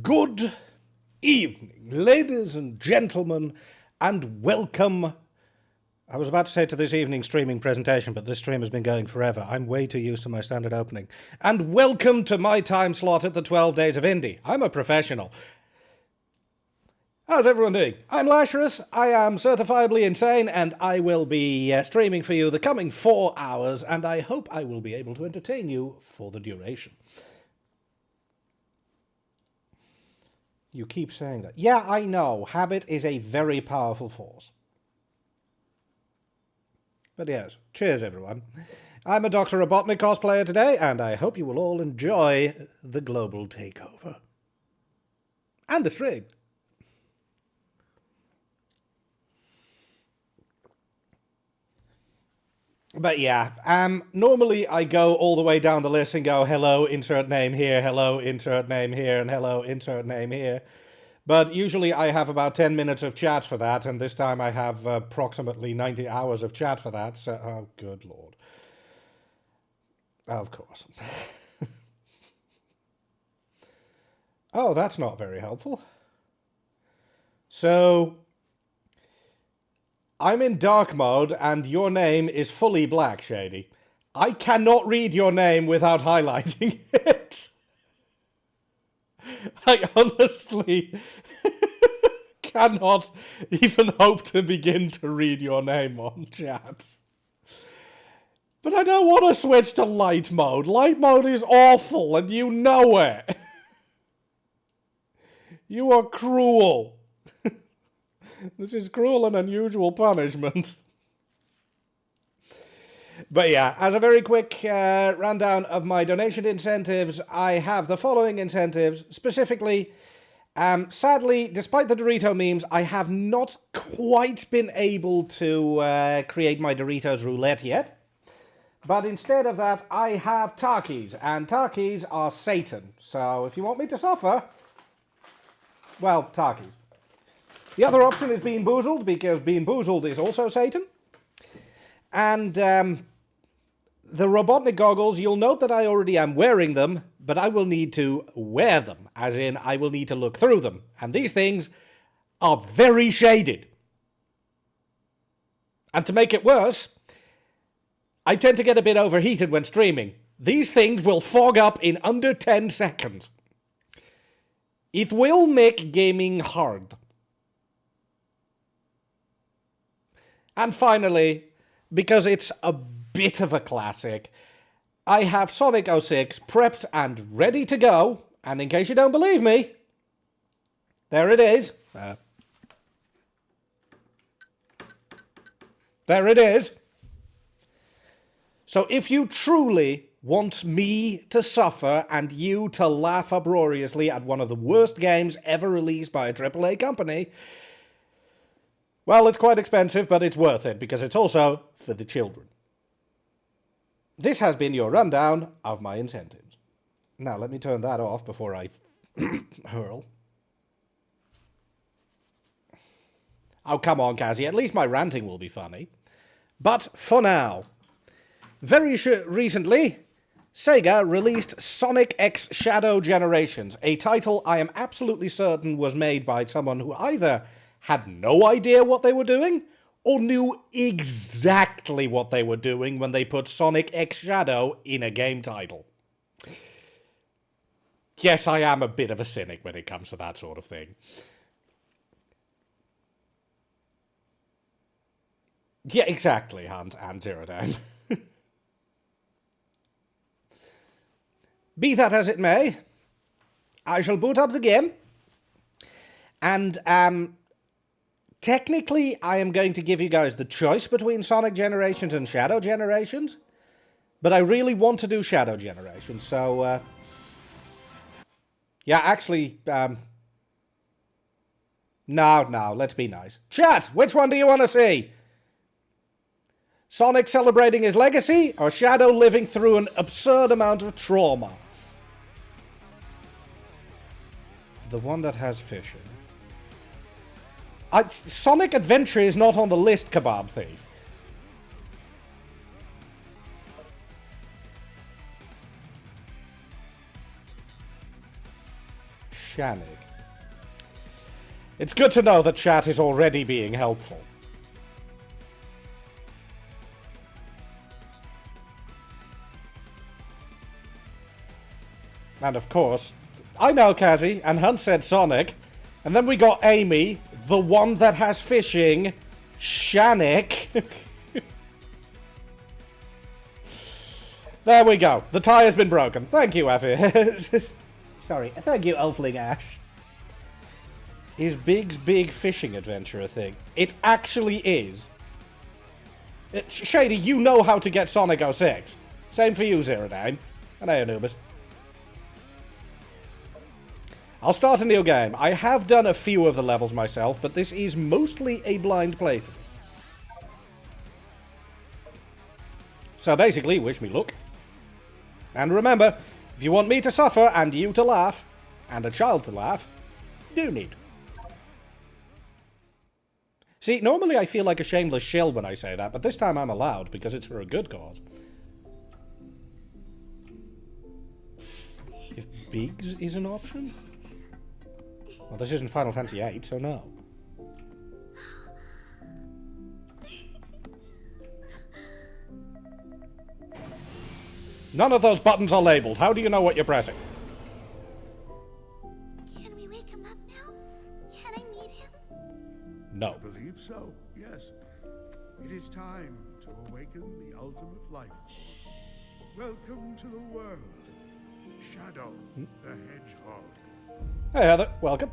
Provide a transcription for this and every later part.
Good evening, ladies and gentlemen, and welcome. I was about to say to this evening's streaming presentation, but this stream has been going forever. I'm way too used to my standard opening. And welcome to my time slot at the 12 Days of Indie. I'm a professional. How's everyone doing? I'm Lasharus, I am certifiably insane, and I will be streaming for you the coming 4 hours, and I hope I will be able to entertain you for the duration. You keep saying that. Yeah, I know. Habit is a very powerful force. But yes, cheers everyone. I'm a Dr. Robotnik cosplayer today, and I hope you will all enjoy the global takeover. And the stream. But yeah, normally I go all the way down the list and go, hello, insert name here, hello, insert name here, and hello, insert name here. But usually I have about 10 minutes of chat for that, and this time I have approximately 90 hours of chat for that, so, oh, good lord. Of course. Oh, that's not very helpful. So, I'm in dark mode, and your name is fully black, Shady. I cannot read your name without highlighting it. I honestly cannot even hope to begin to read your name on chat. But I don't want to switch to light mode. Light mode is awful, and you know it. You are cruel. This is cruel and unusual punishment. But yeah, as a very quick rundown of my donation incentives, I have the following incentives. Specifically, sadly, despite the Dorito memes, I have not quite been able to create my Doritos roulette yet. But instead of that, I have Takis, and Takis are Satan. So if you want me to suffer, well, Takis. The other option is Bean Boozled, because Bean Boozled is also Satan. And the Robotnik goggles, you'll note that I already am wearing them, but I will need to wear them, as in I will need to look through them. And these things are very shaded. And to make it worse, I tend to get a bit overheated when streaming. These things will fog up in under 10 seconds. It will make gaming hard. And finally, because it's a bit of a classic, I have Sonic 06 prepped and ready to go. And in case you don't believe me, there it is. There it is. So if you truly want me to suffer and you to laugh uproariously at one of the worst games ever released by a AAA company, well, it's quite expensive, but it's worth it, because it's also for the children. This has been your rundown of my incentives. Now, let me turn that off before I hurl. Oh, come on, Kazzy. At least my ranting will be funny. But for now, very recently, Sega released Sonic X Shadow Generations, a title I am absolutely certain was made by someone who either had no idea what they were doing, or knew exactly what they were doing when they put Sonic X Shadow in a game title. Yes, I am a bit of a cynic when it comes to that sort of thing. Yeah, exactly, Hunt and Gyrodan. Be that as it may, I shall boot up the game, and technically, I am going to give you guys the choice between Sonic Generations and Shadow Generations, but I really want to do Shadow Generations, so, yeah, actually, no, let's be nice. Chat, which one do you want to see? Sonic celebrating his legacy, or Shadow living through an absurd amount of trauma? The one that has fishing. Sonic Adventure is not on the list, Kebab Thief. Shannick. It's good to know that chat is already being helpful. And of course, I know Kazzy, and Hunt said Sonic. And then we got Amy, the one that has fishing, Shannick. There we go. The tie has been broken. Thank you, Effie. Sorry. Thank you, Elfling Ash. Is Big's big fishing adventure a thing? It actually is. Shady, you know how to get Sonic 06. Same for you, Zerodine. And hey, Anubis. I'll start a new game. I have done a few of the levels myself, but this is mostly a blind playthrough. So basically, wish me luck. And remember, if you want me to suffer, and you to laugh, and a child to laugh, do need. See, normally I feel like a shameless shill when I say that, but this time I'm allowed, because it's for a good cause. If Biggs is an option? Well, this isn't Final Fantasy VIII, so no. None of those buttons are labeled. How do you know what you're pressing? Can we wake him up now? Can I meet him? No. I believe so, yes. It is time to awaken the ultimate life force. Welcome to the world, Shadow the Hedgehog. Hey, Heather. Welcome.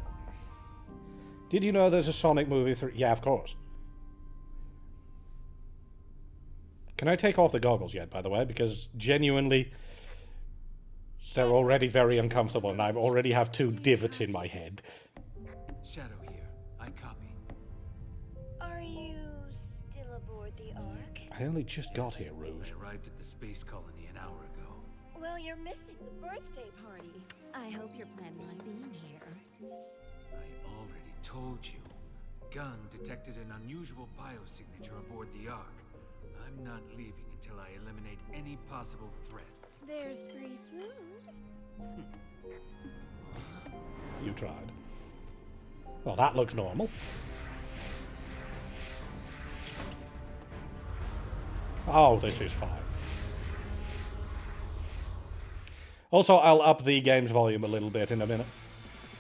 Did you know there's a Sonic movie 3? Yeah, of course. Can I take off the goggles yet, by the way? Because genuinely, they're already very uncomfortable, and I already have 2 divots in my head. Shadow here. I copy. Are you still aboard the Ark? I only just got here, Rouge. I arrived at the space colony an hour ago. Well, you're missing the birthday party. I hope you're planning on being here. I already told you. Gun detected an unusual biosignature aboard the Ark. I'm not leaving until I eliminate any possible threat. There's free food. You tried. Well, that looks normal. Oh, this is fine. Also, I'll up the game's volume a little bit in a minute.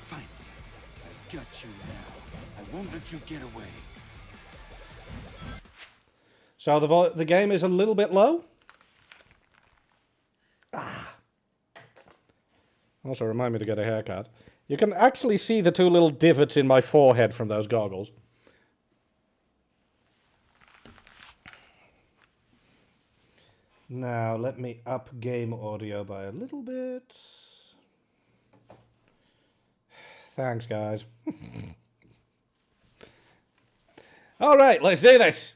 Finally, I've got you now. I won't let you get away. So the game is a little bit low. Also, remind me to get a haircut. You can actually see the 2 little divots in my forehead from those goggles. Now, let me up game audio by a little bit. Thanks, guys. All right, let's do this.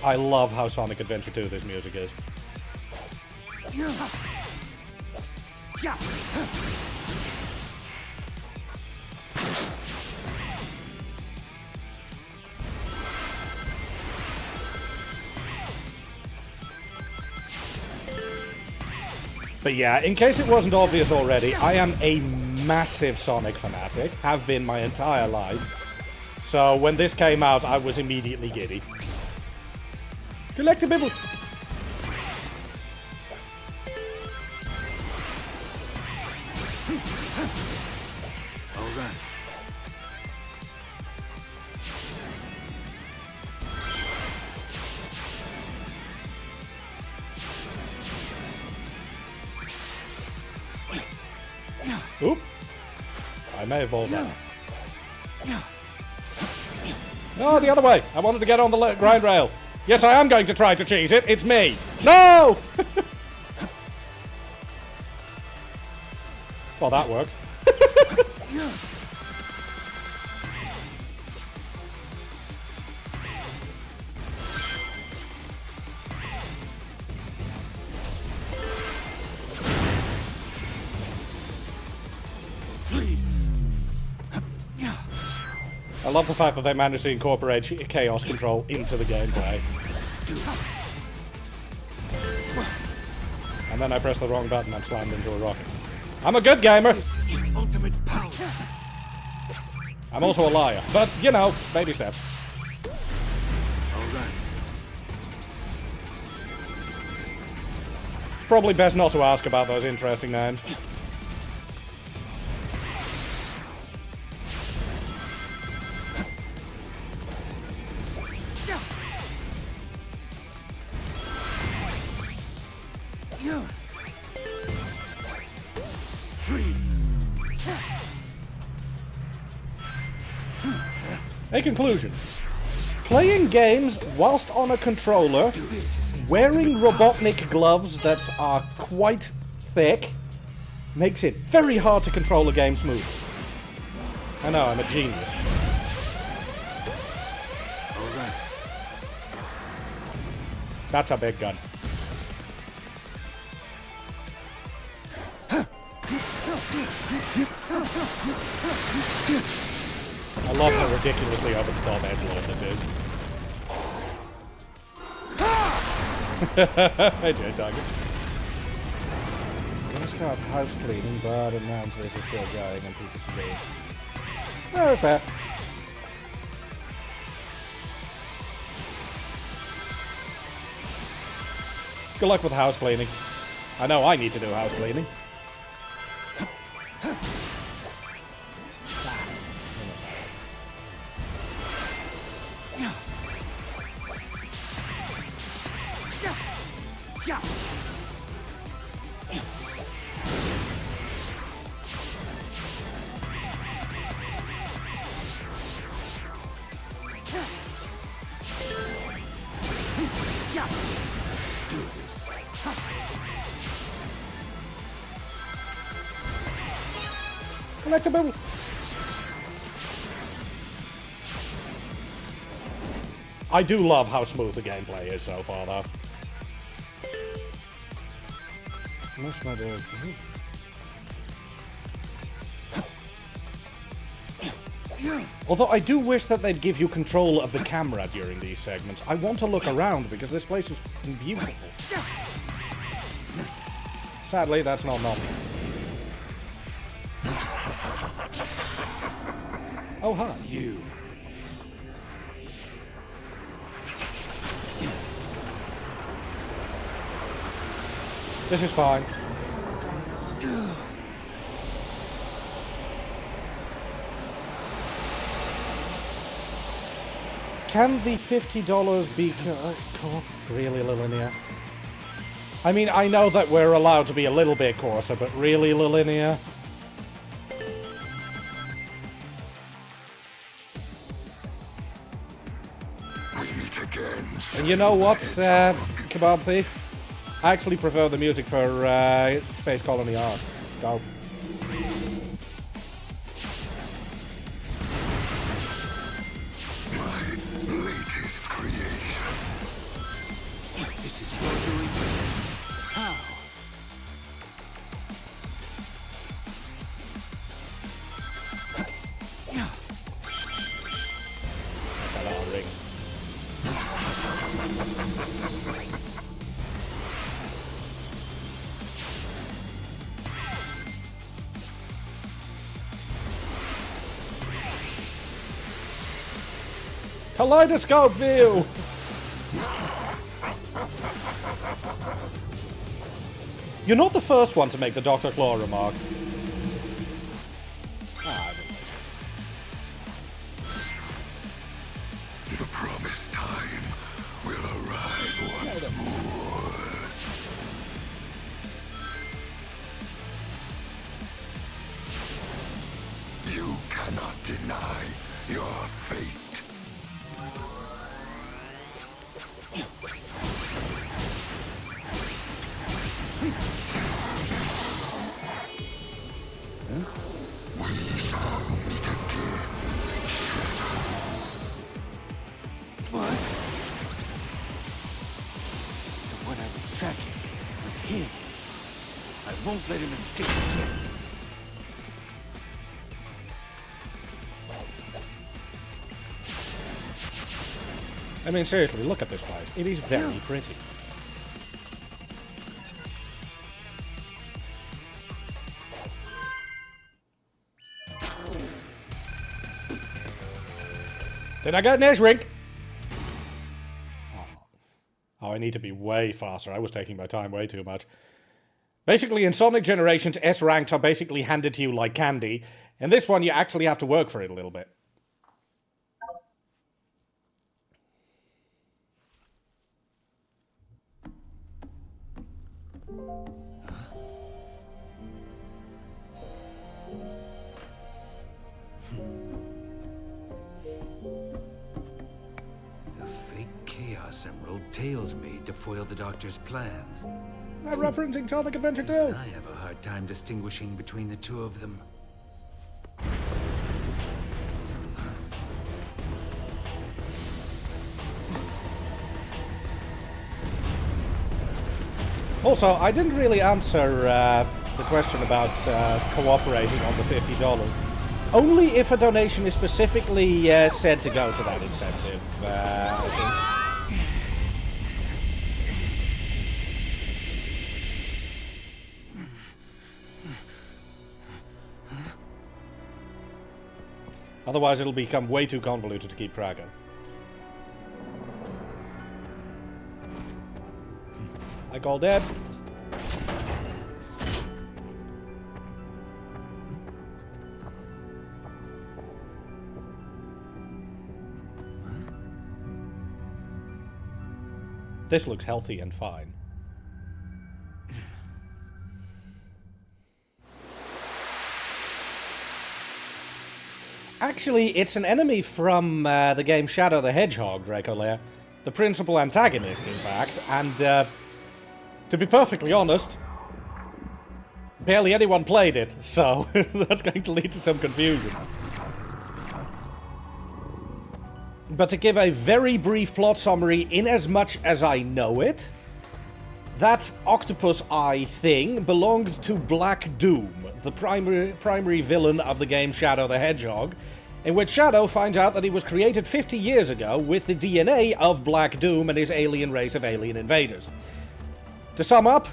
I love how Sonic Adventure 2 this music is. But yeah, in case it wasn't obvious already, I am a massive Sonic fanatic, have been my entire life. So when this came out, I was immediately giddy. Collectibles! All right. Oop. I may have balled that. No, the other way. I wanted to get on the grind rail. Yes, I am going to try to cheese it. It's me. No! Well, that worked. I love the fact that they managed to incorporate chaos control into the gameplay. And then I pressed the wrong button and slammed into a rocket. I'm a good gamer! This is the ultimate power. I'm also a liar. But, you know, baby steps. Alright. It's probably best not to ask about those interesting names. A conclusion. Playing games whilst on a controller, wearing Robotnik gloves that are quite thick, makes it very hard to control a game smoothly. I know, I'm a genius. Alright. That's a big gun. I love how ridiculously over the top edgelord this is. Hey, Jay Target. I'm gonna start house cleaning, but it announce this is still going and people should leave. Oh, fair. Good luck with house cleaning. I know I need to do house cleaning. Collectible. I do love how smooth the gameplay is so far, though. Must not do. Although I do wish that they'd give you control of the camera during these segments. I want to look around because this place is fucking beautiful. Sadly, that's not normal. Oh, hi. You. This is fine. Can the $50 be really, Lilinea? I mean, I know that we're allowed to be a little bit coarser, but really, Lilinea? And you know what, Kebab Thief? I actually prefer the music for Space Colony Arc. Go. My latest creation. This is your doing. How? That's a lot of ring. Kaleidoscope view! You're not the first one to make the Dr. Claw remark. The promised time will arrive once more. You cannot deny your fate. We shall meet again. What? So what I was tracking was him. I won't let him escape again. I mean, seriously, look at this place. It is very pretty. Did I get an S-Ring? Oh, I need to be way faster. I was taking my time way too much. Basically, in Sonic Generations, S-Ranks are basically handed to you like candy. In this one, you actually have to work for it a little bit. Emerald Tails made to foil the Doctor's plans. I'm referencing Sonic Adventure 2. I have a hard time distinguishing between the two of them. Also, I didn't really answer the question about cooperating on the $50. Only if a donation is specifically said to go to that incentive, I think. Otherwise, it'll become way too convoluted to keep track of. I call dead. This looks healthy and fine. Actually, it's an enemy from the game Shadow the Hedgehog, Dracolair. The principal antagonist, in fact. And, to be perfectly honest, barely anyone played it, so that's going to lead to some confusion. But to give a very brief plot summary, in as much as I know it, that octopus eye thing belonged to Black Doom, the primary villain of the game Shadow the Hedgehog, in which Shadow finds out that he was created 50 years ago with the DNA of Black Doom and his alien race of alien invaders. To sum up,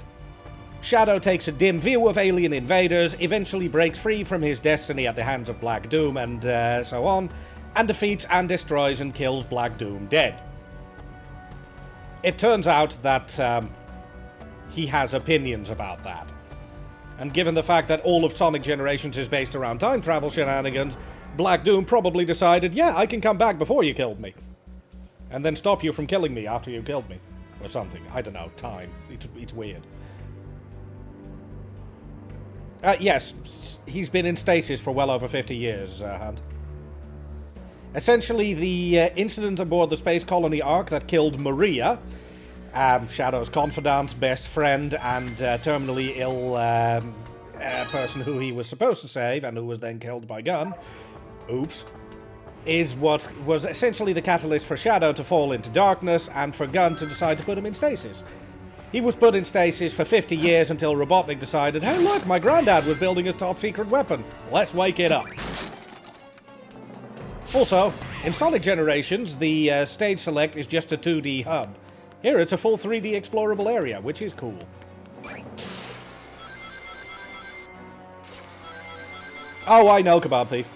Shadow takes a dim view of alien invaders, eventually breaks free from his destiny at the hands of Black Doom and so on, and defeats and destroys and kills Black Doom dead. It turns out that he has opinions about that. And given the fact that all of Sonic Generations is based around time travel shenanigans, Black Doom probably decided, yeah, I can come back before you killed me. And then stop you from killing me after you killed me. Or something. I don't know. Time. It's weird. Yes, he's been in stasis for well over 50 years, Hunt. Essentially, the incident aboard the Space Colony Ark that killed Maria, Shadow's confidant, best friend, and terminally ill person who he was supposed to save, and who was then killed by Gunn, oops, is what was essentially the catalyst for Shadow to fall into darkness, and for Gunn to decide to put him in stasis. He was put in stasis for 50 years until Robotnik decided, hey look, my granddad was building a top-secret weapon. Let's wake it up. Also, in Sonic Generations, the stage select is just a 2D hub. Here, it's a full 3D explorable area, which is cool. Oh, I know, Kebab Thief.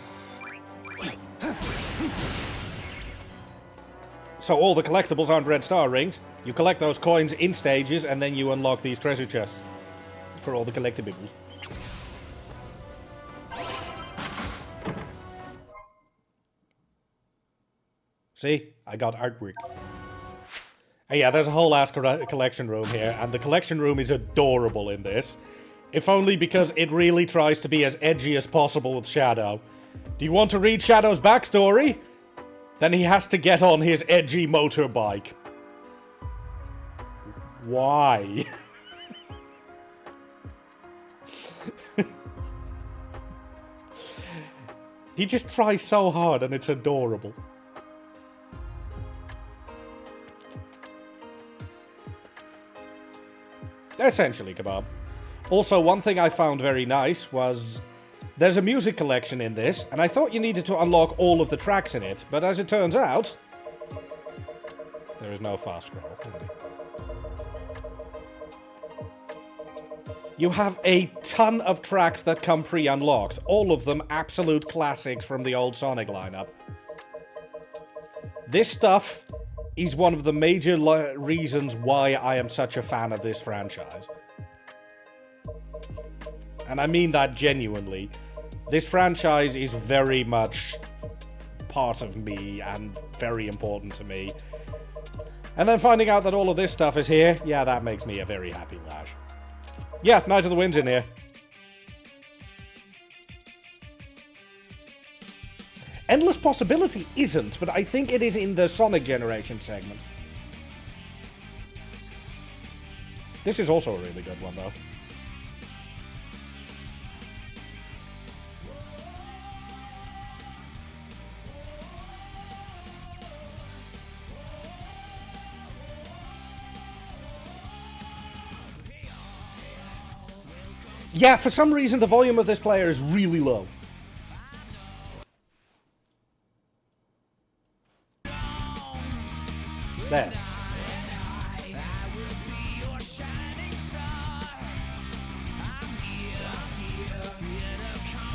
So all the collectibles aren't red star rings. You collect those coins in stages, and then you unlock these treasure chests for all the collectibles. See? I got artwork. And yeah, there's a whole ass collection room here, and the collection room is adorable in this. If only because it really tries to be as edgy as possible with Shadow. Do you want to read Shadow's backstory? Then he has to get on his edgy motorbike. Why? He just tries so hard and it's adorable. Essentially, Kebab. Also, one thing I found very nice was there's a music collection in this, and I thought you needed to unlock all of the tracks in it, but as it turns out, There is no fast scroll. You have a ton of tracks that come pre-unlocked. All of them absolute classics from the old Sonic lineup. This stuff is one of the major reasons why I am such a fan of this franchise. And I mean that genuinely. This franchise is very much part of me and very important to me. And then finding out that all of this stuff is here, yeah, that makes me a very happy Lash. Yeah, Night of the Wind's in here. Endless Possibility isn't, but I think it is in the Sonic Generation segment. This is also a really good one, though. Yeah, for some reason the volume of this player is really low. There.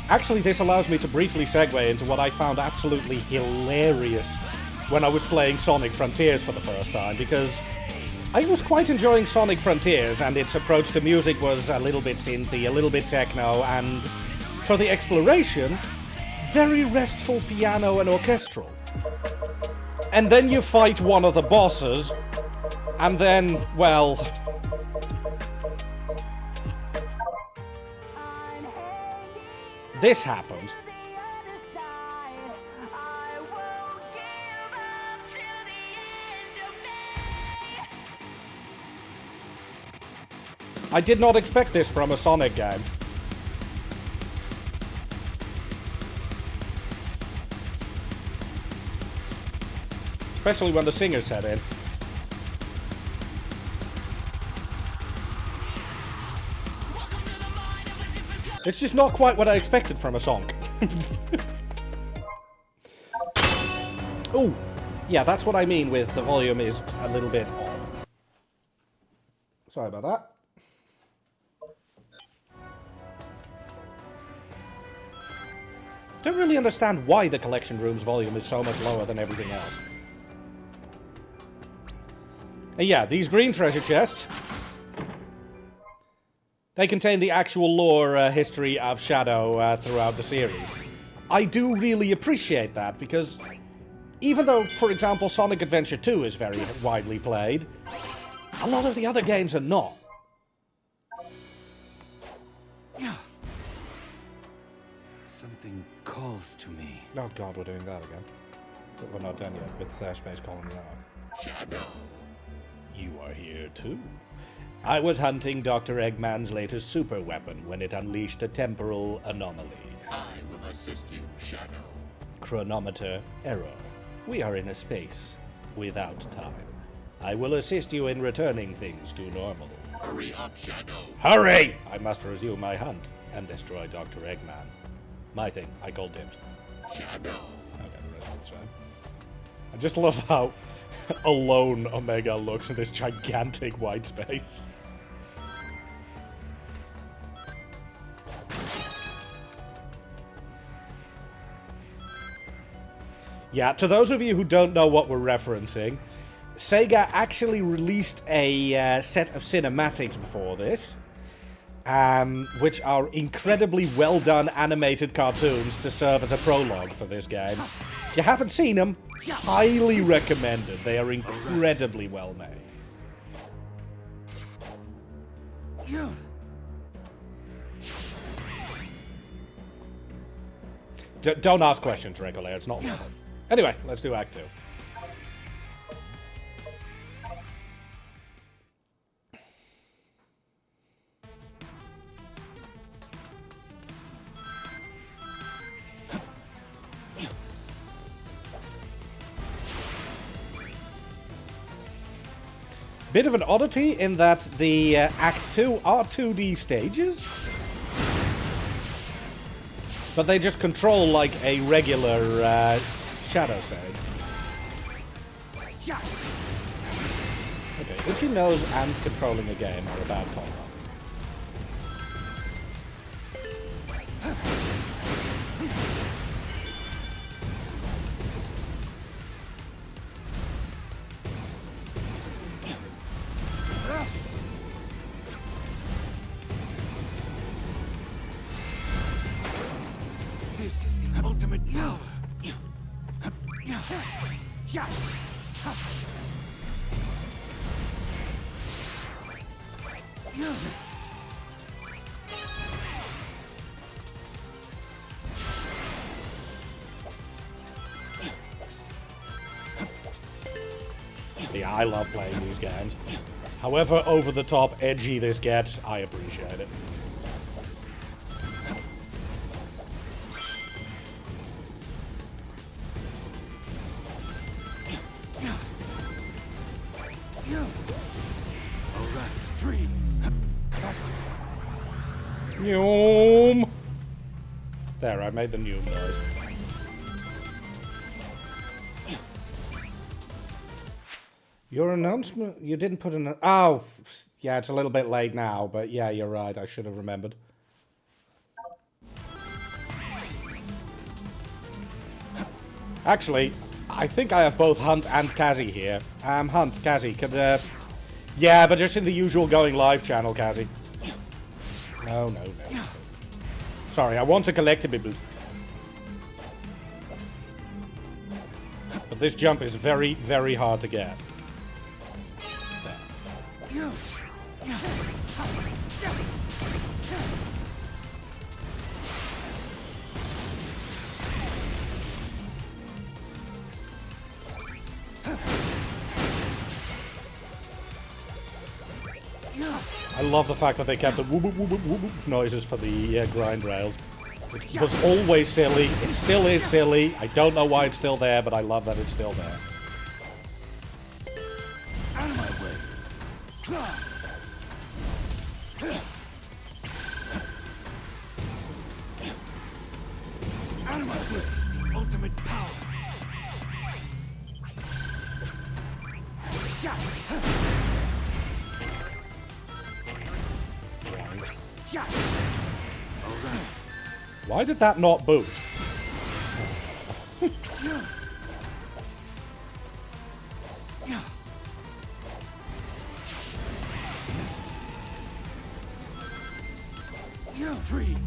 Actually, this allows me to briefly segue into what I found absolutely hilarious when I was playing Sonic Frontiers for the first time, because I was quite enjoying Sonic Frontiers, and its approach to music was a little bit synthy, a little bit techno, and for the exploration, very restful piano and orchestral. And then you fight one of the bosses, and then, well... this happened. I did not expect this from a Sonic game. Especially when the singer set in. It's just not quite what I expected from a song. Ooh, yeah, that's what I mean with the volume is a little bit odd. Sorry about that. Don't really understand why the collection room's volume is so much lower than everything else. And yeah, these green treasure chests, they contain the actual lore history of Shadow throughout the series. I do really appreciate that, because even though, for example, Sonic Adventure 2 is very widely played, a lot of the other games are not. Something calls to me. Oh god, we're doing that again. But we're not done yet with Space Colony Arc. Shadow. You are here too. I was hunting Dr. Eggman's latest super weapon when it unleashed a temporal anomaly. I will assist you, Shadow. Chronometer error. We are in a space without time. I will assist you in returning things to normal. Hurry up, Shadow. Hurry! I must resume my hunt and destroy Dr. Eggman. My thing. I called dibs. Shadow. Okay, the rest of the time. I just love how alone Omega looks in this gigantic white space. Yeah, to those of you who don't know what we're referencing, Sega actually released a set of cinematics before this, which are incredibly well done animated cartoons to serve as a prologue for this game. If you haven't seen them, highly recommended. They are incredibly well made. Don't ask questions, Regular. It's not normal. Anyway, let's do Act 2. Bit of an oddity in that the Act 2 are 2D stages, but they just control like a regular Shadow stage. Okay, itchy nose and controlling a game are a bad combo. This is the ultimate power. Yeah, I love playing these games. However over the top edgy this gets, I appreciate it. Alright, freeze. Noom. There, I made the noom noise. Your announcement? You didn't put an... Oh, yeah, it's a little bit late now, but yeah, you're right. I should have remembered. Actually, I think I have both Hunt and Kazzy here. Hunt, Kazzy, could, yeah, but just in the usual going live channel, Kazzy. No. Sorry, I want to collectibles. But this jump is very, very hard to get. I love the fact that they kept the whoop whoop whoop whoop whoop noises for the grind rails. It was always silly. It still is silly. I don't know why it's still there, but I love that it's still there. Out of my way. Out of my way. This is the ultimate power. Alright. Why did that not boost? Free.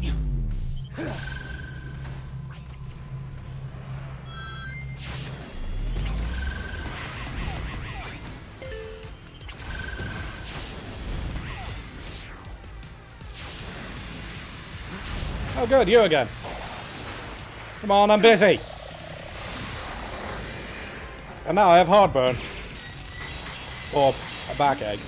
Oh good, you again. Come on, I'm busy. And now I have heartburn. Or a backache.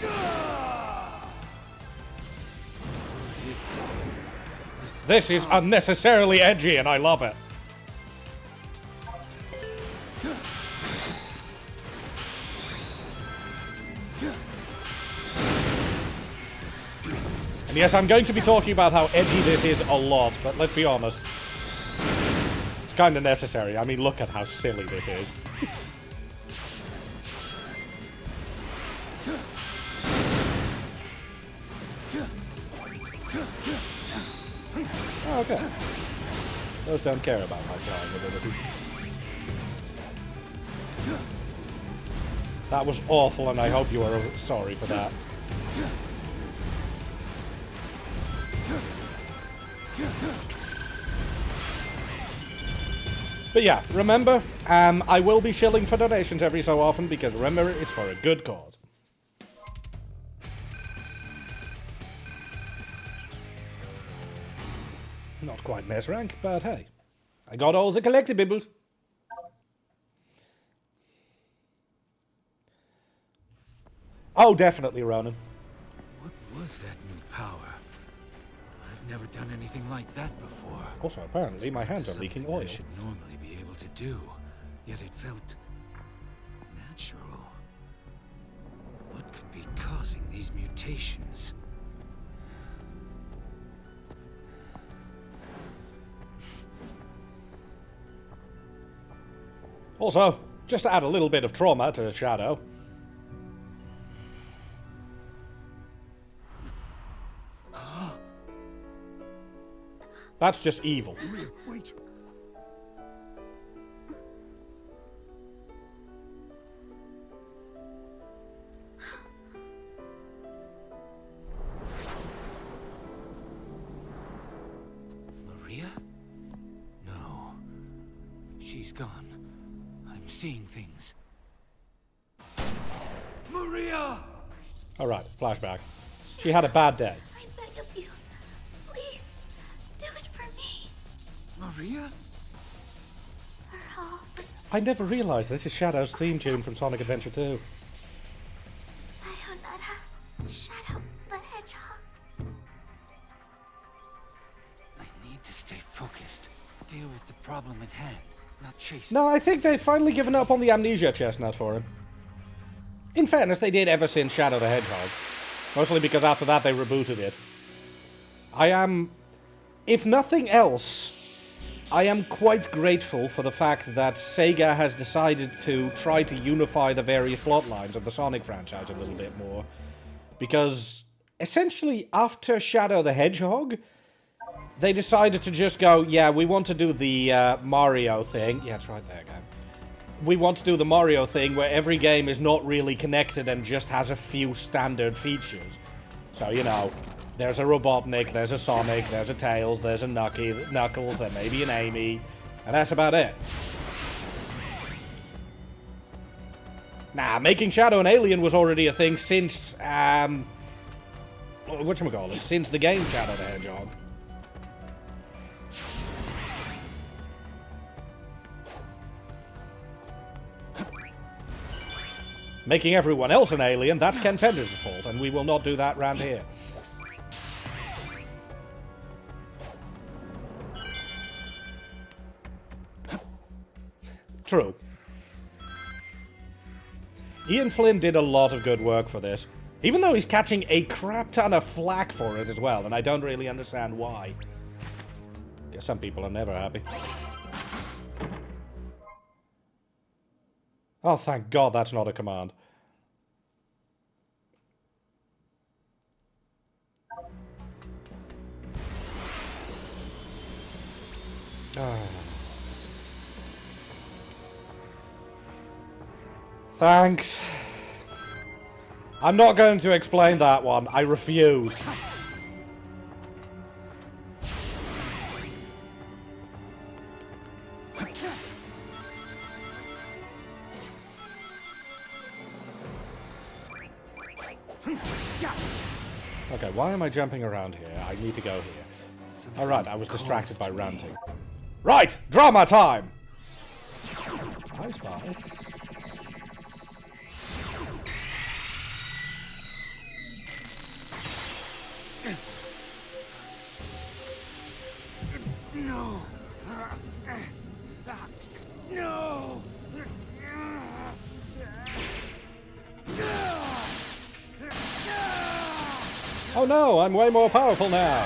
This is unnecessarily edgy and I love it. And yes, I'm going to be talking about how edgy this is a lot, but let's be honest. It's kind of necessary. I mean, look at how silly this is. Oh, okay. Those don't care about my flying ability. That was awful, and I hope you are sorry for that. But yeah, remember, I will be shilling for donations every so often, because remember, it's for a good cause. Not quite an S rank, but hey. I got all the collectibles. Oh, definitely, Ronan. What was that new power? I've never done anything like that before. Also, apparently, my hands are leaking Something oil. I should normally be able to do, yet it felt natural. What could be causing these mutations? Also, just to add a little bit of trauma to Shadow, That's just evil. Maria, wait. Maria? No. She's gone. I'm seeing things. Maria! Alright, flashback. She had a bad day. I beg of you, please, do it for me. Maria? For all the I never realised this is Shadow's theme tune from Sonic Adventure 2. Sayonara, Shadow the Hedgehog. I need to stay focused. Deal with the problem at hand, not chase. No, I think they've finally given up on the amnesia chestnut for him. In fairness, they did ever since Shadow the Hedgehog. Mostly because after that they rebooted it. I am, if nothing else, I am quite grateful for the fact that Sega has decided to try to unify the various plot lines of the Sonic franchise a little bit more. Because, essentially, after Shadow the Hedgehog, they decided to just go, yeah, we want to do the Mario thing. Yeah, it's right there, guy. We want to do the Mario thing where every game is not really connected and just has a few standard features. So, you know, there's a Robotnik, there's a Sonic, there's a Tails, there's a Knuckles, there may be an Amy, and that's about it. Nah, making Shadow an alien was already a thing since, whatchamacallit, since the game Shadow the Hedgehog. Making everyone else an alien, that's Ken Pender's fault, and we will not do that round here. True. Ian Flynn did a lot of good work for this, even though he's catching a crap ton of flack for it as well, and I don't really understand why. Yeah, some people are never happy. Oh, thank God that's not a command. Thanks. I'm not going to explain that one. I refuse. Okay, why am I jumping around here? I need to go here. Alright, I was distracted by ranting. Right! Drama time! Hi, Spy. No! No! Oh no, I'm way more powerful now!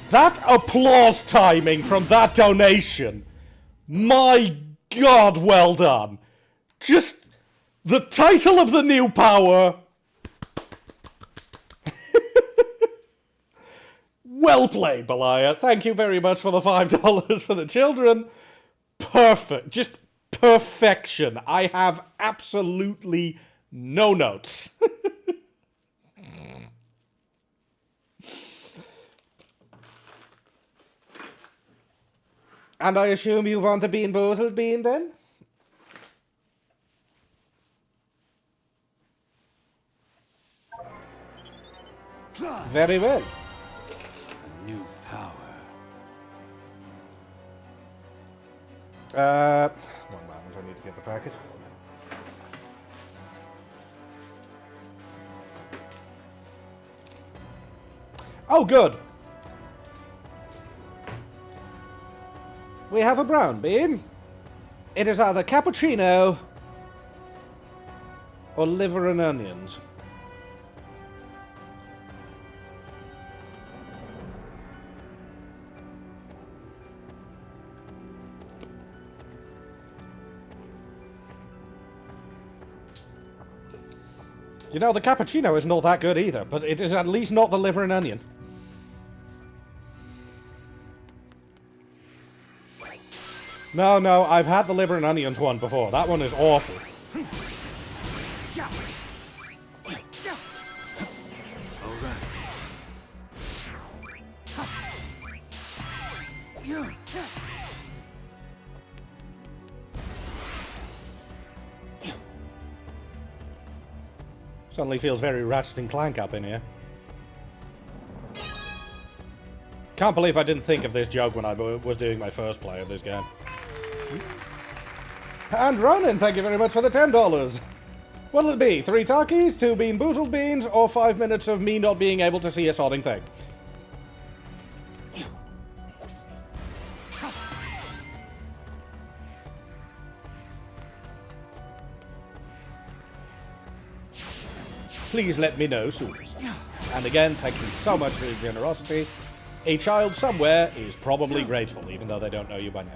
That applause timing from that donation! My God, well done! Just the title of the new power. Well played, Belaya. Thank you very much for the $5 for the children. Perfect. Just perfection. I have absolutely no notes. And I assume you want a bean boozled bean then? Very well. A new power. One moment, I need to get the packet. Oh, good. We have a brown bean. It is either cappuccino or liver and onions. You know, the cappuccino is not that good either, but it is at least not the liver and onion. No, no, I've had the liver and onions one before. That one is awful. Suddenly feels very Ratchet and Clank up in here. Can't believe I didn't think of this joke when I was doing my first play of this game. And Ronan, thank you very much for the $10. What'll it be? 3 Takis, 2 Bean Boozled Beans, or 5 minutes of me not being able to see a sodding thing? Please let me know soon. And again, thank you so much for your generosity. A child somewhere is probably grateful, even though they don't know you by name.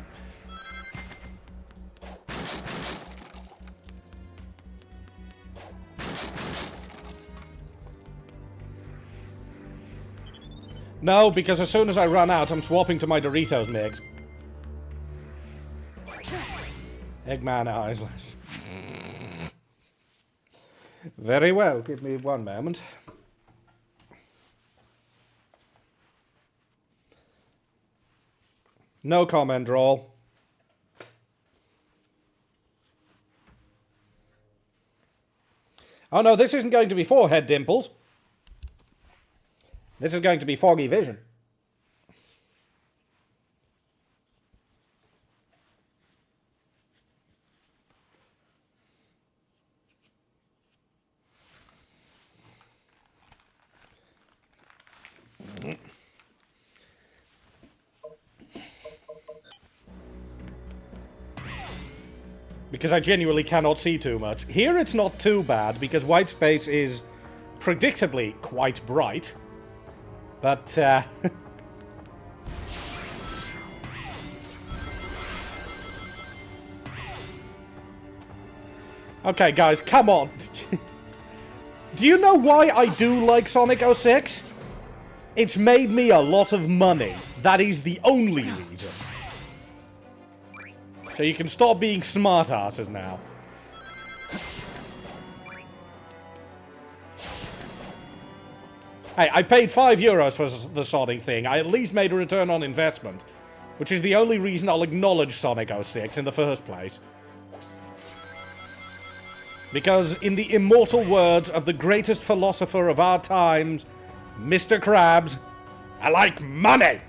No, because as soon as I run out, I'm swapping to my Doritos mix. Eggman eyes. Very well, give me one moment. No comment, Droll. Oh no, this isn't going to be forehead dimples. This is going to be foggy vision. Because I genuinely cannot see too much. Here it's not too bad, because white space is predictably quite bright. But, okay, guys, come on. Do you know why I do like Sonic 06? It's made me a lot of money. That is the only reason. So you can stop being smartasses now. Hey, I paid €5 for the sodding thing. I at least made a return on investment. Which is the only reason I'll acknowledge Sonic 06 in the first place. Because in the immortal words of the greatest philosopher of our times, Mr. Krabs, I like money!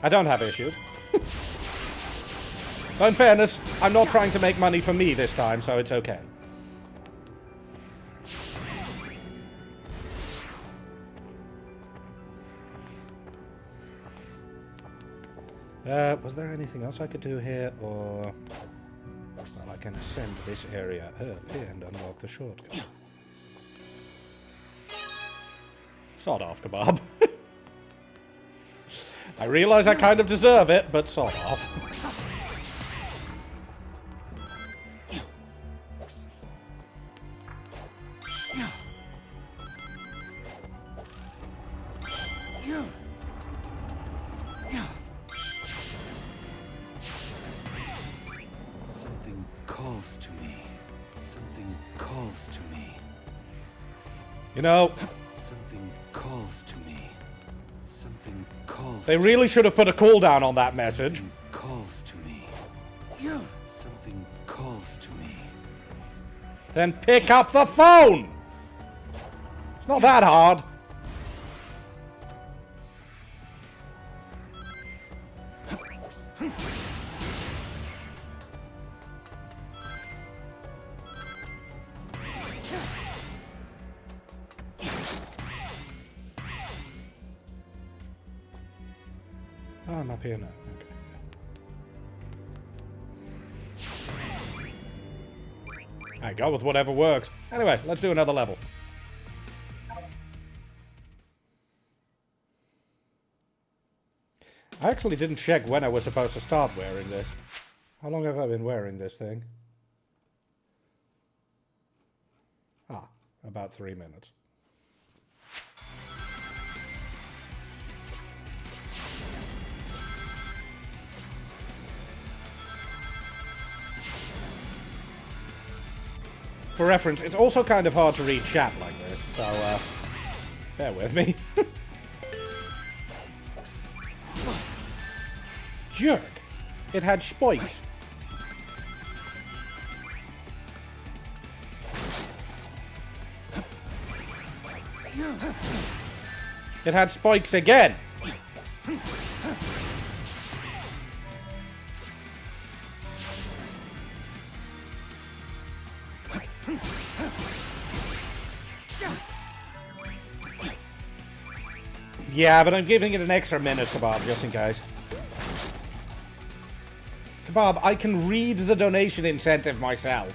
I don't have issues. But in fairness, I'm not trying to make money for me this time, so it's okay. Was there anything else I could do here, or... Well, I can ascend this area early and unlock the shortcut. Sod off, kebab. I realize I kind of deserve it, but sod off. Something calls to me. Something calls to me. You know... Something calls to me. Something calls. They really should have put a cooldown on that message. Something calls to me. Something calls to me. Then pick up the phone! It's not that hard. Oh, I'm up here now. Okay. I go with whatever works. Anyway, let's do another level. I actually didn't check when I was supposed to start wearing this. How long have I been wearing this thing? about 3 minutes. For reference, it's also kind of hard to read chat like this, so bear with me. Jerk! It had spikes. It had spikes again. Yeah, but I'm giving it an extra minute, Kebab, just in case. Kebab, I can read the donation incentive myself.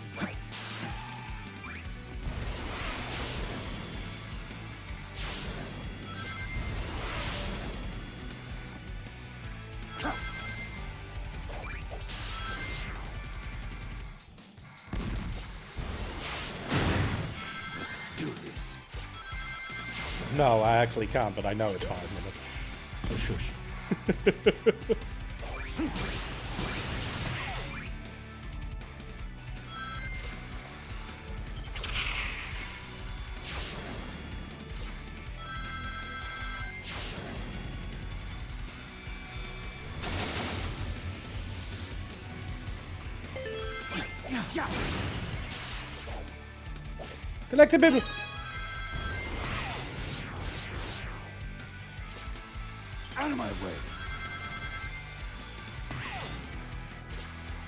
No, I actually can't, but I know it's 5 minutes. So shush. Collectible. Out of my way.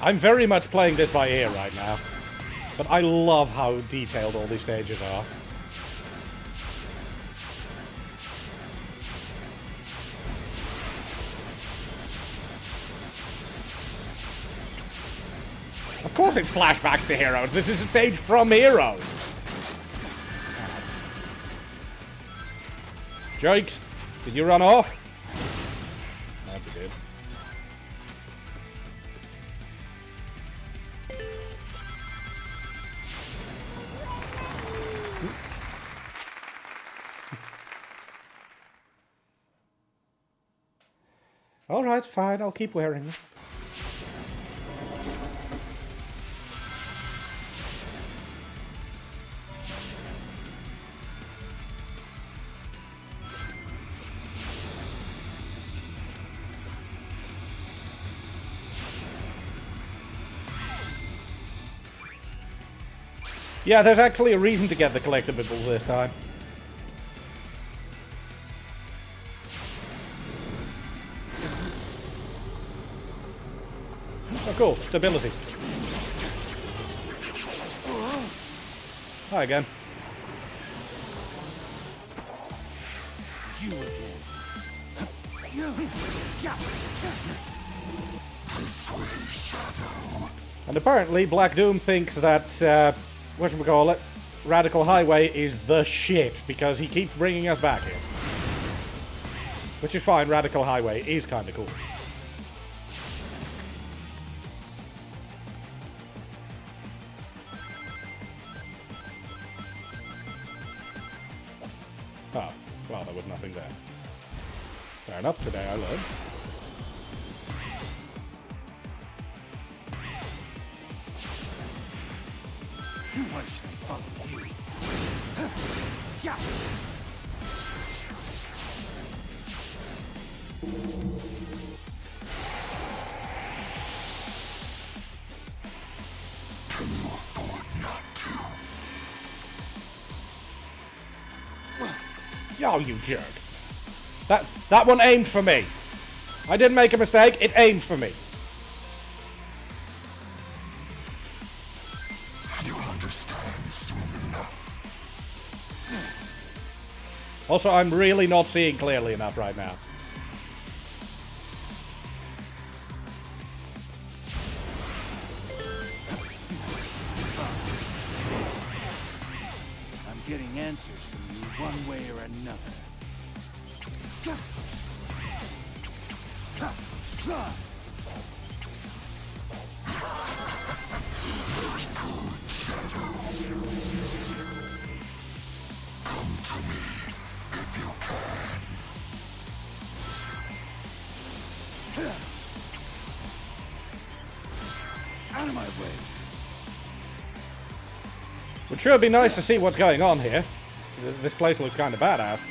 I'm very much playing this by ear right now, but I love how detailed all these stages are. Of course it's flashbacks to Heroes. This is a stage from Heroes. Jokes, did you run off? No, you did. Alright, fine, I'll keep wearing them. Yeah, there's actually a reason to get the collectibles this time. Oh, cool. Stability. Hi again. You again. And apparently Black Doom thinks that, whatchamacallit, Radical Highway is the shit, because he keeps bringing us back here. Which is fine, Radical Highway is kinda cool. Oh, well, there was nothing there. Fair enough, today I learned. Why should I follow you? Yeah. Can you afford not to? Yo, you jerk. That one aimed for me. I didn't make a mistake, it aimed for me. You'll understand soon enough. Also, I'm really not seeing clearly enough right now. I'm getting answers from you one way or another. Out of my way. Would sure be nice to see what's going on here. This place looks kind of badass.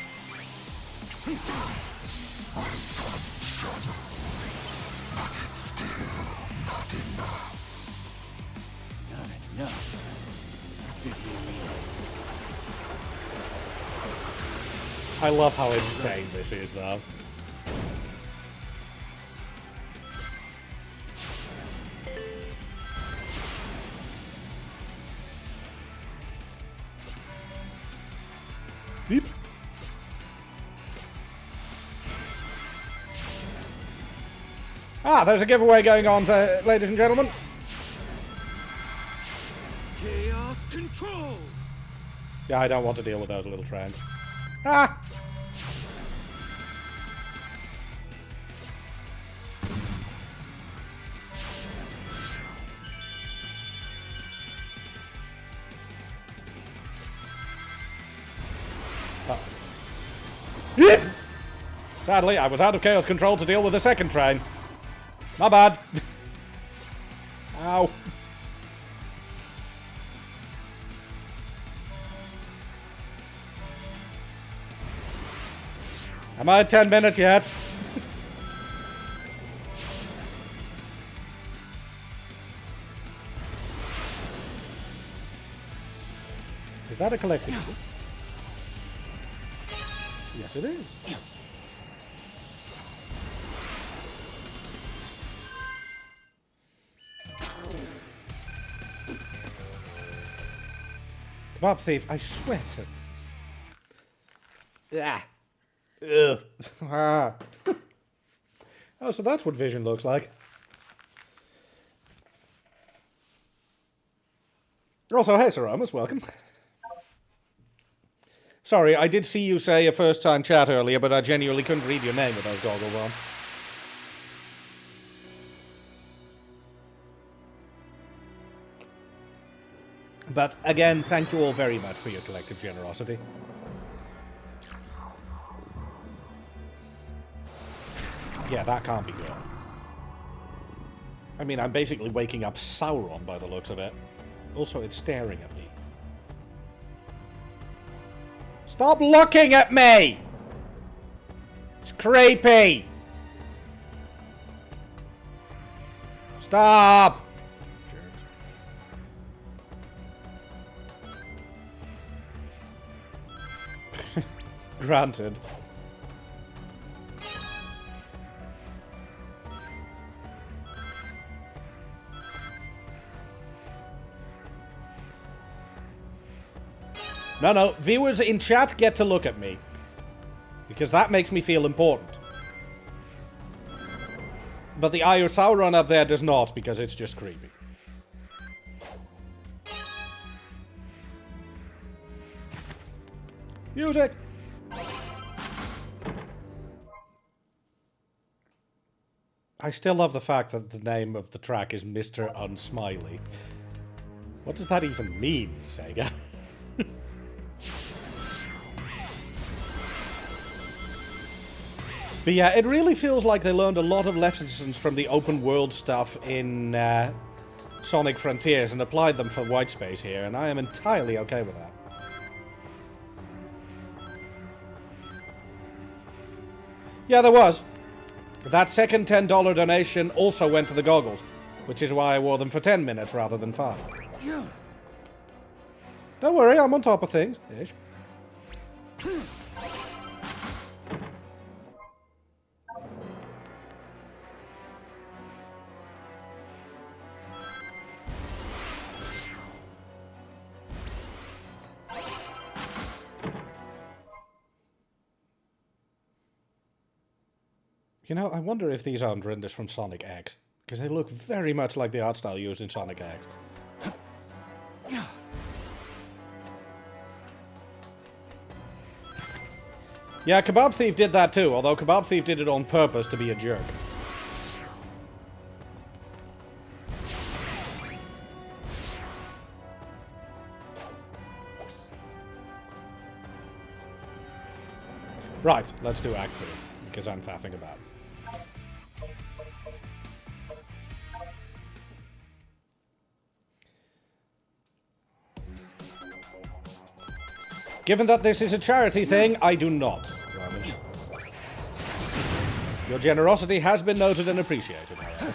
Not enough. Did you mean? I love how insane this is, though. Beep. Ah, there's a giveaway going on, ladies and gentlemen. Chaos control! Yeah, I don't want to deal with those little trains. Ah! Sadly, I was out of chaos control to deal with the second train. My bad. Ow. Am I at 10 minutes yet? Is that a collectible? Yes, it is. Kebab thief, I swear to... Ah. Ugh. Ah. Oh, so that's what vision looks like. Also, hey, Sir Romus, welcome. Sorry, I did see you say a first-time chat earlier, but I genuinely couldn't read your name with those goggles on. But again, thank you all very much for your collective generosity. Yeah, that can't be good. I mean, I'm basically waking up Sauron by the looks of it. Also, it's staring at me. Stop looking at me! It's creepy! Stop! Granted. No, viewers in chat get to look at me. Because that makes me feel important. But the Eye of Sauron up there does not, because it's just creepy. Music! I still love the fact that the name of the track is Mr. Unsmiley. What does that even mean, Sega? But yeah, it really feels like they learned a lot of lessons from the open world stuff in Sonic Frontiers and applied them for White Space here, and I am entirely okay with that. Yeah, there was. That second $10 donation also went to the goggles, which is why I wore them for 10 minutes rather than 5. Don't worry, I'm on top of things. Ish. You know, I wonder if these aren't renders from Sonic X, because they look very much like the art style used in Sonic X. Yeah, Kebab Thief did that too, although Kebab Thief did it on purpose to be a jerk. Right, let's do Act 3, because I'm faffing about. Given that this is a charity thing, I do not, Roman. Your generosity has been noted and appreciated, however.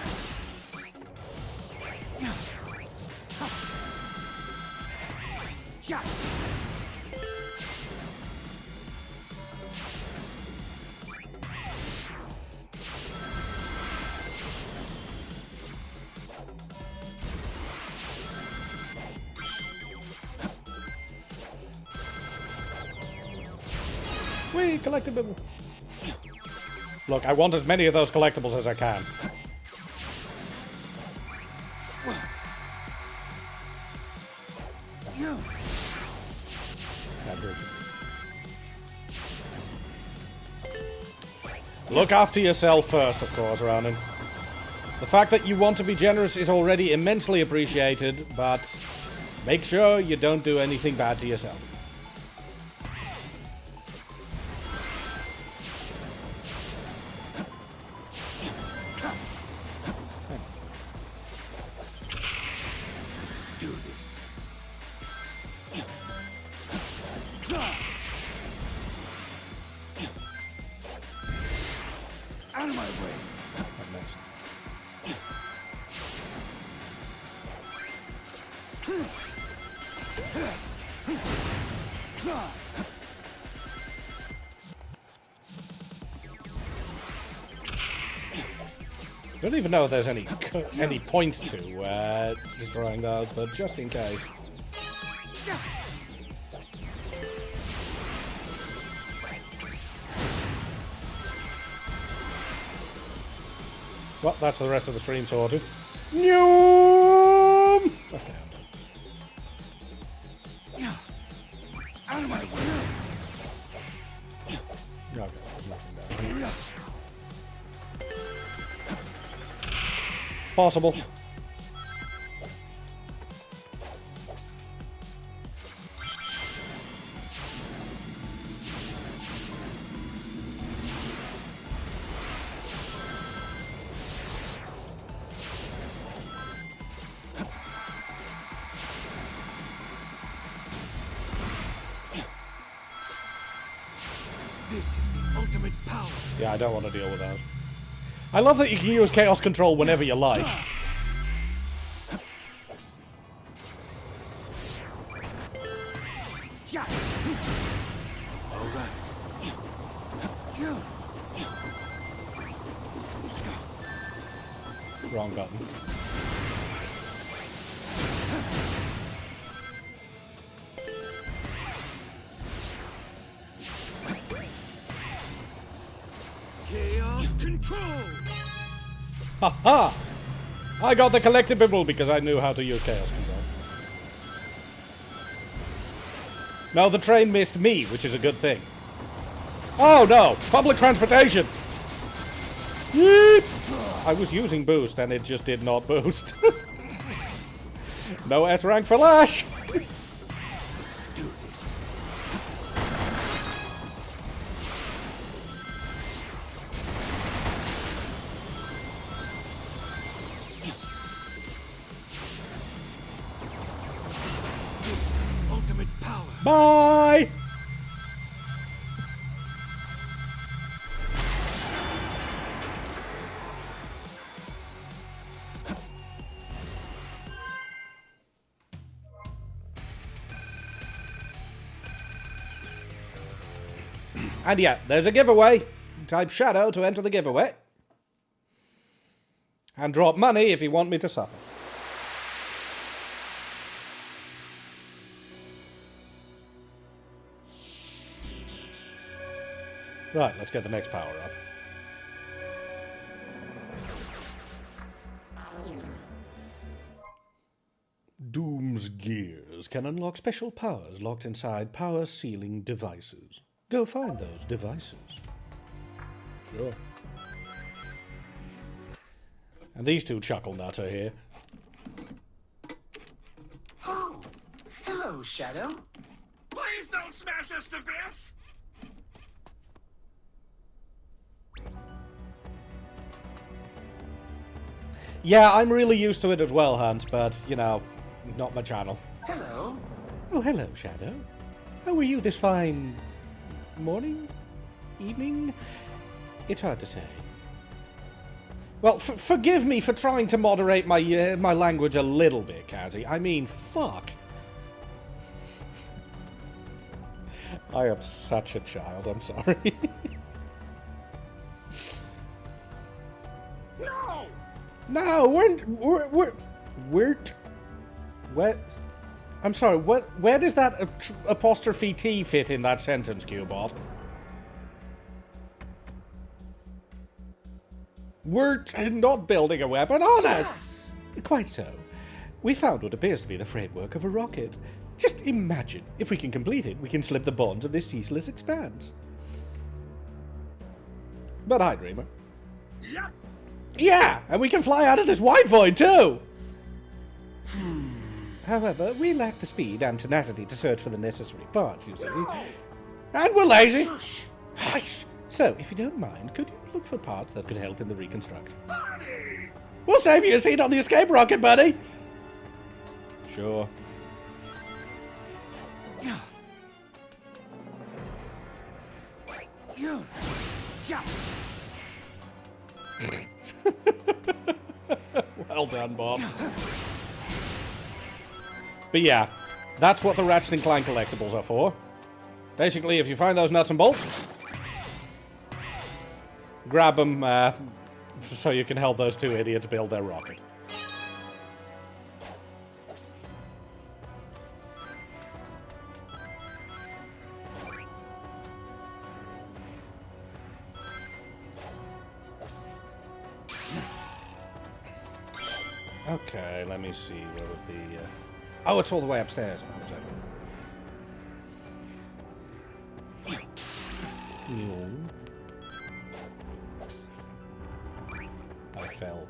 Whee! Collectible! Look, I want as many of those collectibles as I can. Look after yourself first, of course, Ronan. The fact that you want to be generous is already immensely appreciated, but make sure you don't do anything bad to yourself. Let's do this. Out of my way. I don't even know if there's any point to destroying those, but just in case. Well, that's the rest of the stream sorted. Noom! Okay. Out of my way. Okay, there's nothing down here. Possible. This is the ultimate power. Yeah, I don't want to deal with that. I love that you can use Chaos Control whenever you like. All right. Wrong button. Chaos control. Ha-ha! I got the collectible because I knew how to use Chaos Control. No, the train missed me, which is a good thing. Oh no! Public transportation! Yeep! I was using boost and it just did not boost. No S rank for Lash! Let's do this. This is the ultimate power. Bye! And yeah, there's a giveaway. Type Shadow to enter the giveaway. And drop money if you want me to suffer. Right, let's get the next power up. Doom's gears can unlock special powers locked inside power sealing devices. Go find those devices. Sure. And these two chuckle nuts are here. Oh, hello, Shadow. Please don't smash us to bits! Yeah, I'm really used to it as well, Hunt, but, you know, not my channel. Hello. Oh, hello, Shadow. How are you this fine morning? Evening? It's hard to say. Well, forgive me for trying to moderate my my language a little bit, Cassie. I mean, fuck. I am such a child, I'm sorry. No! No, we're what? I'm sorry, where does that apostrophe T fit in that sentence, Qbot? We're not building a weapon, are us? Yes. Quite so. We found what appears to be the framework of a rocket. Just imagine, if we can complete it, we can slip the bonds of this ceaseless expanse. But hi, Dreamer. Yep. Yeah, and we can fly out of this white void too! However, we lack the speed and tenacity to search for the necessary parts, you see. And we're lazy! Shush. Hush! So, if you don't mind, could you look for parts that could help in the reconstruction? Buddy! We'll save you a seat on the escape rocket, buddy! Sure. Yeah. Yeah. Yeah. Well done, Bob. But yeah, that's what the Ratchet and Clank collectibles are for. Basically, if you find those nuts and bolts, grab them so you can help those two idiots build their rocket. Okay, let me see. What was the... Oh, it's all the way upstairs. That was it. I fell.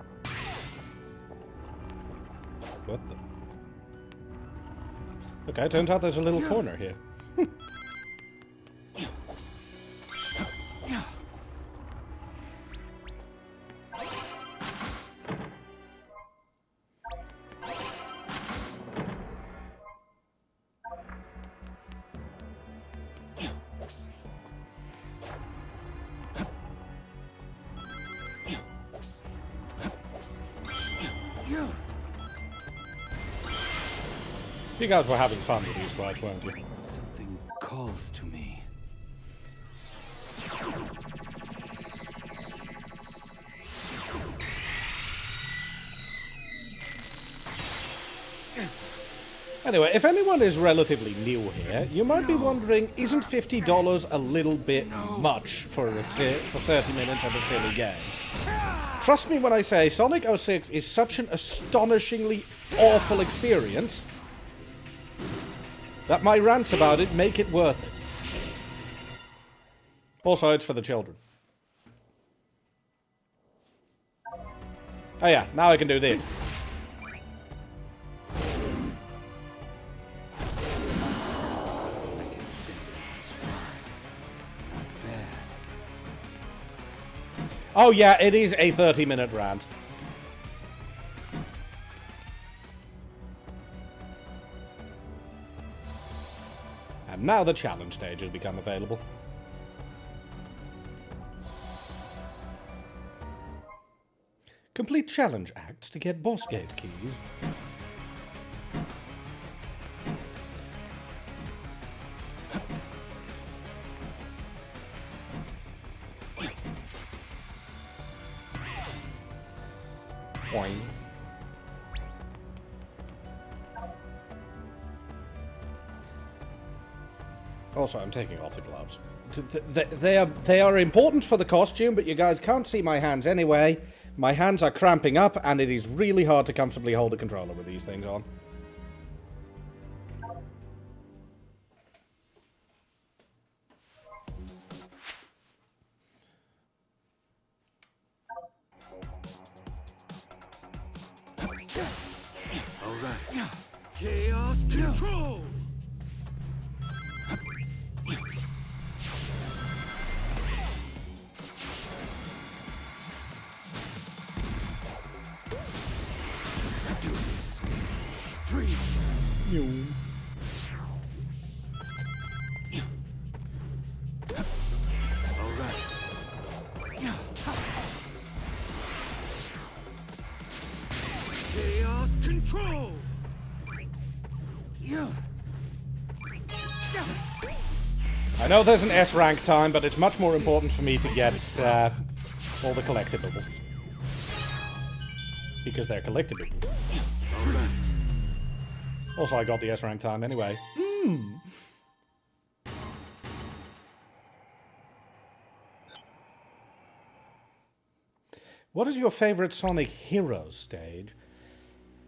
What the... Okay, turns out there's a little corner here. You guys were having fun with these rides, weren't you? Something calls to me. Anyway, if anyone is relatively new here, you might be wondering, isn't $50 a little bit much for 30 minutes of a silly game? Trust me when I say Sonic 06 is such an astonishingly awful experience that my rants about it make it worth it. Also, it's for the children. Oh yeah, now I can do this. Oh yeah, it is a 30-minute rant. And now the challenge stage has become available. Complete challenge acts to get boss gate keys. Boing. Also, I'm taking off the gloves. They are important for the costume, but you guys can't see my hands anyway. My hands are cramping up, and it is really hard to comfortably hold a controller with these things on. All right. Chaos control. Let's do this. 3. control! I know there's an S rank time, but it's much more important for me to get all the collectibles. Because they're collectibles. Also, I got the S rank time anyway. What is your favorite Sonic Heroes stage?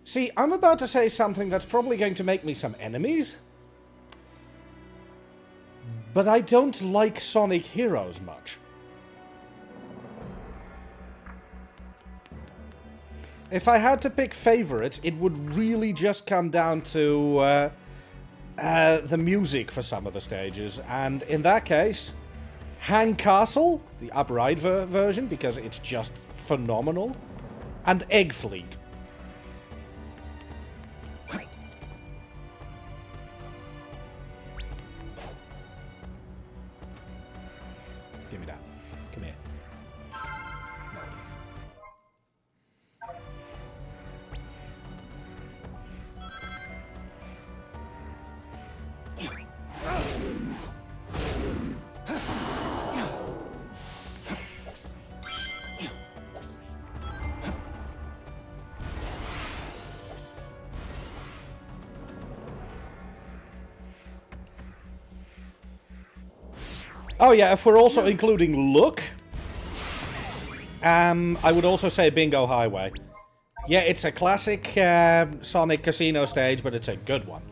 See, I'm about to say something that's probably going to make me some enemies. But I don't like Sonic Heroes much. If I had to pick favorites, it would really just come down to the music for some of the stages. And in that case, Hang Castle, the upright version, because it's just phenomenal, and Egg Fleet. Give me that. Come here. Oh yeah, if we're also including look, I would also say Bingo Highway. Yeah, it's a classic Sonic Casino stage, but it's a good one.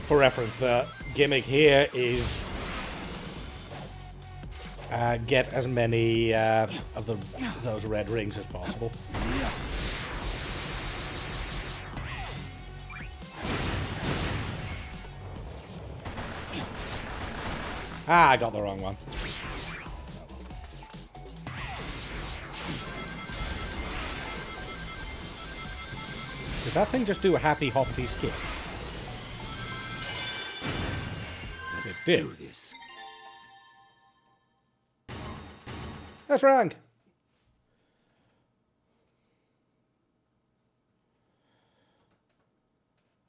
For reference, the gimmick here is get as many of those red rings as possible. Ah, I got the wrong one. Did that thing just do a happy hoppity skip? It did. Do this. That's rank.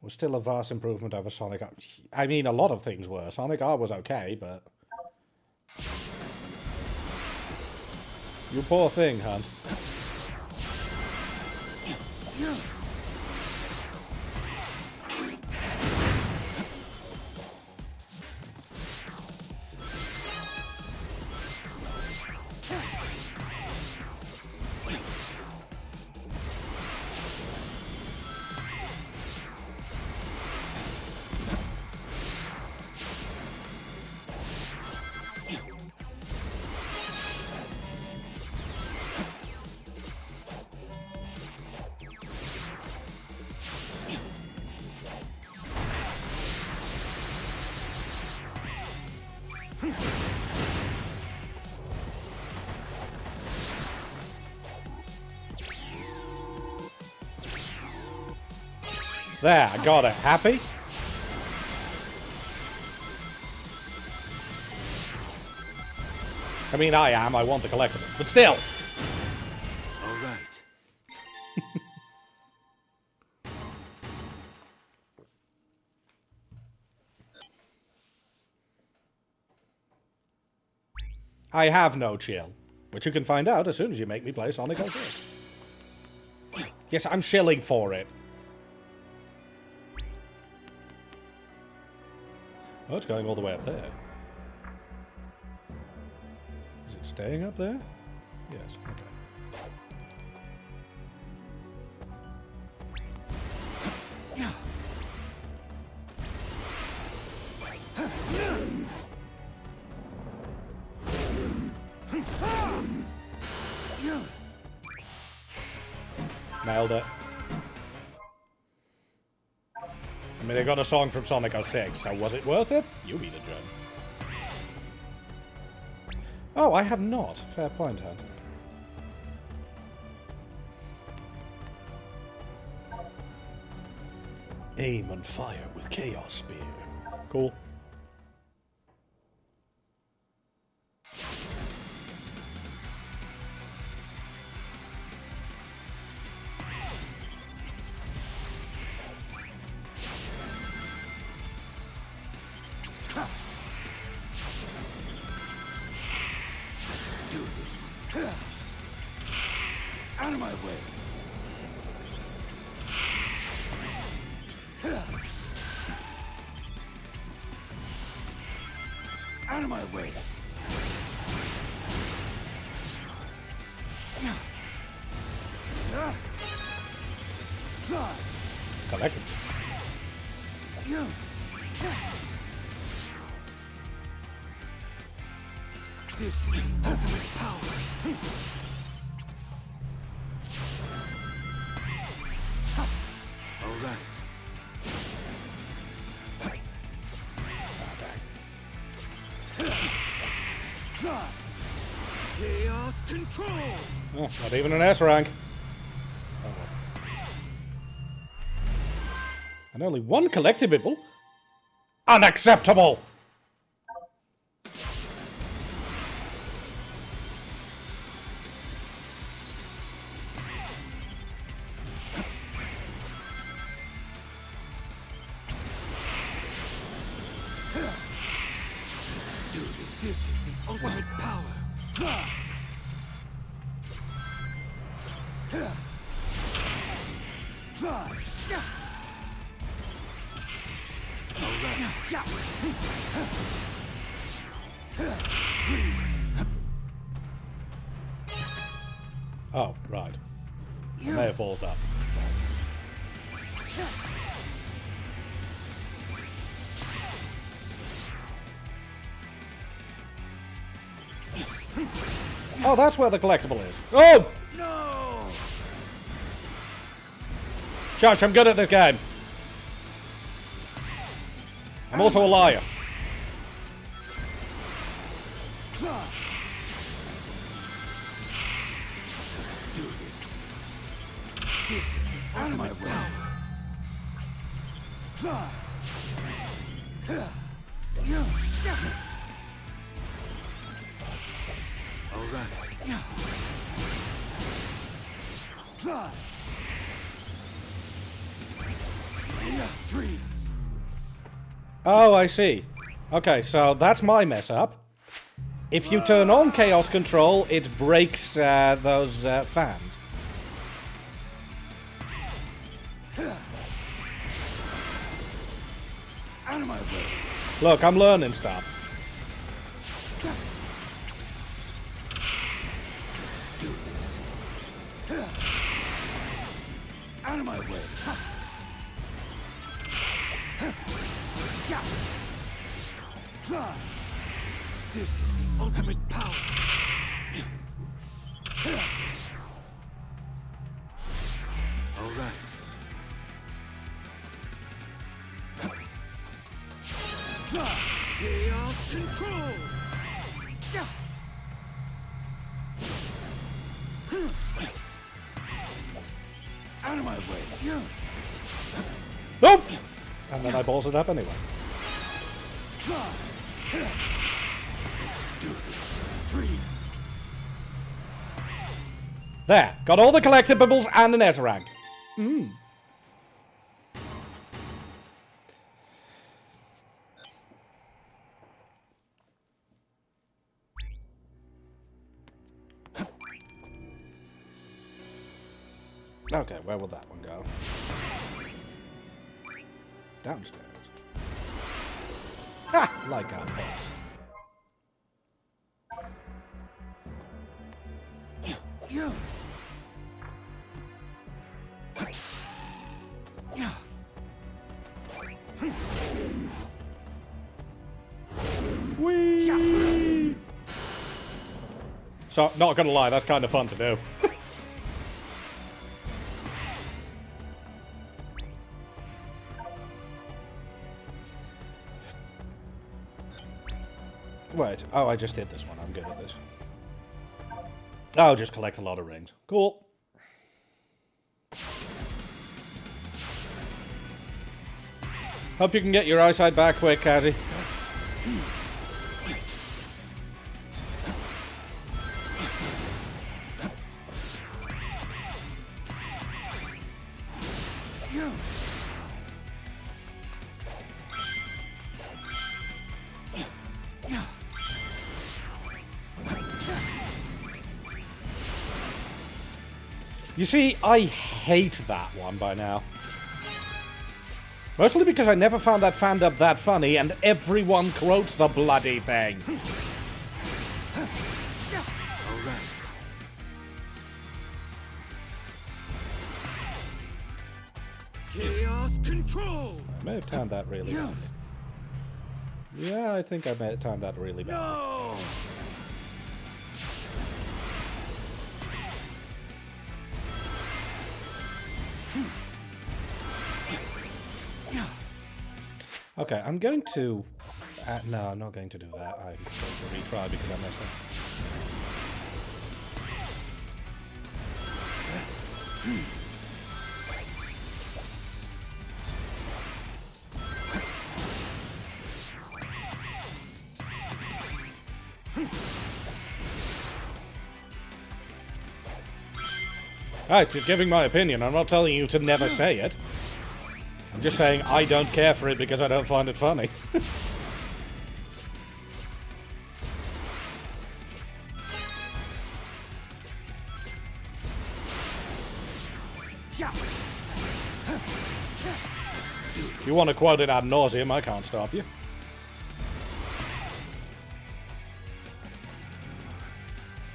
Was still a vast improvement over Sonic R. I mean, a lot of things were. Sonic R was okay, but... You poor thing, hun. There, I got it. Happy? I mean, I am. I want the collectible. But still. All right. I have no chill. Which you can find out as soon as you make me play Sonic 06. Yes, I'm shilling for it. Oh, it's going all the way up there. Is it staying up there? Yes, okay. Nailed it. I mean, they got a song from Sonic 06, so was it worth it? You be the judge. Oh, I have not. Fair point, Hunt. Aim and fire with Chaos Spear. Cool. Out of my way. Out of my way. Collected. This is the ultimate power. All right. Chaos control. Oh, not even an S rank. Oh, well. And only one collectible? Unacceptable! This is the ultimate power. Oh, right. I may have ballsed up. Oh, that's where the collectible is. Oh! No! Josh, I'm good at this game. I'm also a liar. Let's do this. This is the ultimate power. All right. Freeze. Oh, I see. Okay, so that's my mess up. If you turn on Chaos Control, it breaks those fans. Out of my way. Look, I'm learning stuff. Do this. Out of my way. This is the ultimate power. All right. Chaos control. Out of my way. Nope! And then I balls it up anyway. Do this. Free. There, got all the collectibles and an S rank. Okay, where will that one go? Downstairs. Ha! Like our boss. Whee! So, not gonna lie, that's kind of fun to do. Wait. Oh, I just did this one. I'm good at this. Oh, just collect a lot of rings. Cool. Hope you can get your eyesight back quick, Cassie. You see, I hate that one by now. Mostly because I never found that fan-dub that funny, and everyone quotes the bloody thing. Alright. Chaos control! I may have timed that really badly. Yeah, I think I may have timed that really badly. No! Okay, I'm going to... no, I'm not going to do that. I'm going to retry because I messed up. Alright, just giving my opinion. I'm not telling you to never say it. I'm just saying I don't care for it because I don't find it funny. If you want to quote it ad nauseum, I can't stop you.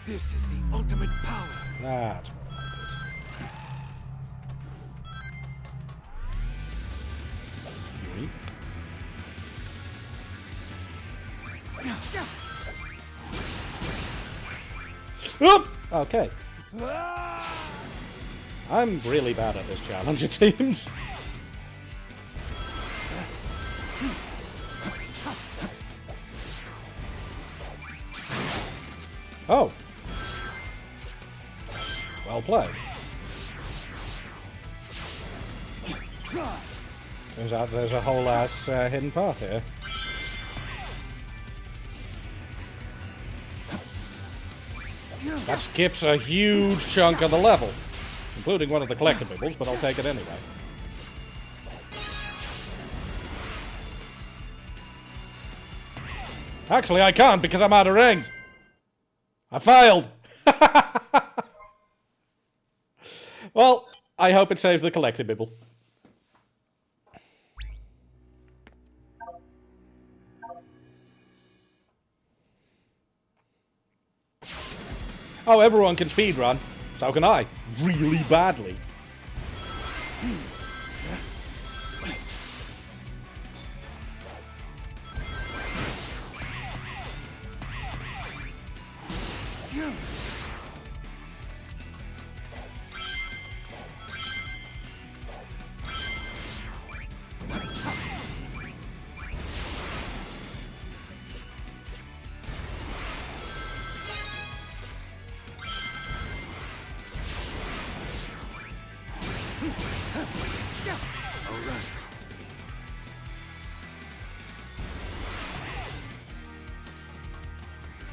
This is the ultimate power. That's Oop! Okay. I'm really bad at this challenge, it seems. Oh. Well played. Turns out there's a whole ass hidden path here. That skips a huge chunk of the level, including one of the collectibles, but I'll take it anyway. Actually, I can't because I'm out of rings. I failed. Well, I hope it saves the collectible. Oh, everyone can speedrun. So can I. Really badly.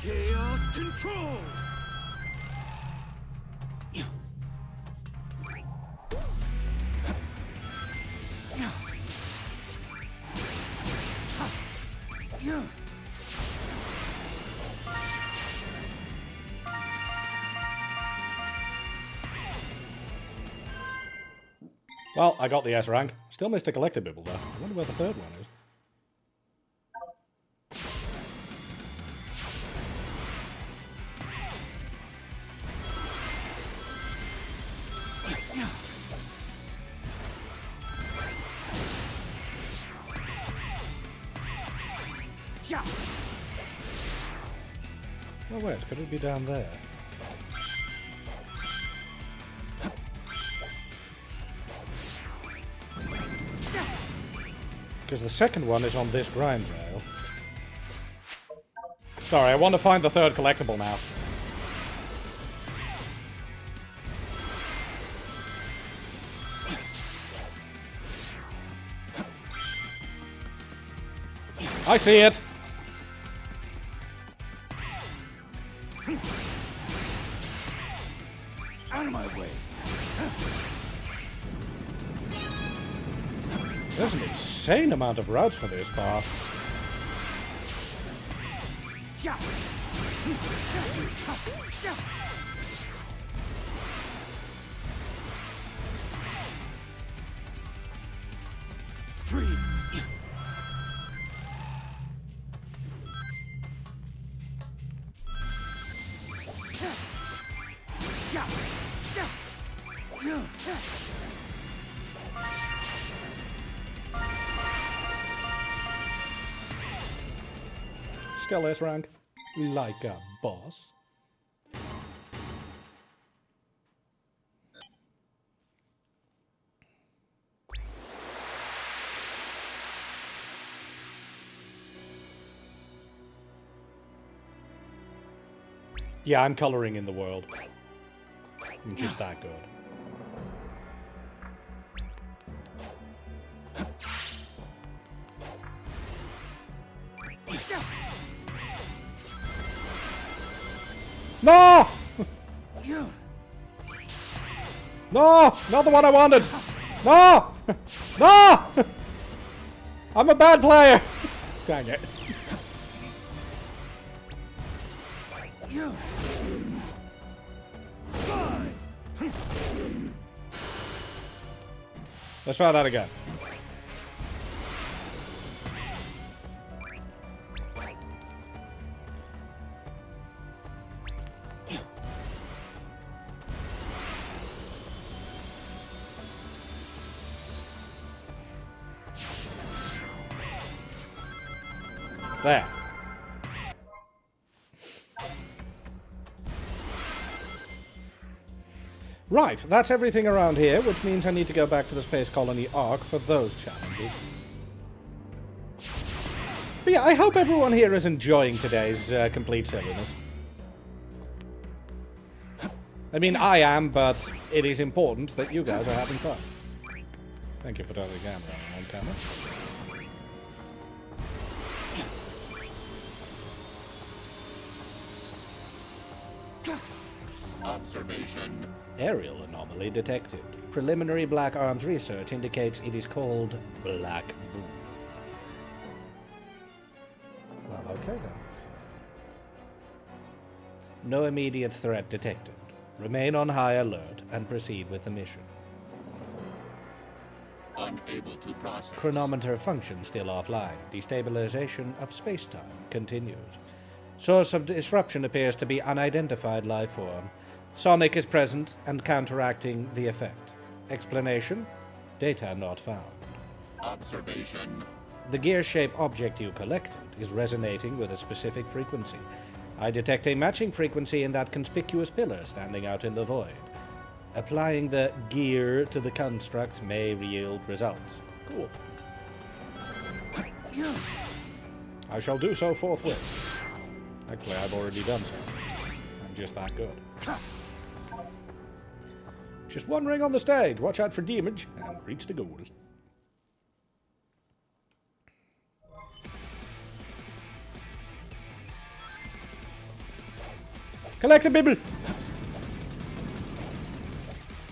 Chaos control! Well, I got the S rank. Still missed a collectible though. I wonder where the third one is. Oh wait, could it be down there? Because the second one is on this grind rail. Sorry, I want to find the third collectible now. I see it! Out of my way. There's an insane amount of routes for this path. Yeah. 3. Still S rank. Like a boss. Yeah, I'm coloring in the world. I'm just that good. No! No! Not the one I wanted! No! No! I'm a bad player! Dang it. Let's try that again. There. Right, that's everything around here, which means I need to go back to the Space Colony Ark for those challenges. But yeah, I hope everyone here is enjoying today's complete silliness. I mean, I am, but it is important that you guys are having fun. Thank you for turning the camera on camera. Observation. Aerial anomaly detected. Preliminary Black Arms research indicates it is called Black Boom. Well, okay then. No immediate threat detected. Remain on high alert and proceed with the mission. Unable to process. Chronometer function still offline. Destabilization of space-time continues. Source of disruption appears to be unidentified life form. Sonic is present and counteracting the effect. Explanation? Data not found. Observation. The gear-shaped object you collected is resonating with a specific frequency. I detect a matching frequency in that conspicuous pillar standing out in the void. Applying the gear to the construct may yield results. Cool. I shall do so forthwith. Actually, I've already done so. I'm just that good. Just one ring on the stage. Watch out for damage and reach the goal. Collect a bibble.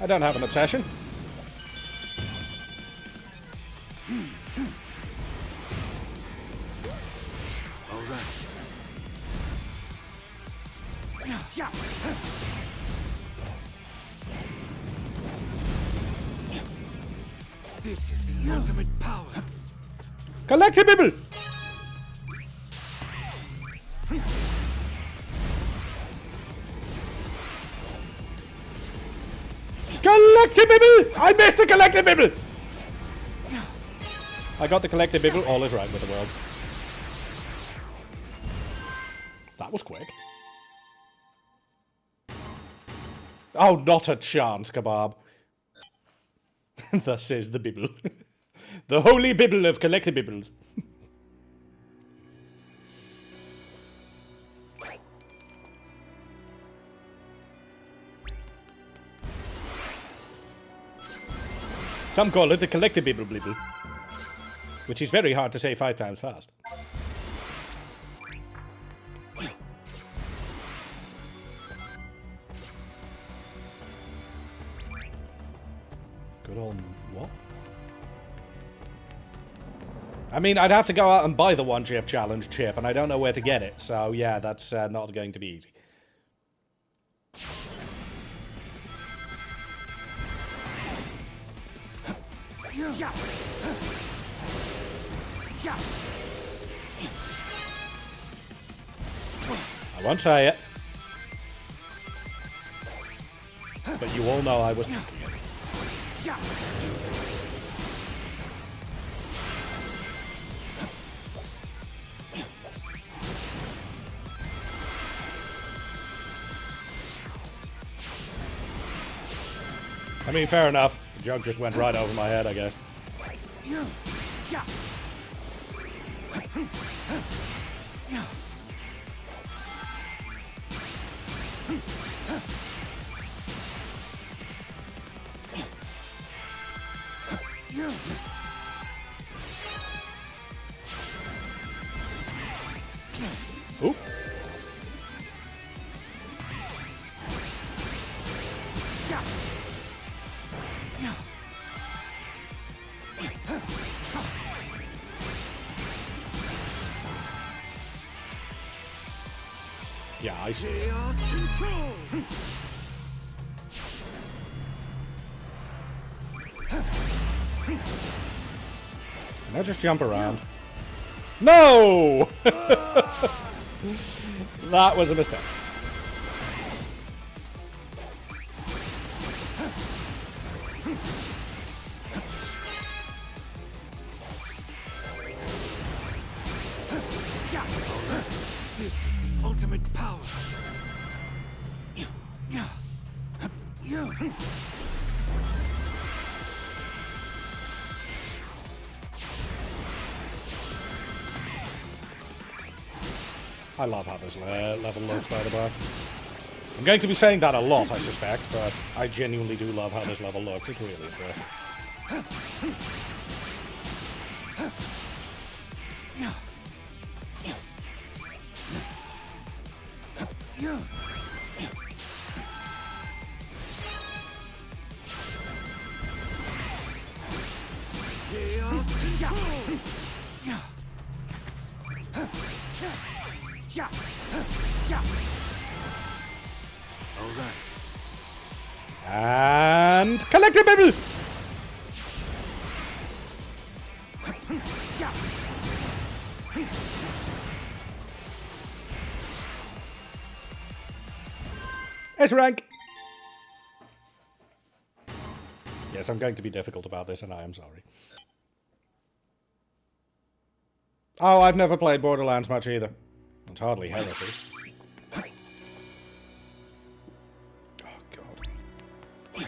I don't have an obsession. All right. This is the ultimate power. Collect a bibble. Collectibibble! I missed the collectibibble! I got the collectibibble. All is right with the world. That was quick. Oh, not a chance, Kebab. Thus says the bibble. The holy bibble of collectibibbles. Some call it the collectible, which is very hard to say 5 times fast. Good old what? I mean, I'd have to go out and buy the one chip challenge chip, and I don't know where to get it. So yeah, that's not going to be easy. I won't say it, but you all know I was thinking it. I mean, fair enough. The joke just went right over my head, I guess. Oop. Yeah, I see it. Chaos control. Can I just jump around? No! That was a mistake. This is the ultimate power. I love how this level looks, by the way. I'm going to be saying that a lot, I suspect, but I genuinely do love how this level looks. It's really impressive. Chaos control. All right. And collectible! S rank! Yes, I'm going to be difficult about this, and I am sorry. Oh, I've never played Borderlands much either. It's hardly heresy.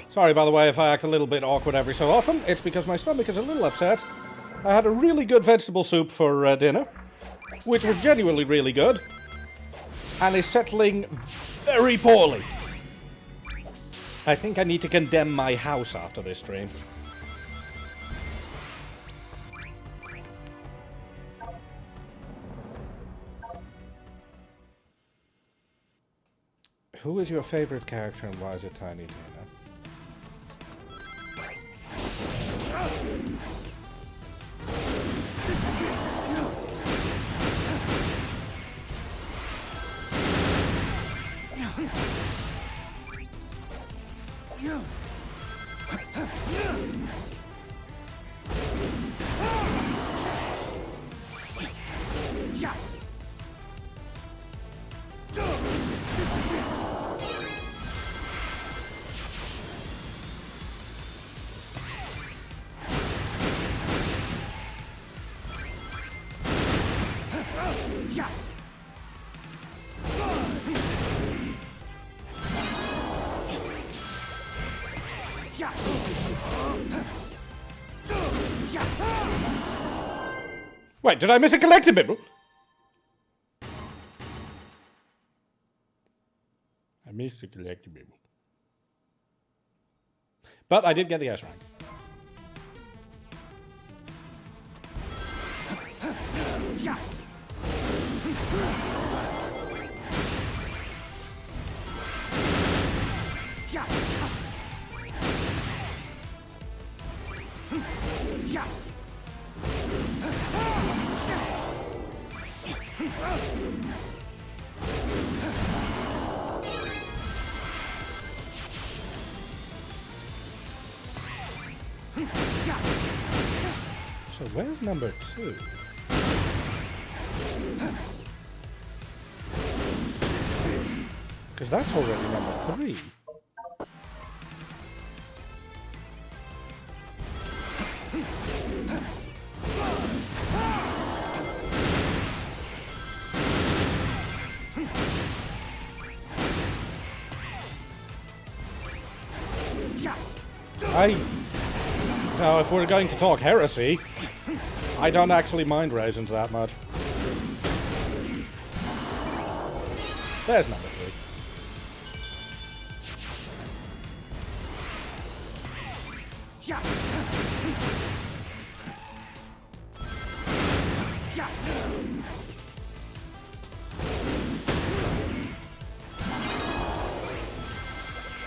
Sorry, by the way, if I act a little bit awkward every so often. It's because my stomach is a little upset. I had a really good vegetable soup for dinner, which was genuinely really good, and is settling very poorly. I think I need to condemn my house after this stream. Who is your favorite character and why is it Tiny Tina? Wait, did I miss a collectible? I missed a collectible. But I did get the S rank. So where's number 2? Because that's already number 3. Now, if we're going to talk heresy, I don't actually mind raisins that much. There's number 3.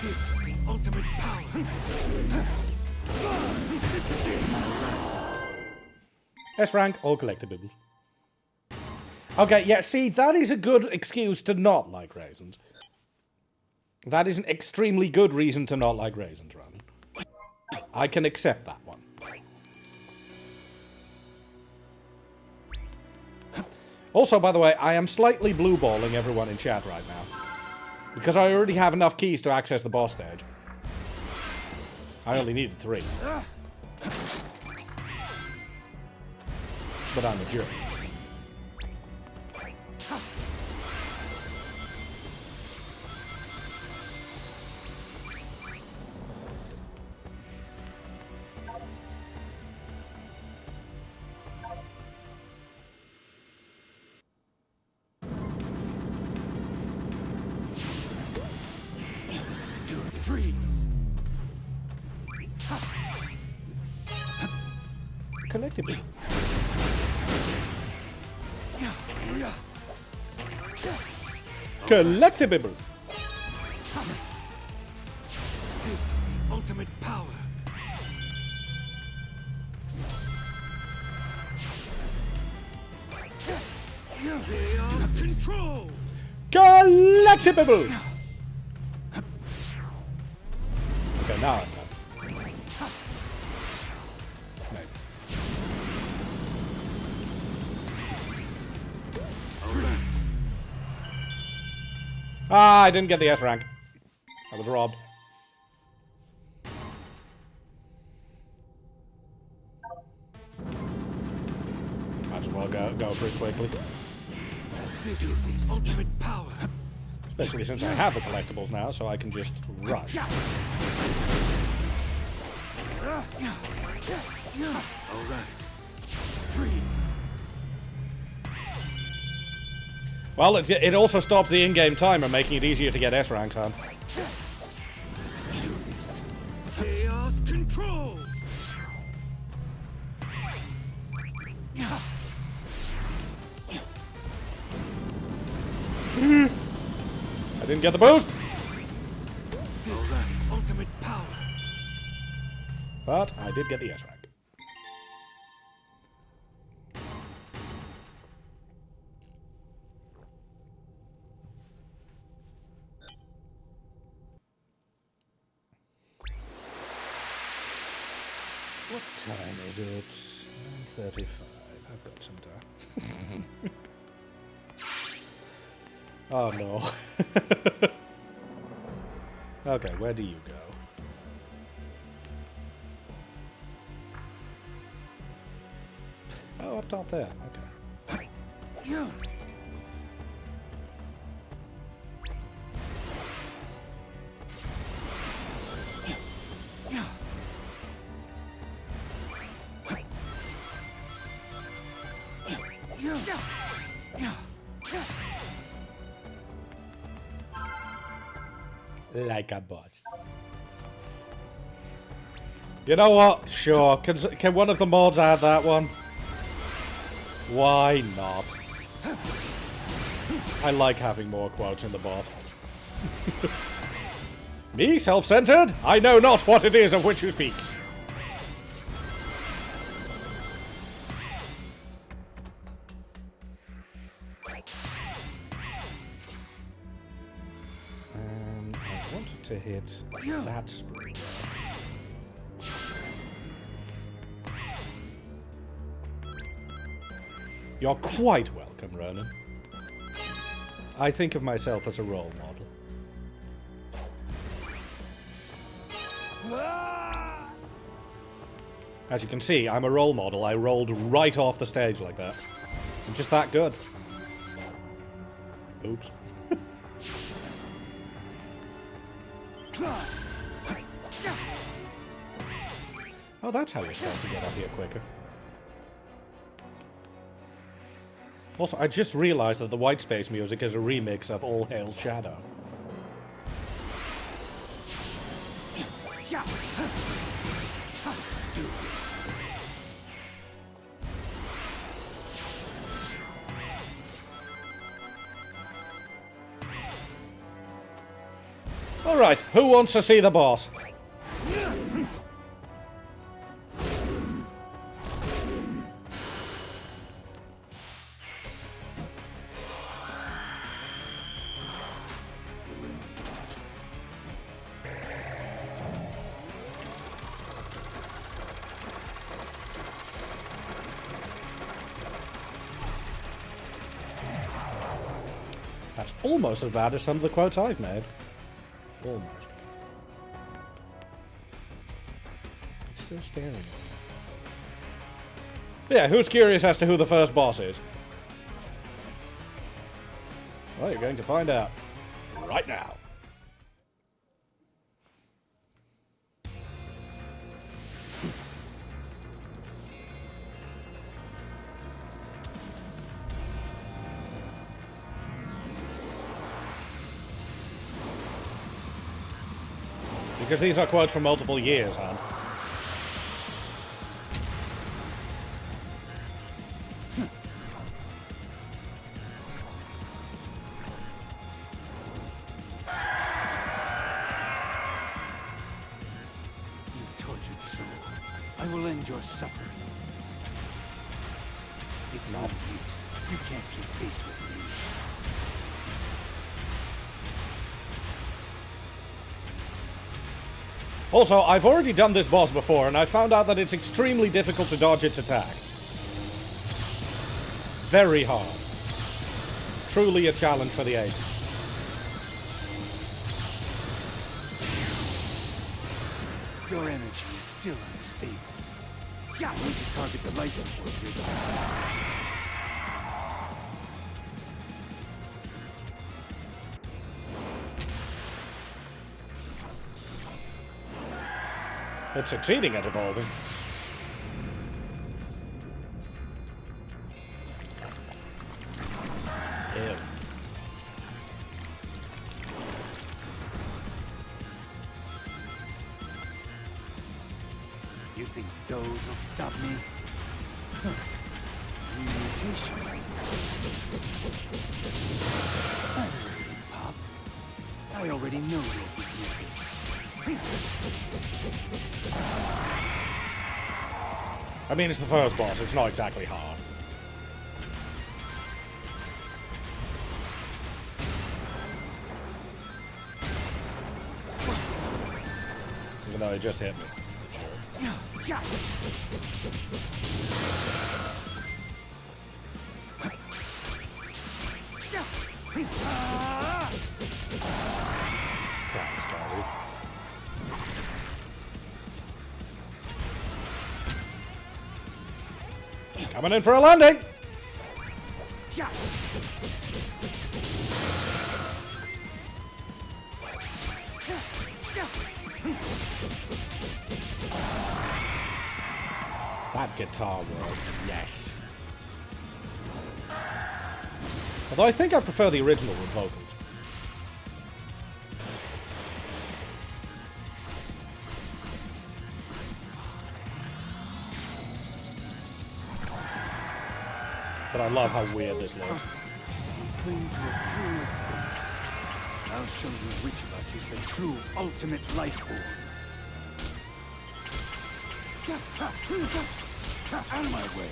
This is the ultimate power. This is it. S rank, all collectibles. Okay, yeah, see, that is a good excuse to not like raisins. That is an extremely good reason to not like raisins, Ron. I can accept that one. Also, by the way, I am slightly blue-balling everyone in chat right now. Because I already have enough keys to access the boss stage. I only needed 3. But I'm a jerk. Collectible. Collectible. This is the ultimate power. Chaos control. Collectible. Okay, now I'm done. Maybe. Ah, I didn't get the S rank. I was robbed. Might as well go pretty quickly. This is the ultimate power. Especially since I have the collectibles now, so I can just rush. All right. Freeze. Well, it also stops the in-game timer, making it easier to get S ranks on. Let's do this. Chaos control. I didn't get the boost, This is the ultimate power. but I did get the S rank. What time is it? 9:35. I've got some time. Oh no. Okay, where do you go? Oh, up top there. Okay. Like a boss. You know what? Sure. Can one of the mods add that one? Why not? I like having more quotes in the bot. Me, self-centered? I know not what it is of which you speak. I wanted to hit that spring. You're quite welcome, Ronan. I think of myself as a role model. As you can see, I'm a role model. I rolled right off the stage like that. I'm just that good. Oops. Oh, that's how you're supposed to get up here quicker. Also, I just realized that the white space music is a remix of All Hail Shadow. Let's do this. Alright, who wants to see the boss? That's almost as bad as some of the quotes I've made. Almost. It's still staring at me. Yeah, who's curious as to who the first boss is? Well, you're going to find out right now. Because these are quotes from multiple years, huh? You tortured soul. I will end your suffering. It's no use. You can't keep pace with me. Also, I've already done this boss before, and I found out that it's extremely difficult to dodge its attack. Very hard. Truly a challenge for the ages. Your energy is still unstable. I need to target the light support here. It's succeeding at evolving. Ew. You think those will stop me? Mutation. I'm ready, Pop. I already know your weaknesses. I mean, it's the first boss. It's not exactly hard. Even though it just hit me. Sure. Thanks, Cassie. Coming in for a landing! That guitar work, yes. Although I think I prefer the original with vocals. But I love how weird this looks. Cling to a cruel fate. I'll show you which of us is the true ultimate life form. Out of my way.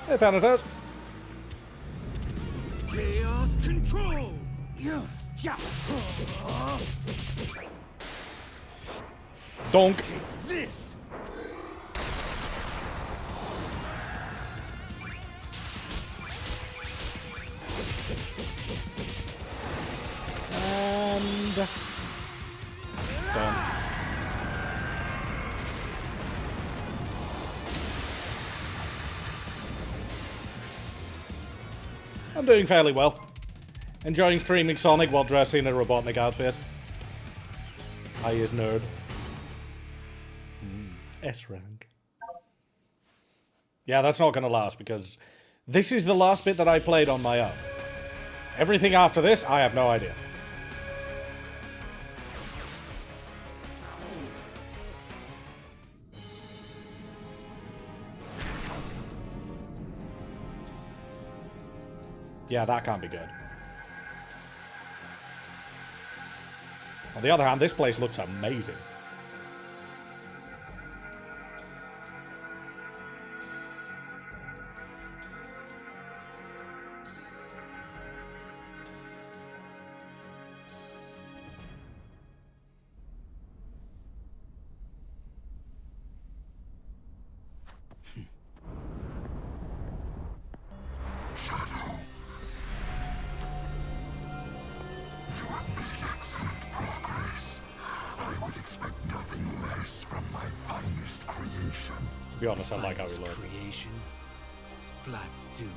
Hey, Thanatos. Chaos control. Yeah. Donk. Take this. And done. I'm doing fairly well. Enjoying streaming Sonic while dressing in a Robotnik outfit. I is nerd. S rank. Yeah, that's not gonna last because this is the last bit that I played on my own. Everything after this, I have no idea. Yeah, that can't be good. On the other hand, this place looks amazing. To be honest, I like how he looks. Creation, Black Doom.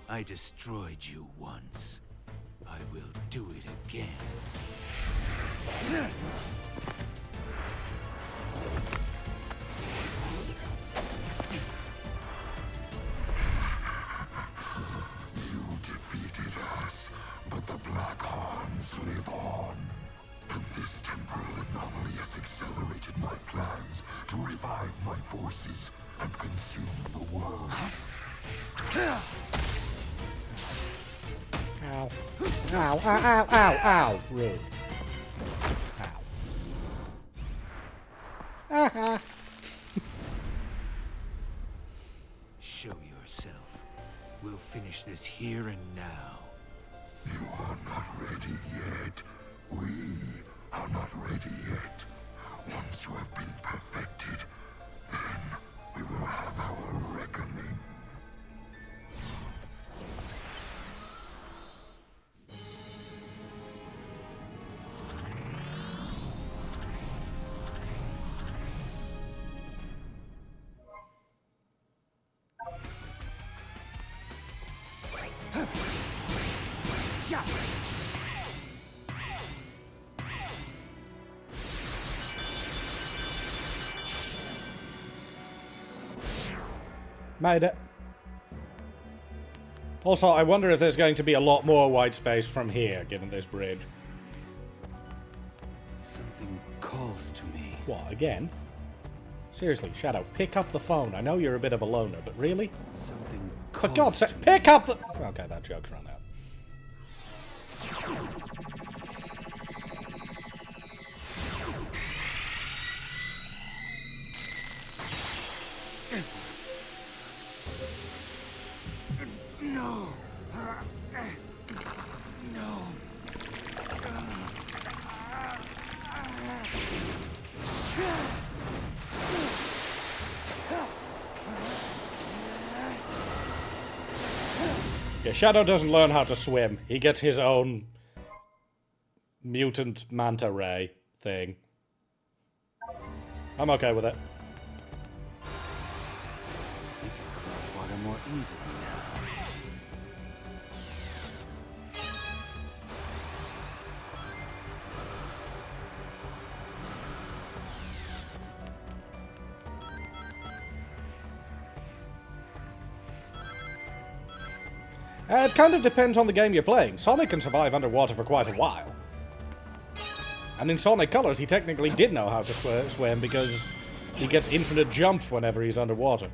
I destroyed you once. I will do it again. You defeated us, but the Black Arms live on. And this temporal anomaly has accelerated my plans to revive my forces and consume the world. Ow. Ow, ow, ow, ow, ow. Rude. Ow. Aha. Show yourself. We'll finish this here and now. You are not ready yet. We are not ready yet. Once you have been perfected, then we will have our reckoning. Made it. Also, I wonder if there's going to be a lot more white space from here, given this bridge. Something calls to me. What, again? Seriously, Shadow, pick up the phone. I know you're a bit of a loner, but really? Something For calls God's to sake, me. pick up the... Okay, that joke's run out. No. No. Yeah, Shadow doesn't learn how to swim. He gets his own mutant manta ray thing. I'm okay with it. We can cross water more easily now. It kind of depends on the game you're playing. Sonic can survive underwater for quite a while. And in Sonic Colors, he technically did know how to swim because he gets infinite jumps whenever he's underwater.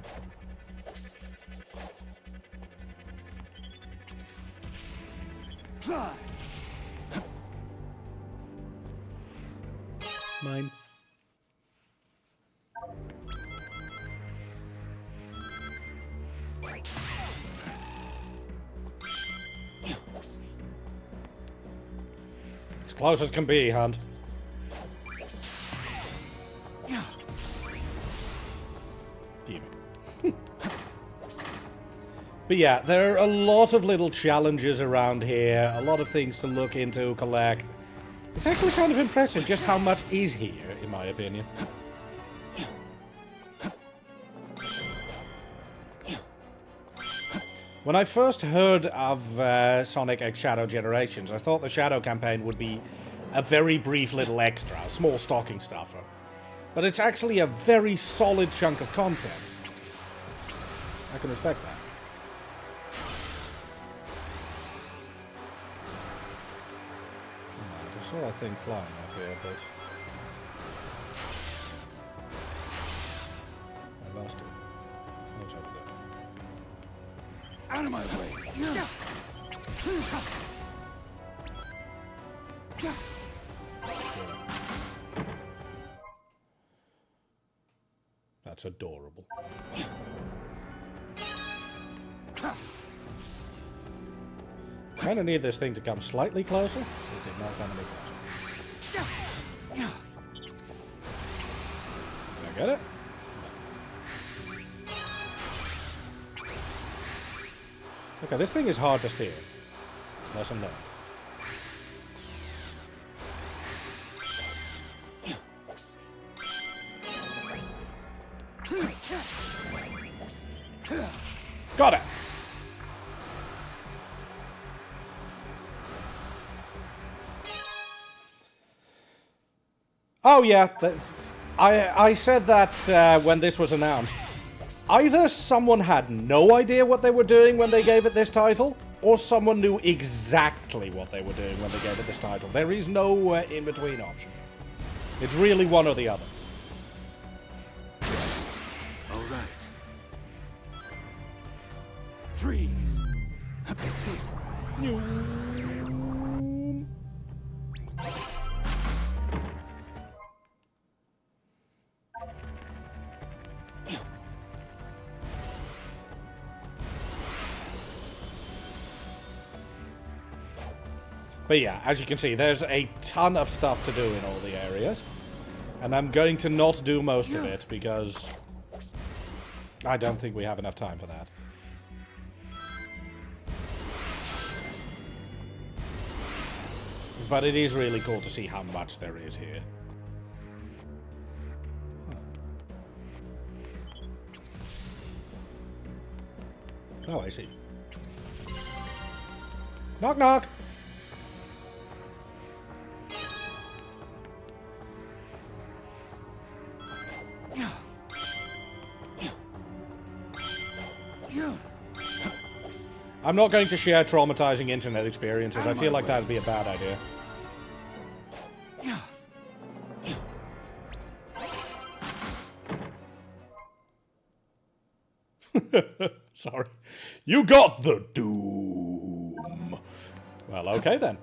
Mine. As close as can be, Hunt. But yeah, there are a lot of little challenges around here, a lot of things to look into, collect. It's actually kind of impressive just how much is here, in my opinion. When I first heard of Sonic X Shadow Generations, I thought the Shadow campaign would be a very brief little extra, a small stocking stuffer. But it's actually a very solid chunk of content. I can respect that. I saw a thing flying up here, but I lost it. What's over there? Out of my way! That's adorable. Kind of need this thing to come slightly closer. It did not come any closer. Did I get it? Okay, this thing is hard to steer. Lesson learned. Got it! Oh yeah, I said that when this was announced. Either someone had no idea what they were doing when they gave it this title, or someone knew exactly what they were doing when they gave it this title. There is no in-between option. It's really one or the other. All right. Freeze. That's it. But yeah, as you can see, there's a ton of stuff to do in all the areas. And I'm going to not do most of it because I don't think we have enough time for that. But it is really cool to see how much there is here. Oh, I see. Knock, knock! I'm not going to share traumatizing internet experiences. I feel like that would be a bad idea. Sorry. You got the doom. Well, okay then.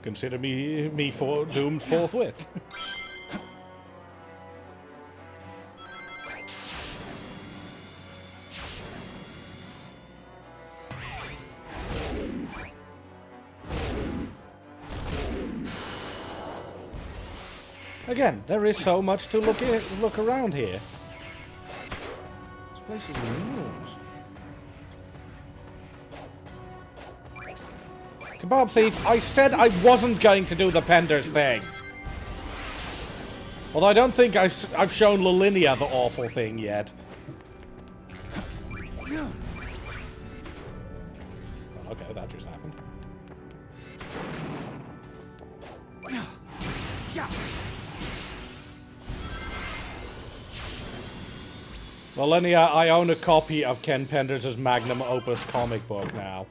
Consider me doomed forthwith. Again, there is so much to look around here. This place is enormous. Kebab Thief, I said I wasn't going to do the Penders thing. Although I don't think I've shown Lilinia the awful thing yet. Well, okay, that just happened. Millennia, I own a copy of Ken Penders' magnum opus comic book now.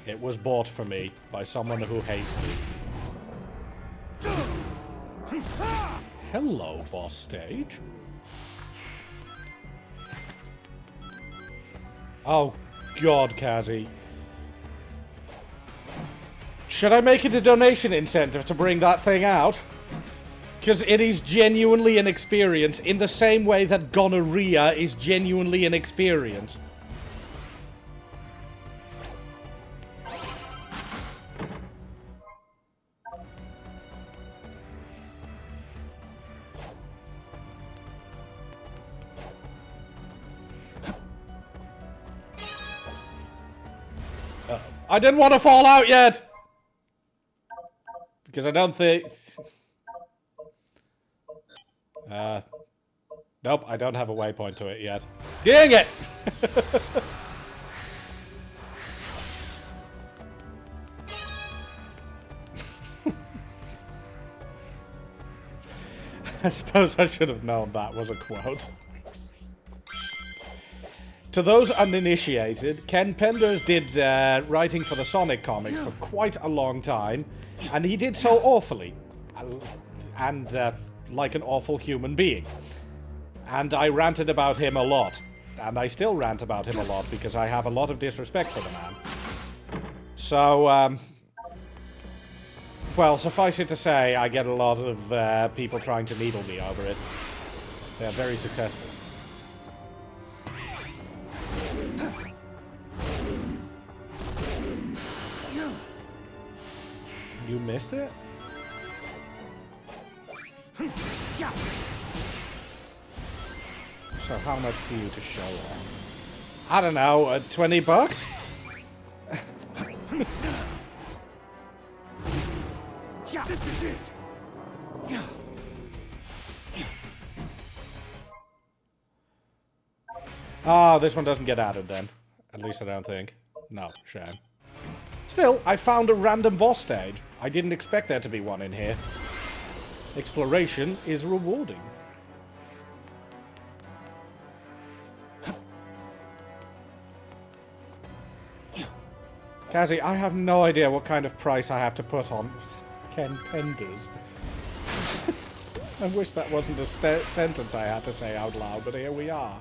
It was bought for me by someone who hates me. Hello, boss stage. Oh, God, Kazi. Should I make it a donation incentive to bring that thing out? Because it is genuinely an experience in the same way that gonorrhea is genuinely an experience. I didn't want to fall out yet! Because I don't think... Nope, I don't have a waypoint to it yet. Dang it! I suppose I should have known that was a quote. To those uninitiated, Ken Penders did writing for the Sonic comics for quite a long time, and he did so awfully. And like an awful human being. And I ranted about him a lot. And I still rant about him a lot because I have a lot of disrespect for the man. So, well, suffice it to say, I get a lot of people trying to needle me over it. They're very successful. You missed it? So how much for you to show off? I don't know, 20 bucks? This is it. Oh, this one doesn't get added then. At least I don't think. No, shame. Still, I found a random boss stage. I didn't expect there to be one in here. Exploration is rewarding. Kazi, I have no idea what kind of price I have to put on Ken Penders. I wish that wasn't a sentence I had to say out loud, but here we are.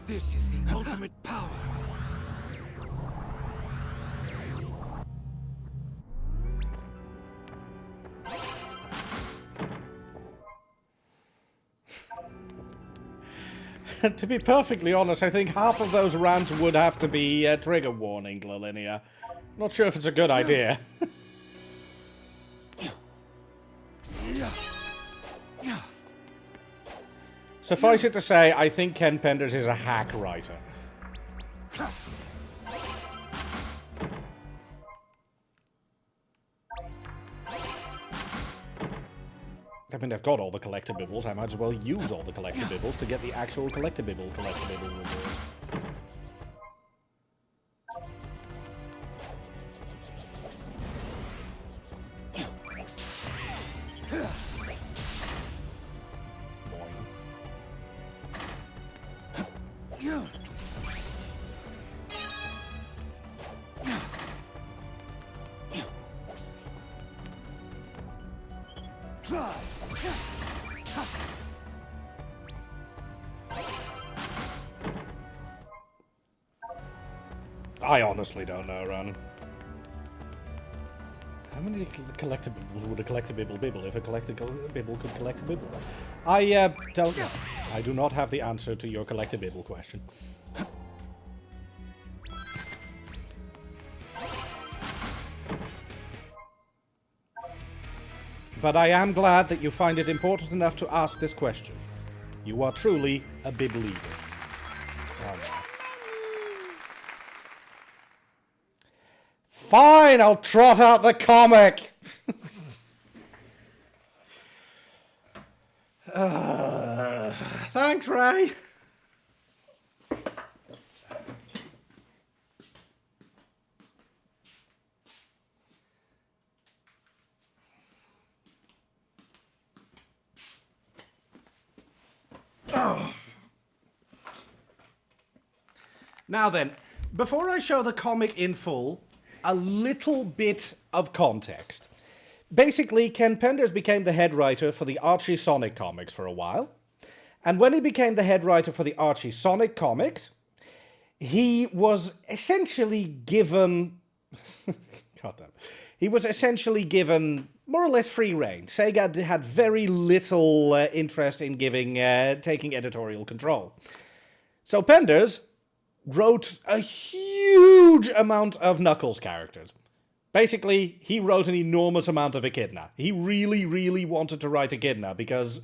This is the ultimate power. To be perfectly honest, I think half of those rants would have to be trigger warning, Lilinia. Not sure if it's a good idea. Suffice it to say, I think Ken Penders is a hack writer. I mean, I've got all the collectibles. I might as well use all the collectibles to get the actual collectible rewards. I honestly don't know, Ron. How many collectibles would a collectible bibble if a collectible could collect a bibble? I don't know. I do not have the answer to your collectible question. But I am glad that you find it important enough to ask this question. You are truly a bibble eater. Oh, no. Fine, I'll trot out the comic! Thanks, Ray. Now then, before I show the comic in full, a little bit of context. Basically, Ken Penders became the head writer for the Archie Sonic comics for a while. And when he became the head writer for the Archie Sonic comics, he was essentially given... Goddamn. He was essentially given more or less free rein. Sega had very little interest in taking editorial control. So Penders wrote a huge amount of Knuckles characters. Basically, he wrote an enormous amount of Echidna. He really, really wanted to write Echidna because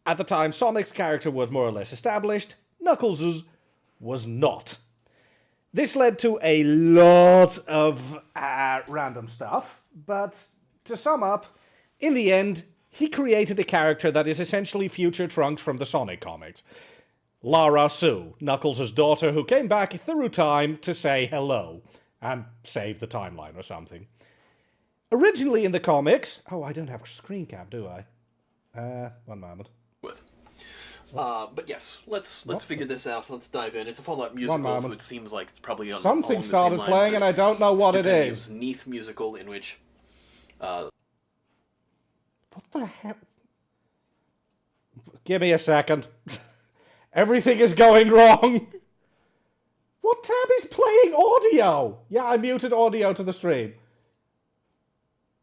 at the time Sonic's character was more or less established, Knuckles' was not. This led to a lot of random stuff, but to sum up, in the end, he created a character that is essentially future Trunks from the Sonic comics. Lara Sue, Knuckles' daughter who came back through time to say hello and save the timeline or something. Originally in the comics... Oh, I don't have a screen cap, do I? One moment. But yes, let's figure this out. Let's dive in. It's a Fallout musical, so it seems like it's probably on Something along the started same playing and I don't know what it is. Neath musical in which... What the hell? Give me a second. Everything is going wrong. What tab is playing audio? Yeah, I muted audio to the stream.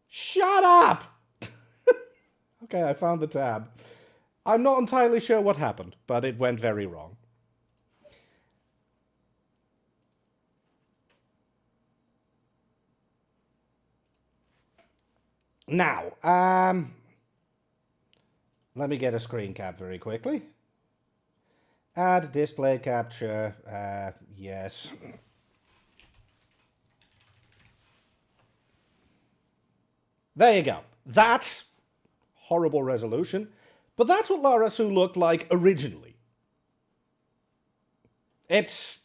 Shut up! Okay, I found the tab. I'm not entirely sure what happened, but it went very wrong. Now, let me get a screen cap very quickly. Add display capture, yes. There you go. That's horrible resolution, but that's what Lara Sue looked like originally. It's,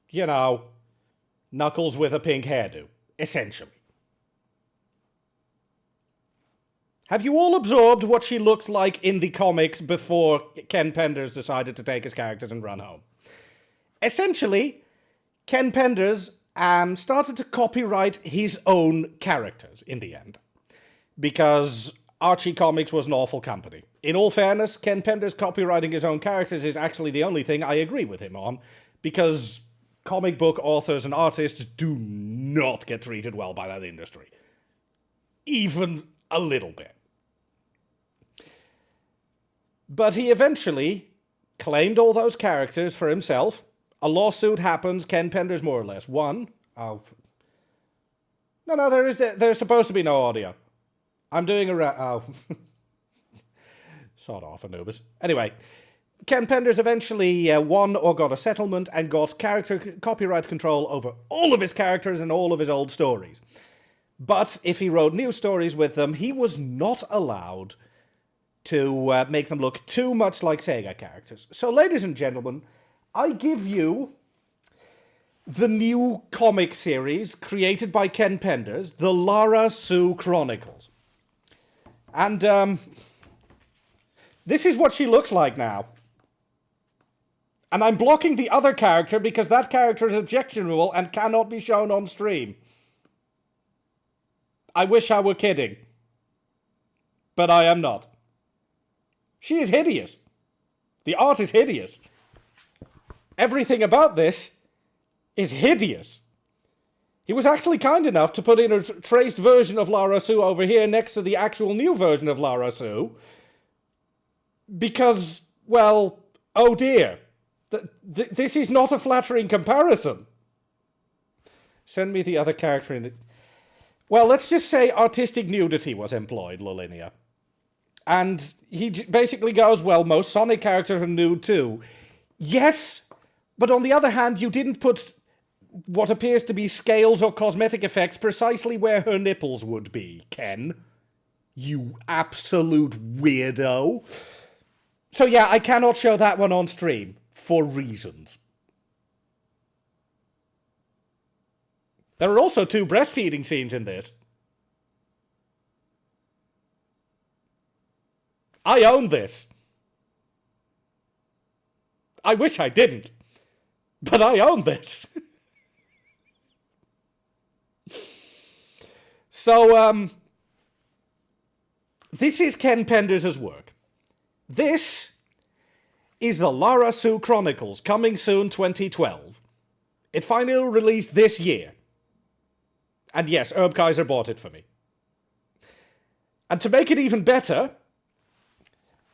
you know, Knuckles with a pink hairdo, essentially. Have you all absorbed what she looked like in the comics before Ken Penders decided to take his characters and run home? Essentially, Ken Penders started to copyright his own characters in the end. Because Archie Comics was an awful company. In all fairness, Ken Penders copywriting his own characters is actually the only thing I agree with him on. Because comic book authors and artists do not get treated well by that industry. Even a little bit. But he eventually claimed all those characters for himself. A lawsuit happens. Ken Penders more or less won. Oh. No, there's supposed to be no audio. I'm doing oh. Sod off, Anubis. Anyway, Ken Penders eventually won or got a settlement and got copyright control over all of his characters and all of his old stories. But if he wrote new stories with them, he was not allowed to make them look too much like Sega characters. So, ladies and gentlemen, I give you the new comic series created by Ken Penders, the Lara Sue Chronicles. And this is what she looks like now. And I'm blocking the other character because that character is objectionable and cannot be shown on stream. I wish I were kidding. But I am not. She is hideous. The art is hideous. Everything about this is hideous. He was actually kind enough to put in a traced version of Lara Sue over here next to the actual new version of Lara Sue. Because, well, oh dear. This is not a flattering comparison. Send me the other character in it. Well, let's just say artistic nudity was employed, Lolinia. And he basically goes, well, most Sonic characters are nude too. Yes, but on the other hand, you didn't put what appears to be scales or cosmetic effects precisely where her nipples would be, Ken. You absolute weirdo. So yeah, I cannot show that one on stream, for reasons. There are also 2 breastfeeding scenes in this. I own this. I wish I didn't. But I own this. So, this is Ken Penders' work. This is the Lasharus Chronicles, coming soon 2012. It finally released this year. And yes, Herb Kaiser bought it for me. And to make it even better...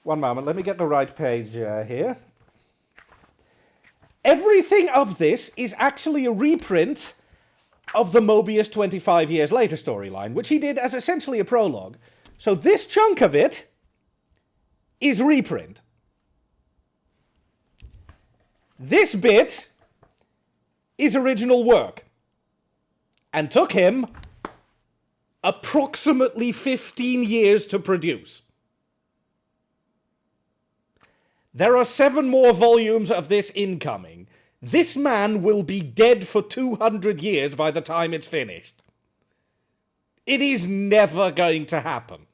One moment, let me get the right page here. Everything of this is actually a reprint of the Mobius 25 Years Later storyline, which he did as essentially a prologue. So this chunk of it is reprint. This bit is original work. And took him approximately 15 years to produce. There are 7 more volumes of this incoming. This man will be dead for 200 years by the time it's finished. It is never going to happen.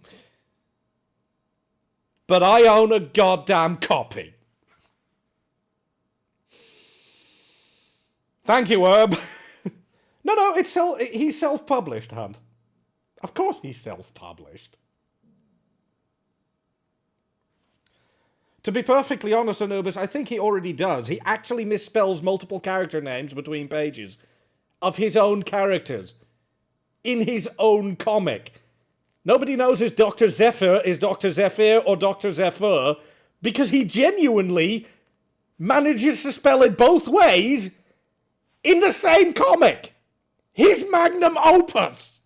But I own a goddamn copy. Thank you, Herb. No, he's self-published, Hunt. Of course he's self-published. To be perfectly honest, Anubis, I think he already does. He actually misspells multiple character names between pages of his own characters in his own comic. Nobody knows if Dr. Zephyr is Dr. Zephyr or Dr. Zephyr because he genuinely manages to spell it both ways in the same comic. His magnum opus.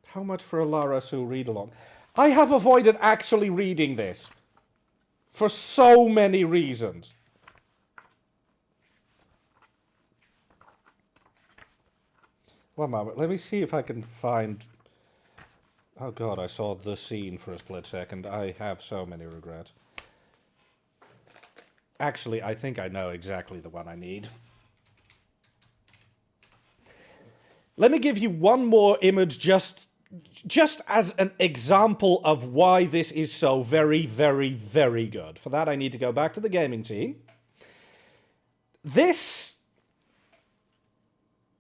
How much for a Lasharus read-along? I have avoided actually reading this for so many reasons. One moment, let me see if I can find... Oh god, I saw the scene for a split second. I have so many regrets. Actually, I think I know exactly the one I need. Let me give you one more image just as an example of why this is so very, very, very good. For that, I need to go back to the gaming scene. This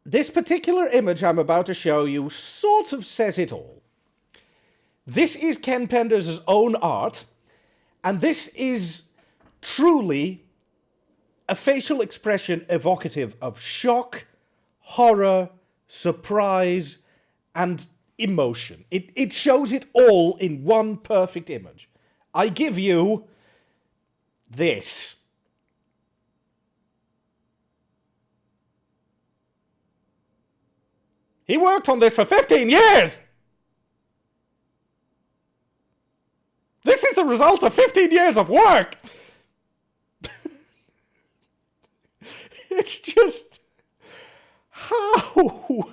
particular image I'm about to show you sort of says it all. This is Ken Penders' own art, and this is truly a facial expression evocative of shock, horror, surprise, and emotion. It shows it all in one perfect image. I give you this. He worked on this for 15 years! This is the result of 15 years of work! It's just... How?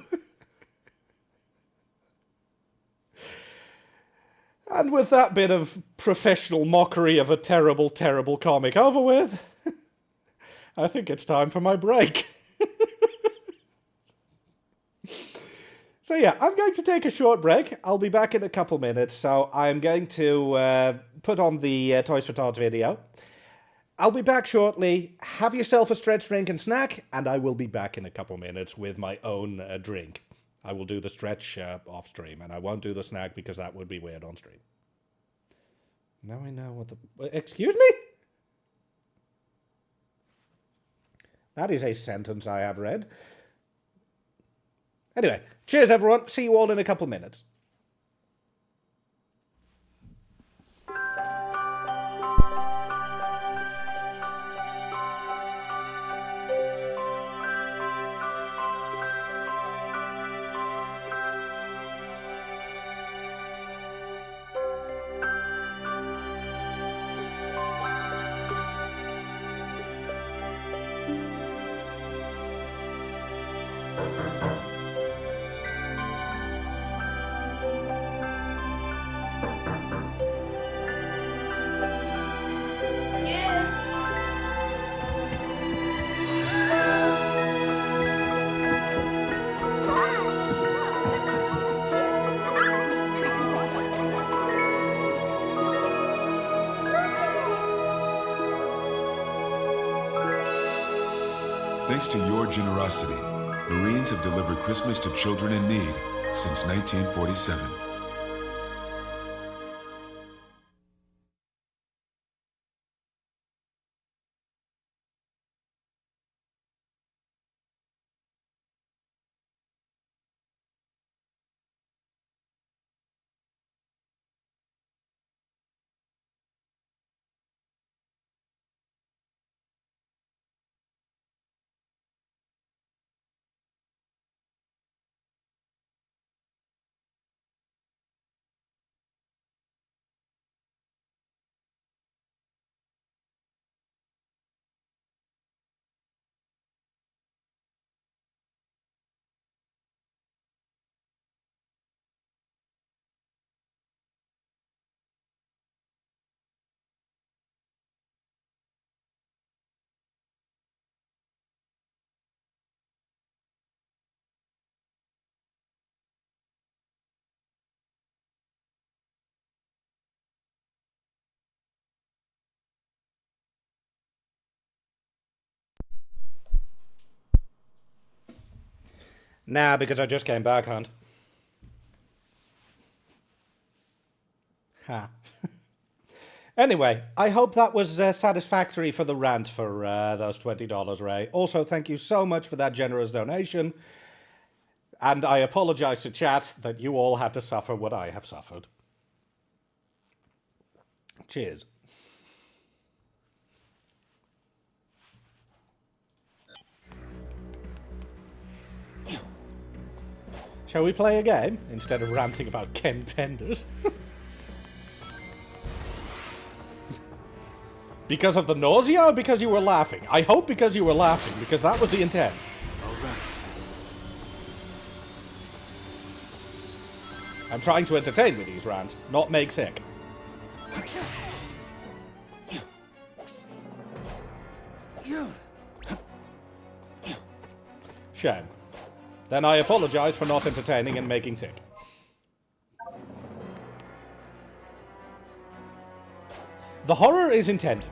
And with that bit of professional mockery of a terrible, terrible comic over with, I think it's time for my break. So yeah, I'm going to take a short break. I'll be back in a couple minutes, so I'm going to put on the Toys for Tots video. I'll be back shortly. Have yourself a stretch, drink, and snack, and I will be back in a couple minutes with my own drink. I will do the stretch off stream, and I won't do the snack because that would be weird on stream. Now I know what the... Excuse me? That is a sentence I have read. Anyway, cheers everyone. See you all in a couple minutes. Thanks to your generosity, Marines have delivered Christmas to children in need since 1947. Nah, because I just came back, Hunt. Ha. Anyway, I hope that was satisfactory for the rant for those $20, Ray. Also, thank you so much for that generous donation. And I apologize to chat that you all had to suffer what I have suffered. Cheers. Shall we play a game instead of ranting about Ken Penders? Because of the nausea or because you were laughing? I hope because you were laughing, because that was the intent. Alright. I'm trying to entertain with these rants, not make sick. Shame. Then I apologize for not entertaining and making sick. The horror is intended.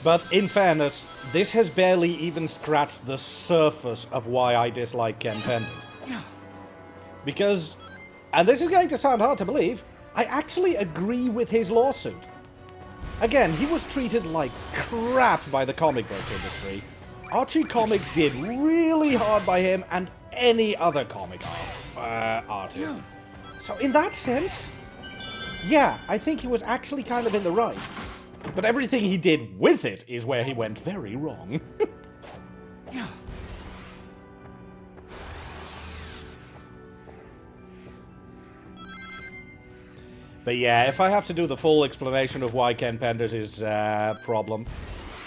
But in fairness, this has barely even scratched the surface of why I dislike Ken Penders. Because, and this is going to sound hard to believe, I actually agree with his lawsuit. Again, he was treated like crap by the comic book industry. Archie Comics did really hard by him and any other comic artist. So in that sense, yeah, I think he was actually kind of in the right. But everything he did with it is where he went very wrong. But yeah, if I have to do the full explanation of why Ken Penders is a problem,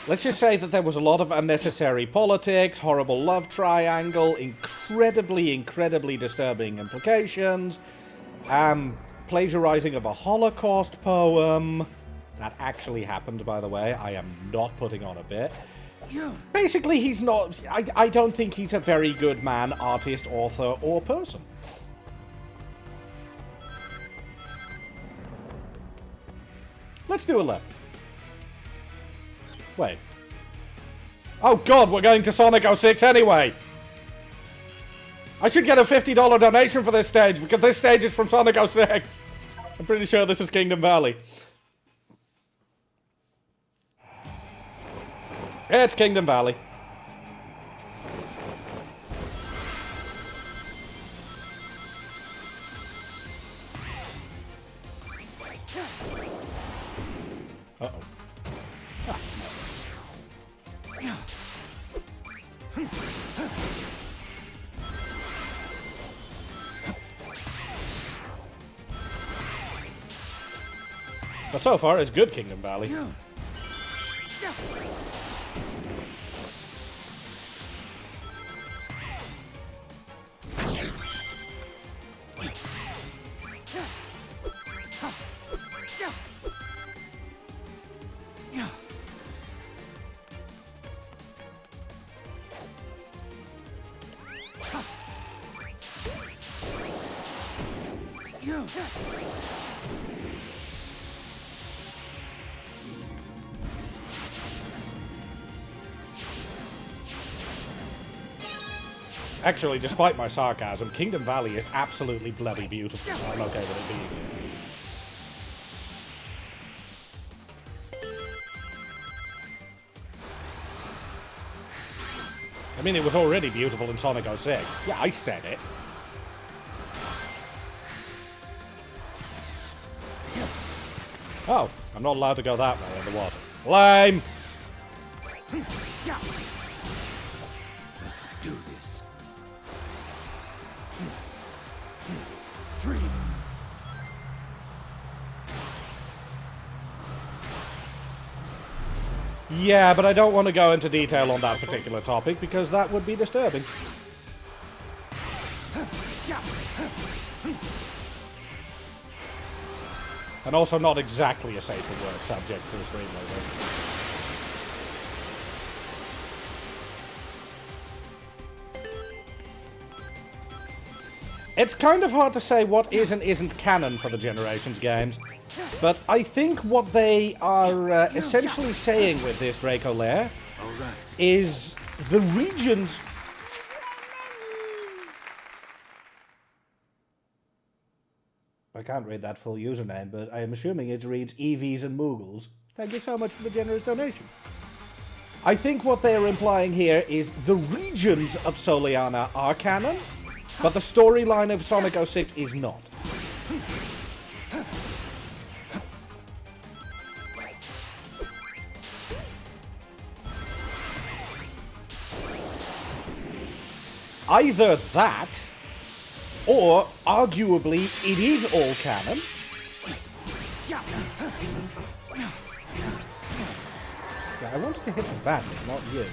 let's just say that there was a lot of unnecessary politics, horrible love triangle, incredibly disturbing implications, plagiarizing of a Holocaust poem. That actually happened, by the way. I am not putting on a bit. Basically, he's not... I don't think he's a very good man, artist, author, or person. Let's do a left. Wait. Oh god, we're going to Sonic 06 anyway! I should get a $50 donation for this stage, because this stage is from Sonic 06. I'm pretty sure this is Kingdom Valley. It's Kingdom Valley. Uh-oh. Ah. But so far, it's good Kingdom Valley. Actually, despite my sarcasm, Kingdom Valley is absolutely bloody beautiful, so I'm okay with it being here. I mean, it was already beautiful in Sonic 06. Yeah, I said it. Oh, I'm not allowed to go that way in the water. Lame! Let's do this. Freeze. Yeah, but I don't want to go into detail on that particular topic because that would be disturbing. And also not exactly a safe for work subject for the stream logo. It's kind of hard to say what is and isn't canon for the Generations games, but I think what they are essentially saying with this Draco Lair is the regions... I can't read that full username, but I am assuming it reads EVs and Moogles. Thank you so much for the generous donation. I think what they are implying here is the regions of Soliana are canon, but the storyline of Sonic 06 is not. Either that, or arguably it is all canon. Yeah, I wanted to hit the bat, not you.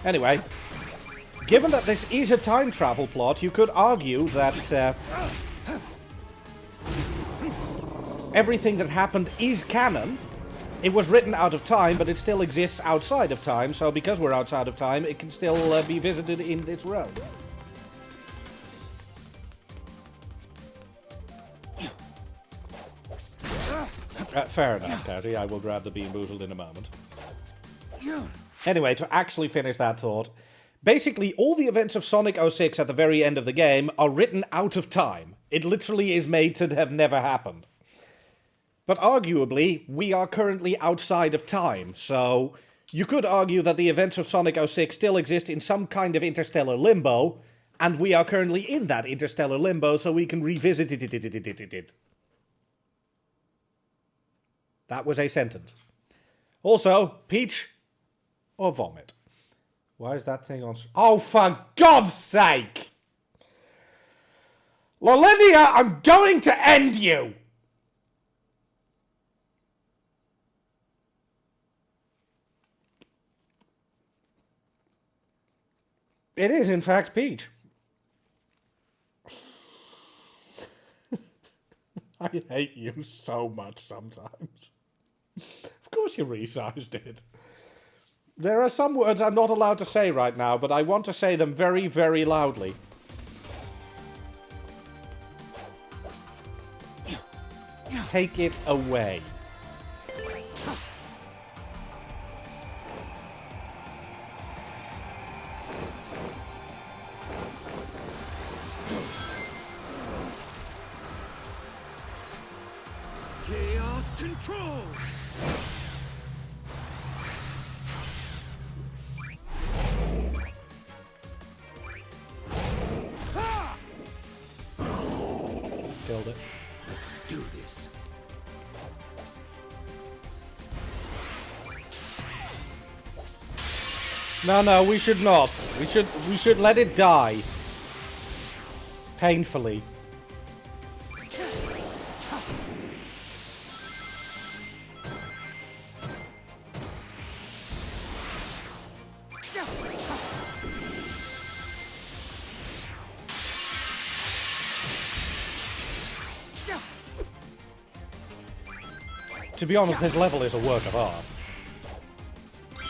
Anyway, given that this is a time travel plot, you could argue that everything that happened is canon. It was written out of time, but it still exists outside of time, so because we're outside of time, it can still be visited in this realm. Fair enough, Tazzy. I will grab the Bean Boozled in a moment. Anyway, to actually finish that thought, basically all the events of Sonic 06 at the very end of the game are written out of time. It literally is made to have never happened. But arguably, we are currently outside of time, so you could argue that the events of Sonic 06 still exist in some kind of interstellar limbo, and we are currently in that interstellar limbo, so we can revisit it. That was a sentence. Also, Peach or vomit. Why is that thing on... Oh, for God's sake! Lolinia, I'm going to end you! It is, in fact, Peach. I hate you so much sometimes. Of course you resized it. There are some words I'm not allowed to say right now, but I want to say them very, very loudly. Take it away. Chaos control! Killed it. Let's do this. No, we should not. We should let it die. Painfully. To be honest, this level is a work of art.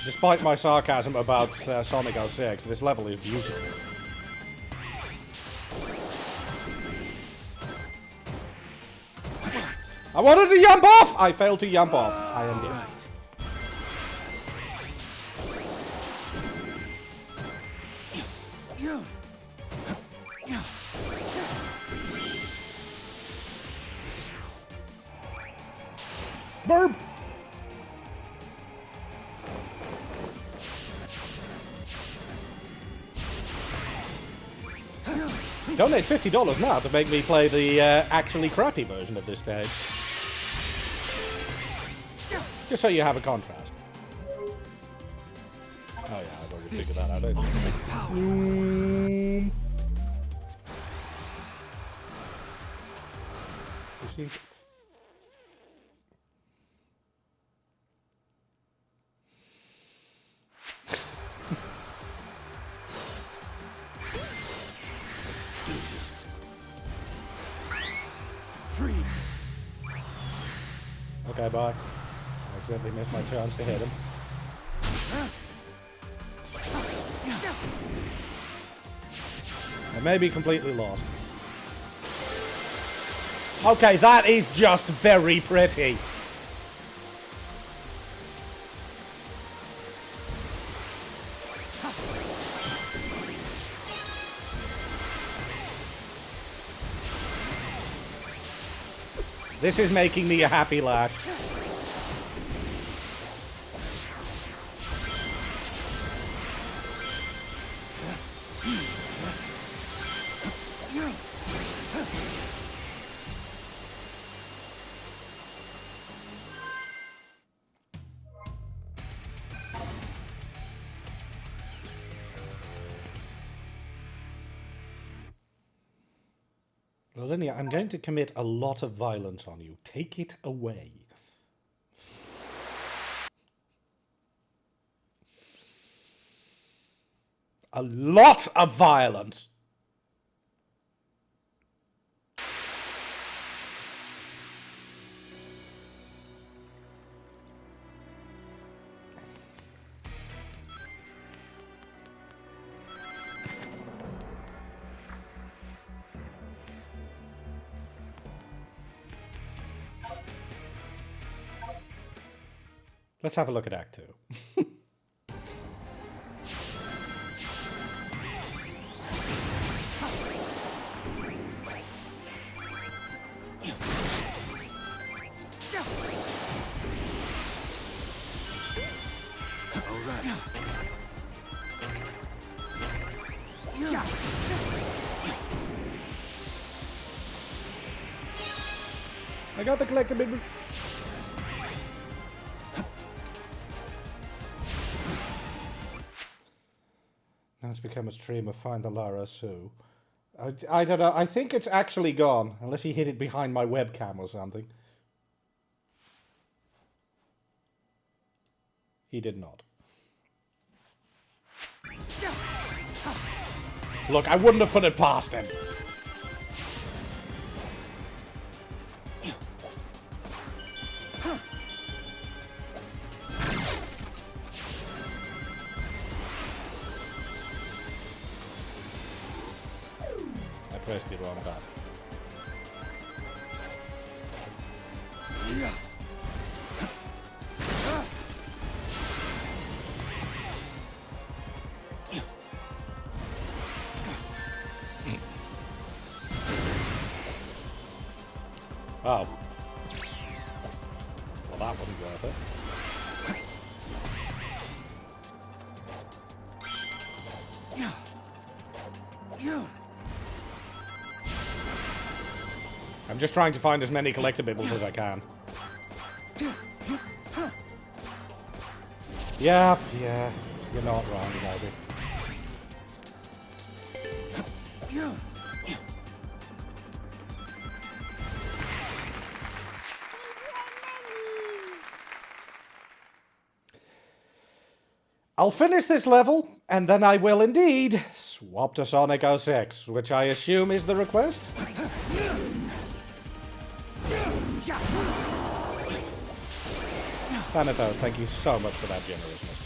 Despite my sarcasm about Sonic 06, this level is beautiful. I wanted to jump off! I failed to jump off. I am dead. Burp! Donate $50 now to make me play the actually crappy version of this stage. Just so you have a contrast. Oh yeah, I've already figured that out. You seem to... Okay, bye. I accidentally missed my chance to hit him. I may be completely lost. Okay, that is just very pretty. This is making me a happy lad. Linnea, I'm going to commit a lot of violence on you. Take it away. A lot of violence. Let's have a look at Act 2. I got the collectible. Now it's become a stream of Find the Lasharus. I don't know. I think it's actually gone, unless he hid it behind my webcam or something. He did not. Look, I wouldn't have put it past him. I pressed the wrong button. Oh. Well, that wasn't worth it. I'm just trying to find as many collectibles as I can. Yeah, you're not wrong, baby. I'll finish this level, and then I will indeed swap to Sonic 06, which I assume is the request. Thanatos, thank you so much for that generousness.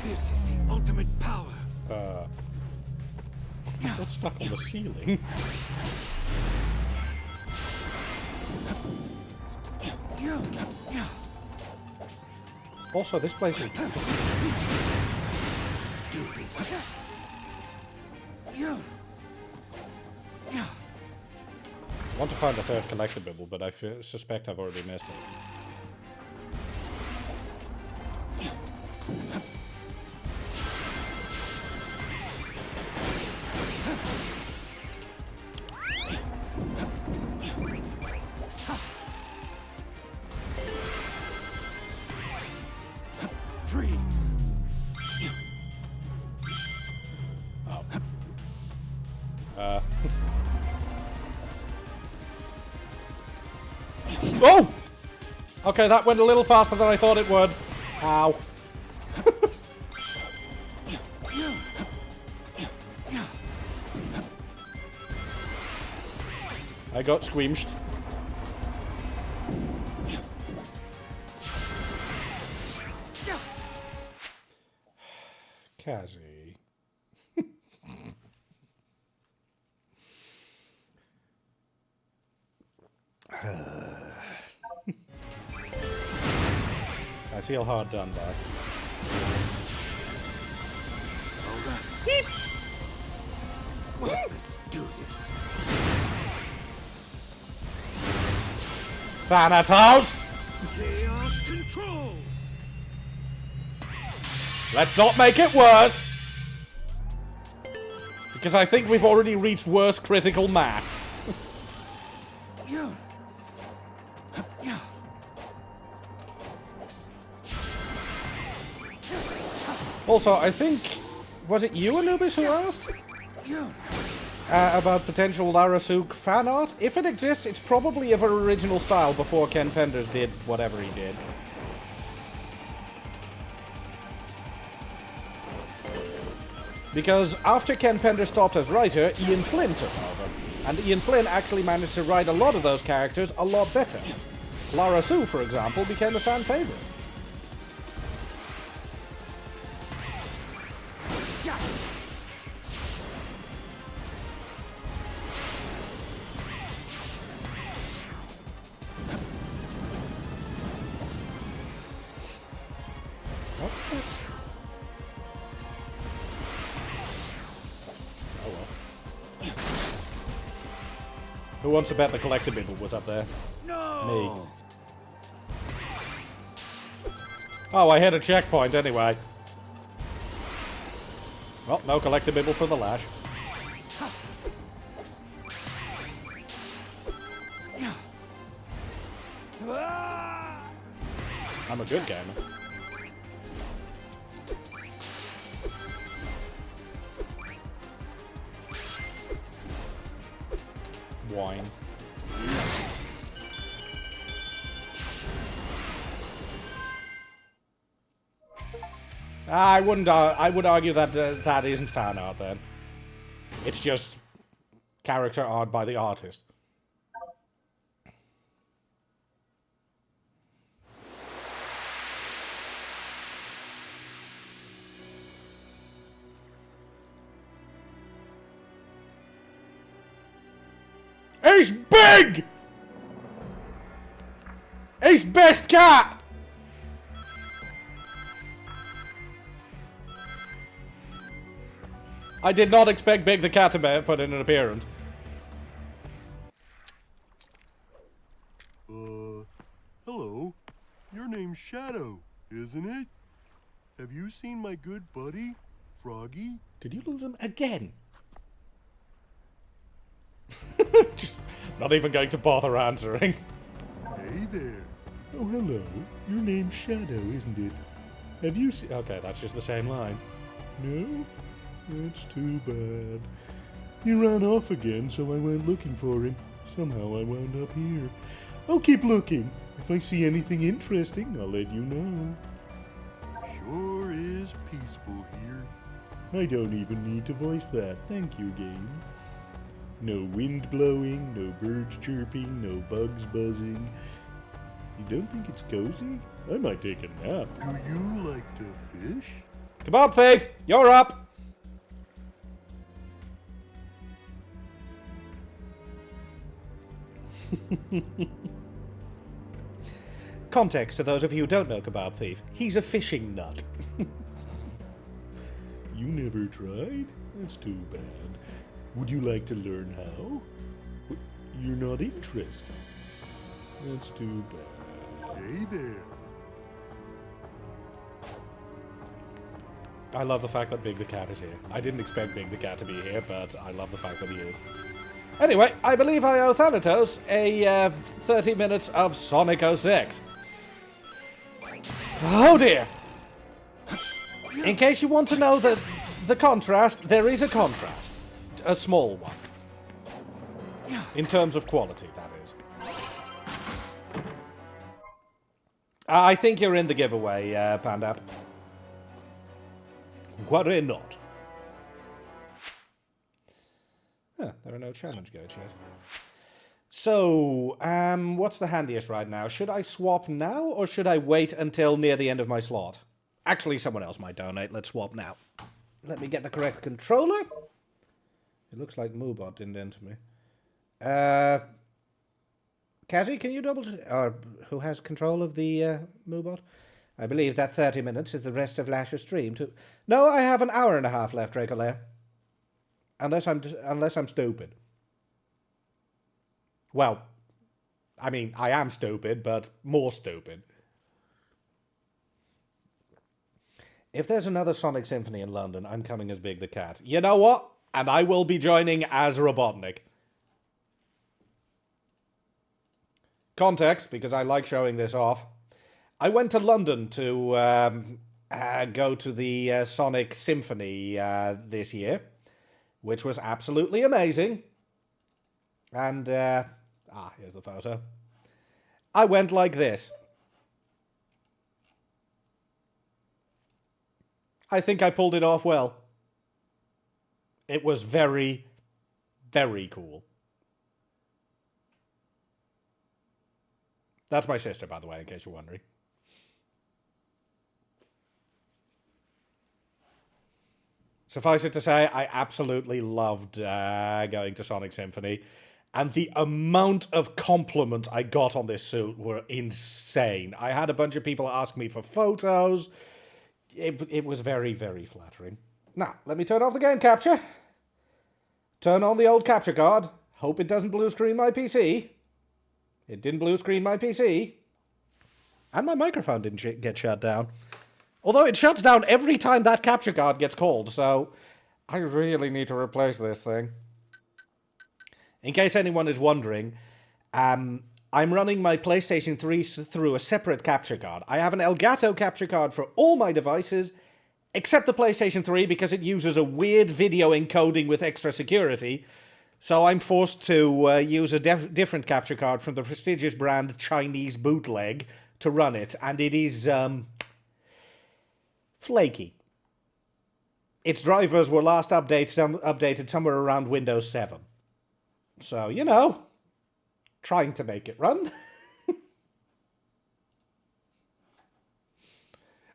This is the ultimate power. Got stuck on the ceiling. Also, this place is... I want to find the third collectible, but I suspect I've already missed it. Oh! Okay, that went a little faster than I thought it would. Ow. I got squeamished. Kazzy. I feel hard done by. Alright. Well, let's do this. Thanatos! Chaos control! Let's not make it worse! Because I think we've already reached worse critical mass. Also, I think... Was it you, Anubis, who asked? About potential Lasharus fan art? If it exists, it's probably of her original style before Ken Penders did whatever he did. Because after Ken Penders stopped as writer, Ian Flynn took over. And Ian Flynn actually managed to write a lot of those characters a lot better. Lasharus, for example, became a fan favorite. Who wants to bet the collectible was up there? No! Me. Oh, I hit a checkpoint anyway. Well, no collectible for the Lash. I'm a good gamer. Wine. I wouldn't. I would argue that that isn't fan art. Then it's just character art by the artist. He's big! He's best cat! I did not expect Big the Cat to put in an appearance. Hello. Your name's Shadow, isn't it? Have you seen my good buddy, Froggy? Did you lose him again? Just not even going to bother answering. Hey there. Oh, hello. Your name's Shadow, isn't it? Have you seen... Okay, that's just the same line. No? That's too bad. He ran off again, so I went looking for him. Somehow I wound up here. I'll keep looking. If I see anything interesting, I'll let you know. Sure is peaceful here. I don't even need to voice that. Thank you, game. No wind blowing, no birds chirping, no bugs buzzing. You don't think it's cozy? I might take a nap. Do you like to fish? Kebab thief, you're up. Context to those of you who don't know Kebab Thief. He's a fishing nut. You never tried? That's too bad. Would you like to learn how? You're not interested. That's too bad. Hey there. I love the fact that Big the Cat is here. I didn't expect Big the Cat to be here, but I love the fact that he is. Anyway, I believe I owe Thanatos a 30 minutes of Sonic 06. Oh dear! In case you want to know the contrast, there is a contrast. A small one. In terms of quality, that is. I think you're in the giveaway, Pandap. Worry not. Huh, there are no challenge gates yet. So, what's the handiest right now? Should I swap now, or should I wait until near the end of my slot? Actually, someone else might donate. Let's swap now. Let me get the correct controller. It looks like Moobot didn't enter me. Kazzy, can you or who has control of the Moobot? I believe that 30 minutes is the rest of Lashar's stream too. No, I have an hour and a half left, Dracolair. Unless I'm stupid. Well, I mean, I am stupid, but more stupid. If there's another Sonic Symphony in London, I'm coming as Big the Cat. You know what? And I will be joining as Robotnik. Context, because I like showing this off. I went to London to go to the Sonic Symphony this year, which was absolutely amazing. And, here's the photo. I went like this. I think I pulled it off well. It was very, very cool. That's my sister, by the way, in case you're wondering. Suffice it to say, I absolutely loved going to Sonic Symphony. And the amount of compliment I got on this suit were insane. I had a bunch of people ask me for photos. It was very, very flattering. Now, let me turn off the game capture. Turn on the old capture card. Hope it doesn't blue screen my PC. It didn't blue screen my PC. And my microphone didn't get shut down. Although it shuts down every time that capture card gets called, so I really need to replace this thing. In case anyone is wondering, I'm running my PlayStation 3 through a separate capture card. I have an Elgato capture card for all my devices, except the PlayStation 3 because it uses a weird video encoding with extra security. So I'm forced to use a different capture card from the prestigious brand Chinese Bootleg to run it. And it is flaky. Its drivers were last updated somewhere around Windows 7. So, you know, trying to make it run.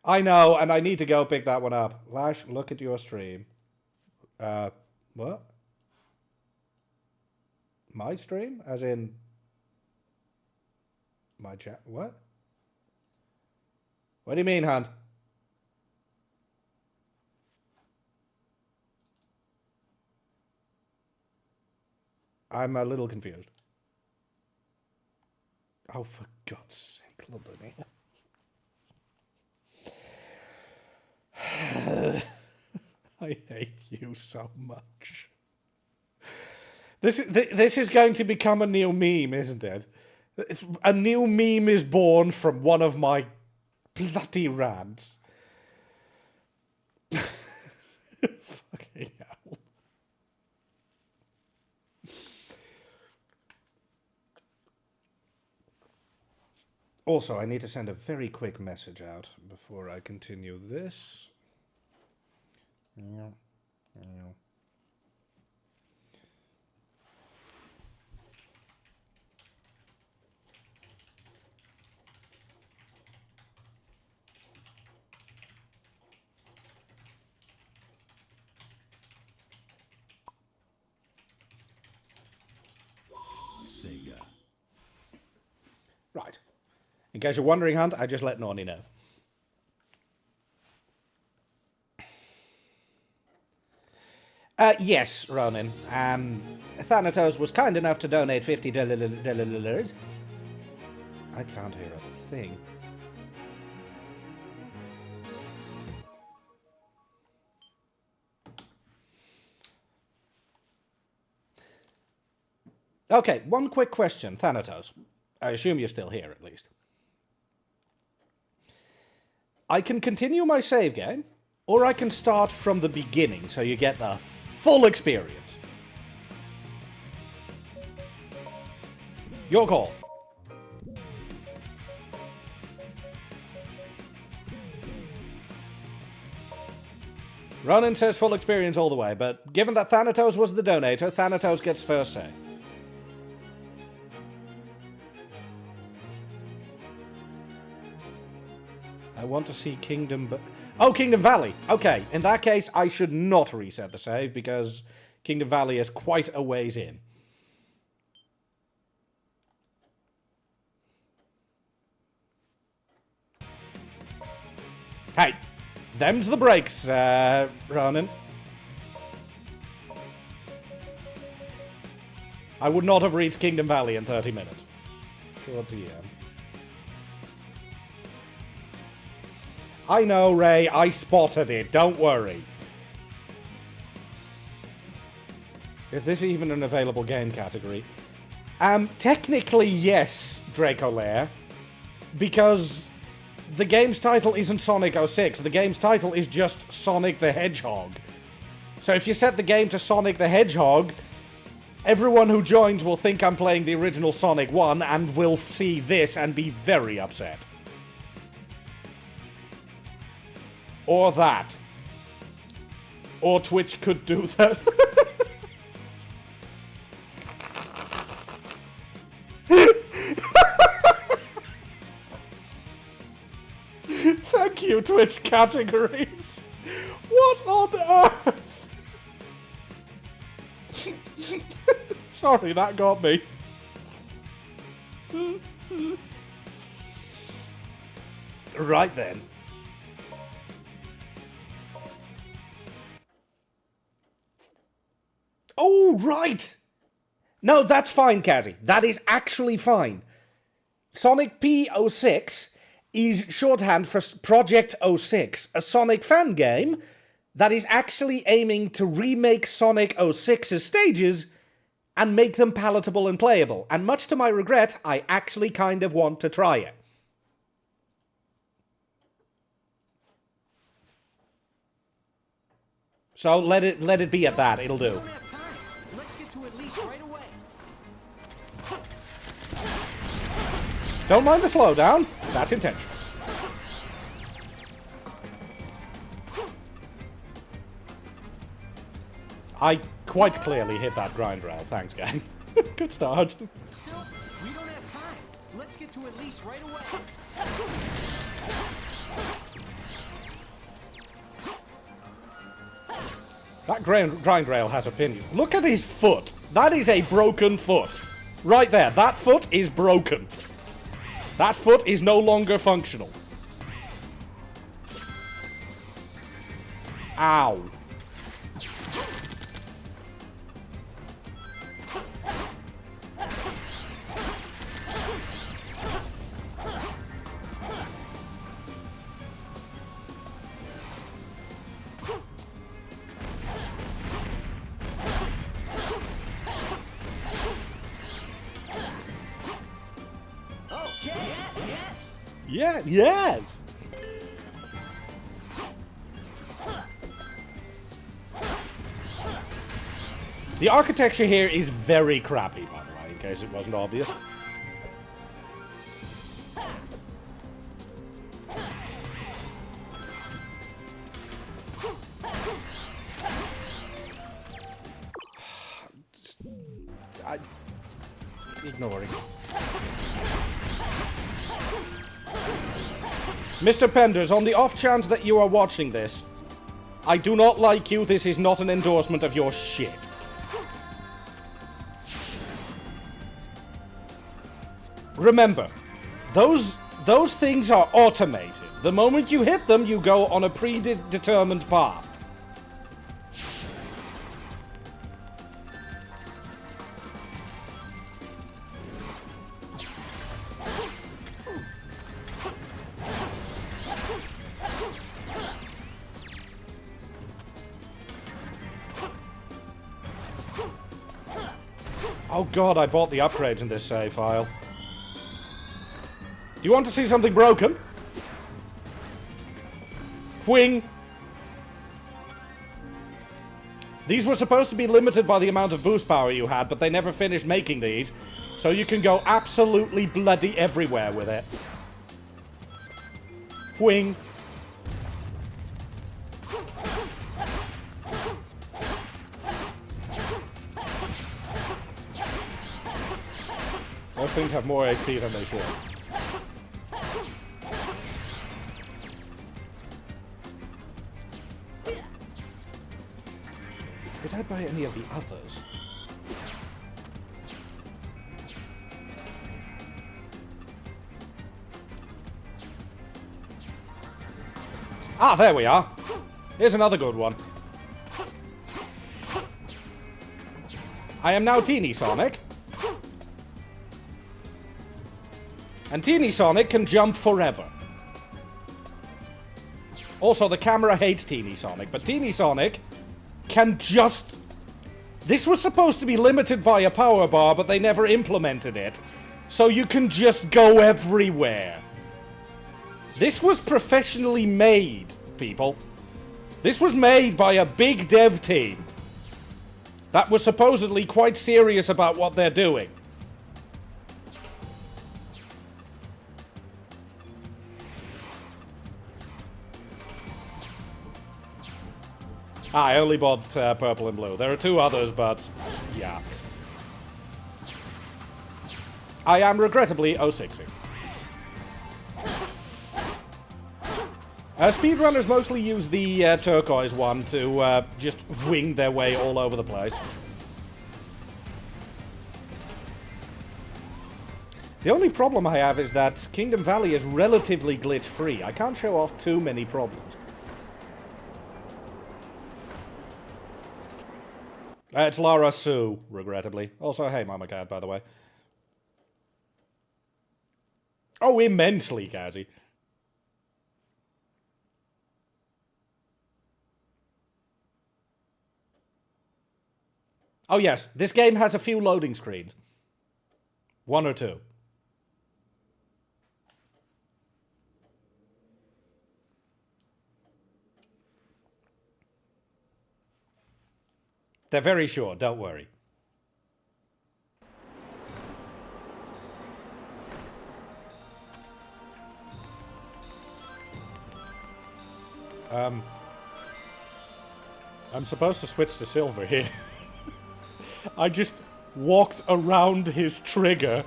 I know, and I need to go pick that one up. Lash, look at your stream. What? My stream? As in my chat? What? What do you mean, Hunt? I'm a little confused. Oh, for God's sake, London. I hate you so much. This is going to become a new meme, isn't it? A new meme is born from one of my bloody rants. Fucking hell. Also, I need to send a very quick message out before I continue this. In case you're wondering, Hunt, I just let Nornie know. Yes, Ronan. Thanatos was kind enough to donate $50. I can't hear a thing. Okay, one quick question, Thanatos. I assume you're still here, at least. I can continue my save game, or I can start from the beginning, so you get the full experience. Your call. Ronan says full experience all the way, but given that Thanatos was the donator, Thanatos gets first say. I want to see Kingdom... Oh, Kingdom Valley! Okay, in that case, I should not reset the save, because Kingdom Valley is quite a ways in. Hey! Them's the breaks, Ronan. I would not have reached Kingdom Valley in 30 minutes. Sure DM. I know, Ray. I spotted it. Don't worry. Is this even an available game category? Technically, yes, Dracolair. Because the game's title isn't Sonic 06. The game's title is just Sonic the Hedgehog. So if you set the game to Sonic the Hedgehog, everyone who joins will think I'm playing the original Sonic 1 and will see this and be very upset. Or that. Or Twitch could do that. Thank you, Twitch categories. What on earth? Sorry, that got me. Right then. Oh, right! No, that's fine, Kazzy. That is actually fine. Sonic P06 is shorthand for Project 06, a Sonic fan game that is actually aiming to remake Sonic 06's stages and make them palatable and playable. And much to my regret, I actually kind of want to try it. So let it be at that. It'll do. Don't mind the slowdown. That's intentional. I quite clearly hit that grind rail. Thanks, gang. Good start. So, we don't have time. Let's get to Elise right away. That grind rail has opinion. Look at his foot. That is a broken foot. Right there. That foot is broken. That foot is no longer functional. Ow. Yeah, yes! The architecture here is very crappy, by the way, in case it wasn't obvious. Ignoring. Mr. Penders, on the off chance that you are watching this, I do not like you. This is not an endorsement of your shit. Remember, those those things are automated. The moment you hit them, you go on a predetermined path. Oh god, I bought the upgrades in this save file. Do you want to see something broken? Whing! These were supposed to be limited by the amount of boost power you had, but they never finished making these. So you can go absolutely bloody everywhere with it. Whing! Those things have more HP than they should. Did I buy any of the others? Ah, there we are. Here's another good one. I am now Teeny Sonic. And Teeny Sonic can jump forever. Also, the camera hates Teeny Sonic, but Teeny Sonic can just... This was supposed to be limited by a power bar, but they never implemented it. So you can just go everywhere. This was professionally made, people. This was made by a big dev team that was supposedly quite serious about what they're doing. I only bought purple and blue. There are two others, but yeah. I am regrettably 060. Speedrunners mostly use the turquoise one to just wing their way all over the place. The only problem I have is that Kingdom Valley is relatively glitch-free. I can't show off too many problems. It's Lara Sue, regrettably. Also, hey, Mama Cat, by the way. Oh, immensely, Kazzy. Oh, yes, this game has a few loading screens. One or two. They're very short, don't worry. I'm supposed to switch to silver here. I just walked around his trigger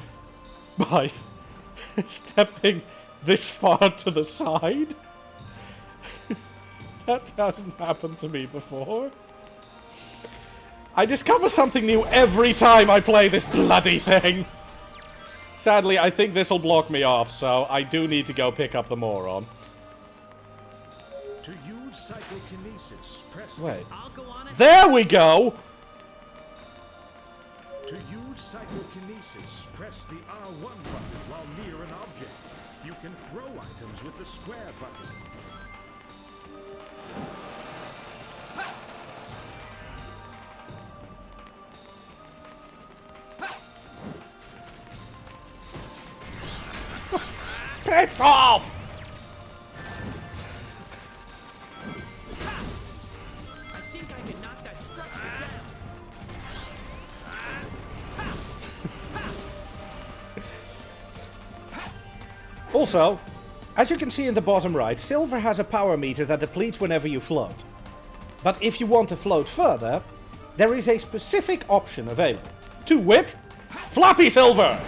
by stepping this far to the side. That hasn't happened to me before. I discover something new every time I play this bloody thing. Sadly, I think this will block me off, so I do need to go pick up the moron. To use psychokinesis, press Wait. I'll go on it. There we go! To use psychokinesis, press the R1 button while near an object. You can throw items with the square button. Piss off! I think I can knock that structure down. Also, as you can see in the bottom right, silver has a power meter that depletes whenever you float. But if you want to float further, there is a specific option available. To wit, floppy silver!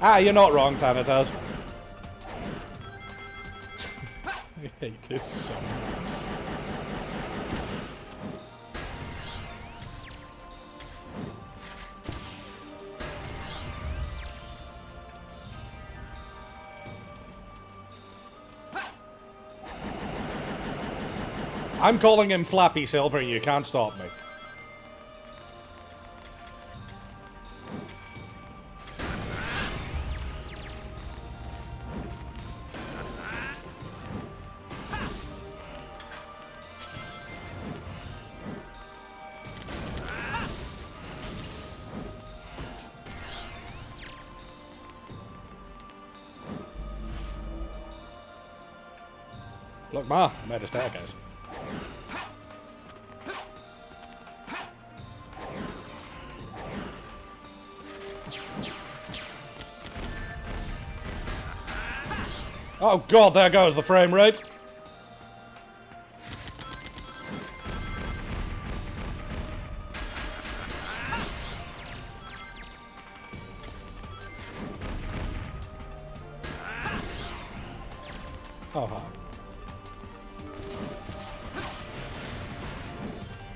Ah, you're not wrong, Thanatos. I hate this so much. I'm calling him Flappy Silver, you can't stop me. Look, Ma, I made a staircase. Oh god, there goes the frame rate. Oh, hi.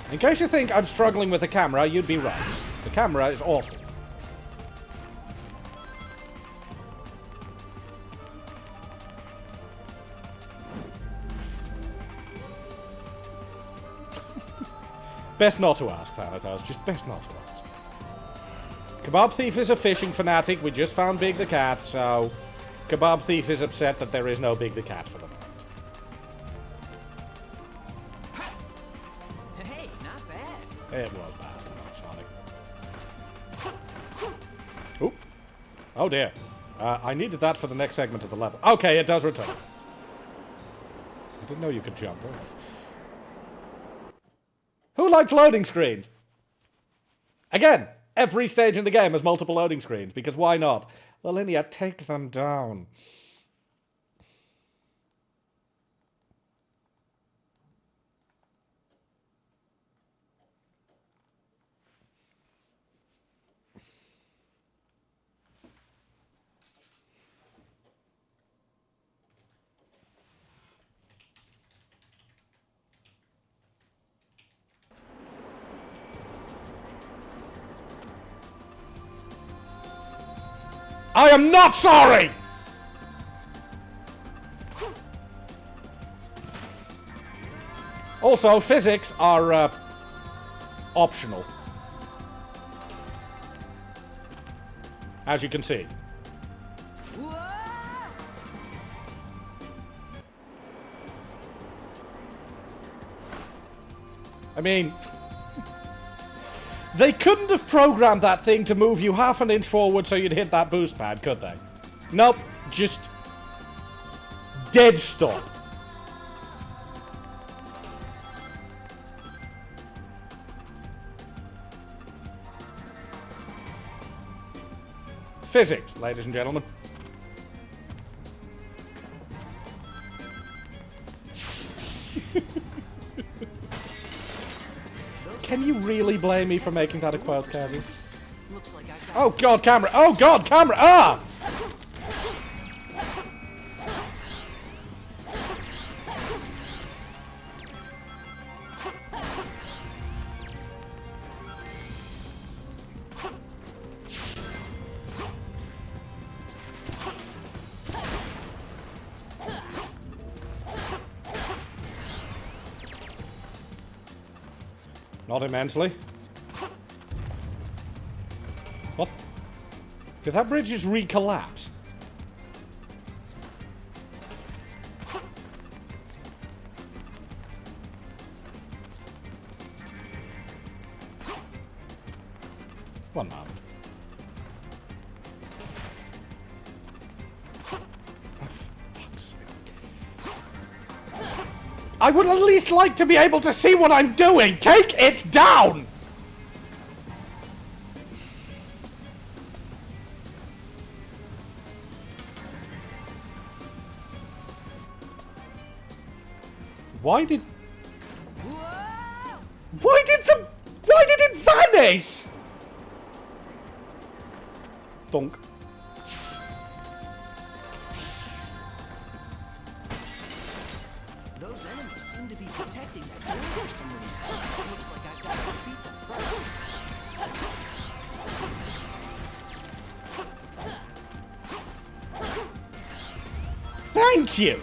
In case you think I'm struggling with the camera, you'd be right. The camera is awful. Best not to ask, Thanatos. Just best not to ask. Kebab Thief is a fishing fanatic. We just found Big the Cat, so... Kebab Thief is upset that there is no Big the Cat for them. Hey, not bad. It was bad. Come on, Sonic. Oop. Oh dear. I needed that for the next segment of the level. Okay, it does return. I didn't know you could jump off. Who likes loading screens? Again, every stage in the game has multiple loading screens, because why not? Linnea, take them down. I am not sorry! Also, physics are, optional. As you can see. I mean... They couldn't have programmed that thing to move you half an inch forward so you'd hit that boost pad, could they? Nope. Just... dead stop. Physics, ladies and gentlemen. Can you really blame me for making that a quote, Kevin? Oh god, camera! Oh god, camera! Ah! Not immensely. What? Did that bridge just re-collapse? One moment. I would at least like to be able to see what I'm doing! Take it down! Why did it vanish? Donk. Those enemies seem to be protecting that door for some reason. Looks like I've got to defeat them first. Thank you!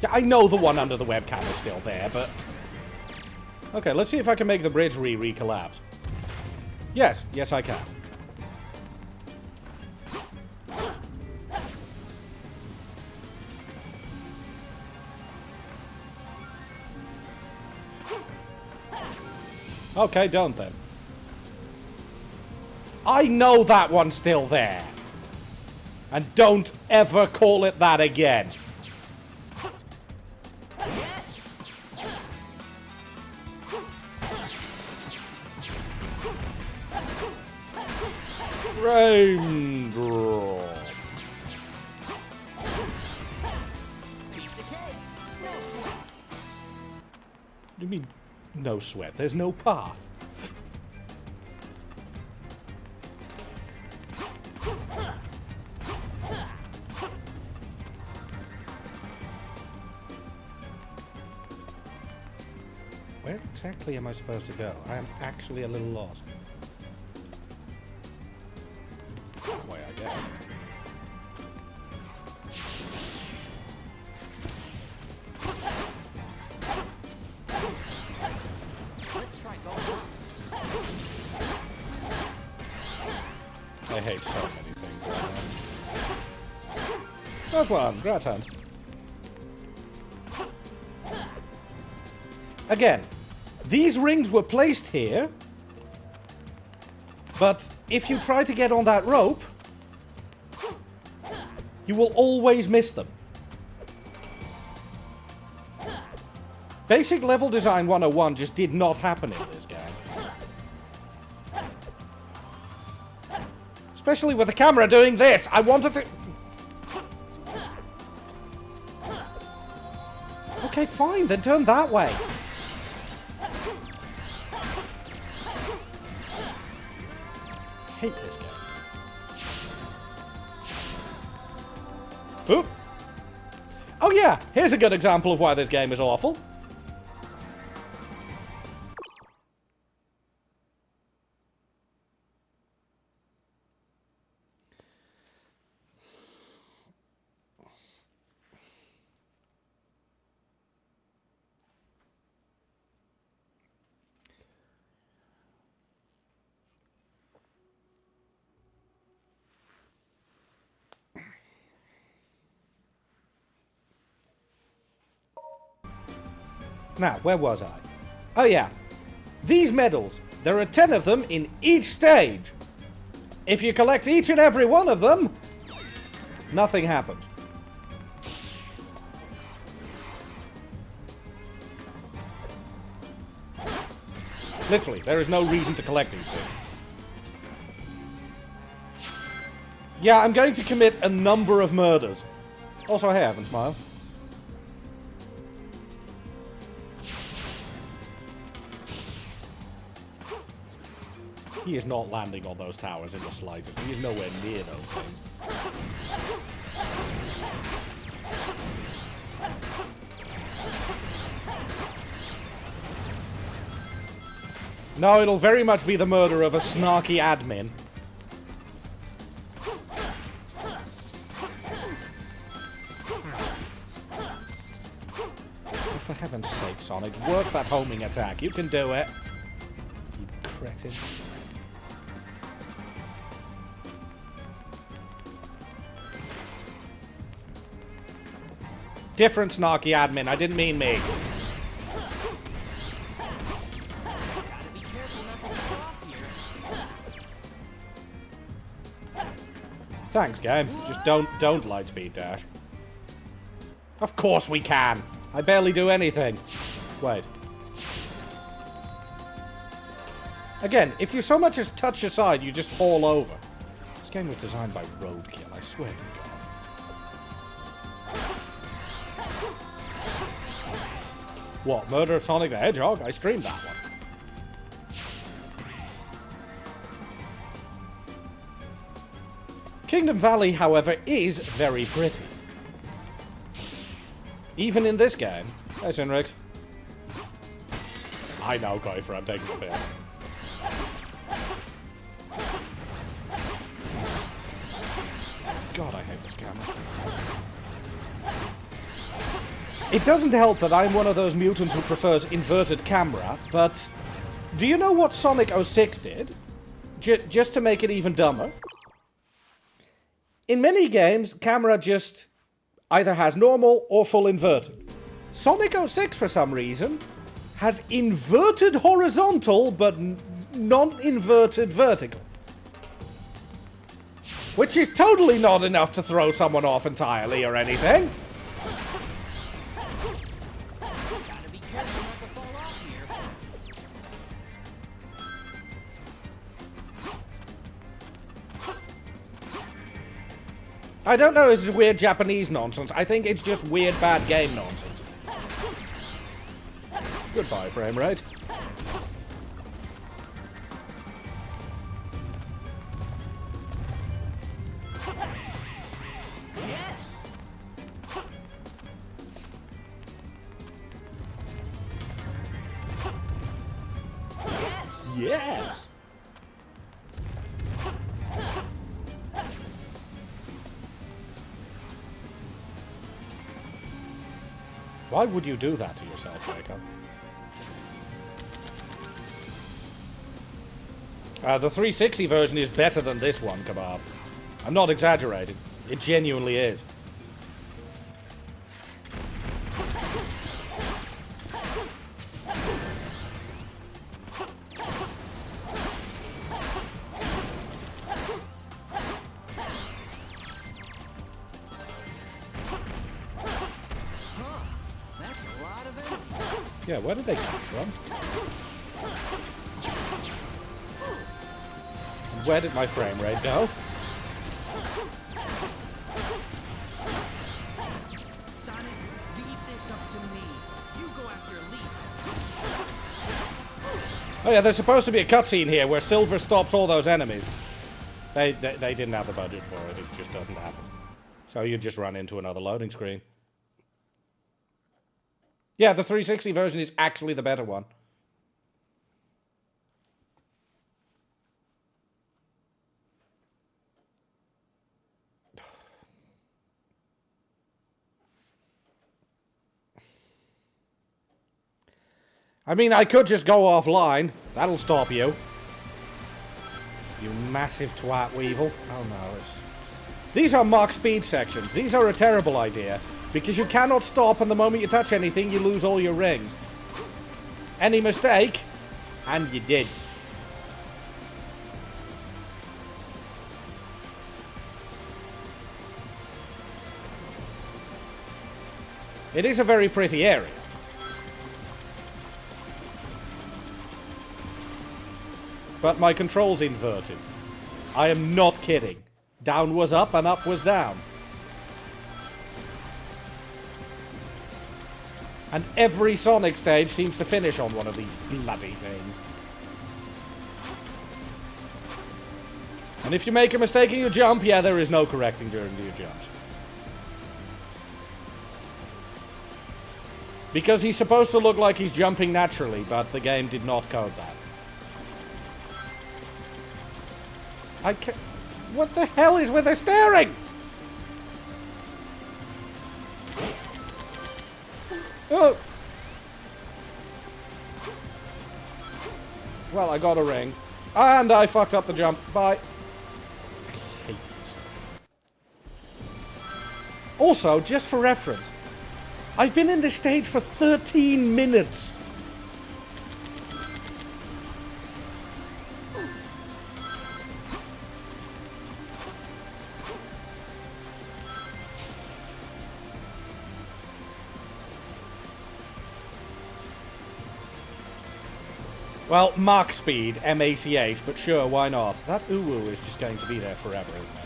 Yeah, I know the one under the webcam is still there, but... Okay, let's see if I can make the bridge re-collapse. Yes, yes I can. Okay, don't then. I know that one's still there. And don't ever call it that again. Frame drop. Piece of cake. No sweat. What do you mean, no sweat? There's no path. Where exactly am I supposed to go? I am actually a little lost. That way, I guess. Let's try going up. I hate so many things right now. That's one, gratin. Again, these rings were placed here, but if you try to get on that rope, you will always miss them. Basic level design 101 just did not happen in this game. Especially with the camera doing this. I wanted to... Okay, fine, then turn that way. I hate this game. Oop. Oh yeah, here's a good example of why this game is awful. Now, where was I? Oh yeah. These medals, there are 10 of them in each stage. If you collect each and every one of them, nothing happens. Literally, there is no reason to collect these things. Yeah, I'm going to commit a number of murders. Also, hey, Evan, smile. He is not landing on those towers in the slightest. He is nowhere near those things. No, it'll very much be the murder of a snarky admin. Oh, for heaven's sake, Sonic, work that homing attack. You can do it. You cretin. Different snarky admin, I didn't mean me. Thanks, game. Just don't light speed dash. Of course we can. I barely do anything. Wait. Again, if you so much as touch aside, you just fall over. This game was designed by Roadkill, I swear to God. What, Murder of Sonic the Hedgehog? I streamed that one. Kingdom Valley, however, is very pretty. Even in this game. Hey, Sinrix. I know, Gopher, I'm taking the piss. God, I hate this camera. It doesn't help that I'm one of those mutants who prefers inverted camera, but do you know what Sonic 06 did? Just to make it even dumber. In many games, camera just either has normal or full inverted. Sonic 06, for some reason, has inverted horizontal, but non-inverted vertical. Which is totally not enough to throw someone off entirely or anything. Gotta be careful not to fall off here. I don't know if it's weird Japanese nonsense. I think it's just weird bad game nonsense. Goodbye, frame rate. Yes. Yes. Yes! Why would you do that to yourself, Jacob? The 360 version is better than this one, Kebab. I'm not exaggerating. It genuinely is. That's a lot of enemies. Yeah, where did they come from? Where did my frame rate go? Sonic, leave this up to me. You go after Leaf. Oh yeah, there's supposed to be a cutscene here where Silver stops all those enemies. They didn't have the budget for it. It just doesn't happen. So you just run into another loading screen. Yeah, the 360 version is actually the better one. I mean, I could just go offline. That'll stop you. You massive twat weevil. Oh no, it's... These are Mach speed sections. These are a terrible idea. Because you cannot stop, and the moment you touch anything, you lose all your rings. Any mistake, and you did. It is a very pretty area. But my control's inverted. I am not kidding. Down was up and up was down. And every Sonic stage seems to finish on one of these bloody things. And if you make a mistake in your jump, yeah, there is no correcting during your jumps. Because he's supposed to look like he's jumping naturally, but the game did not code that. I can't... What the hell is with the steering? Oh! Well, I got a ring. And I fucked up the jump. Bye. I hate this. Also, just for reference, I've been in this stage for 13 minutes. Well, Mach speed, M-A-C-H, but sure, why not? That uwu is just going to be there forever, isn't it?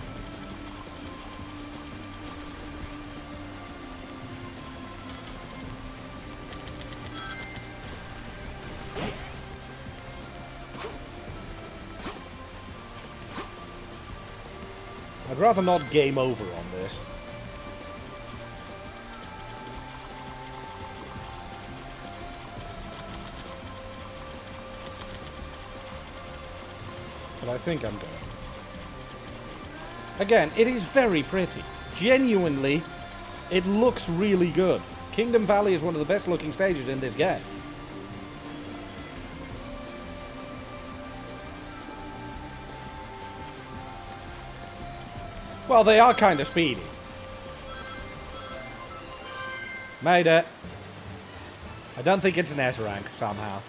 I'd rather not game over on this. But I think I'm going. Again, it is very pretty. Genuinely, it looks really good. Kingdom Valley is one of the best looking stages in this game. Well, they are kind of speedy. Made it. I don't think it's an S rank somehow.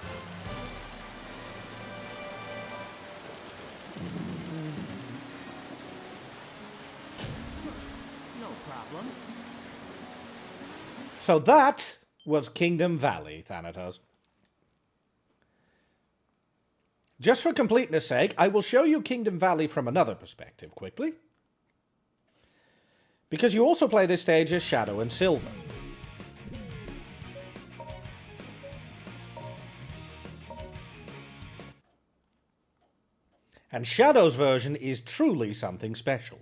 No problem. So that was Kingdom Valley, Thanatos. Just for completeness' sake, I will show you Kingdom Valley from another perspective quickly. Because you also play this stage as Shadow and Silver. And Shadow's version is truly something special.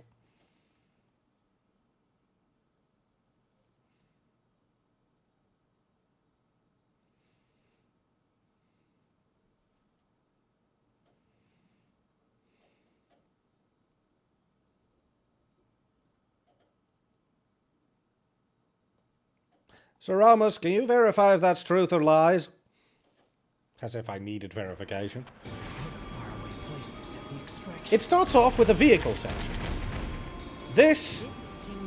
Sir Ramos, can you verify if that's truth or lies? As if I needed verification. It starts off with a vehicle section. This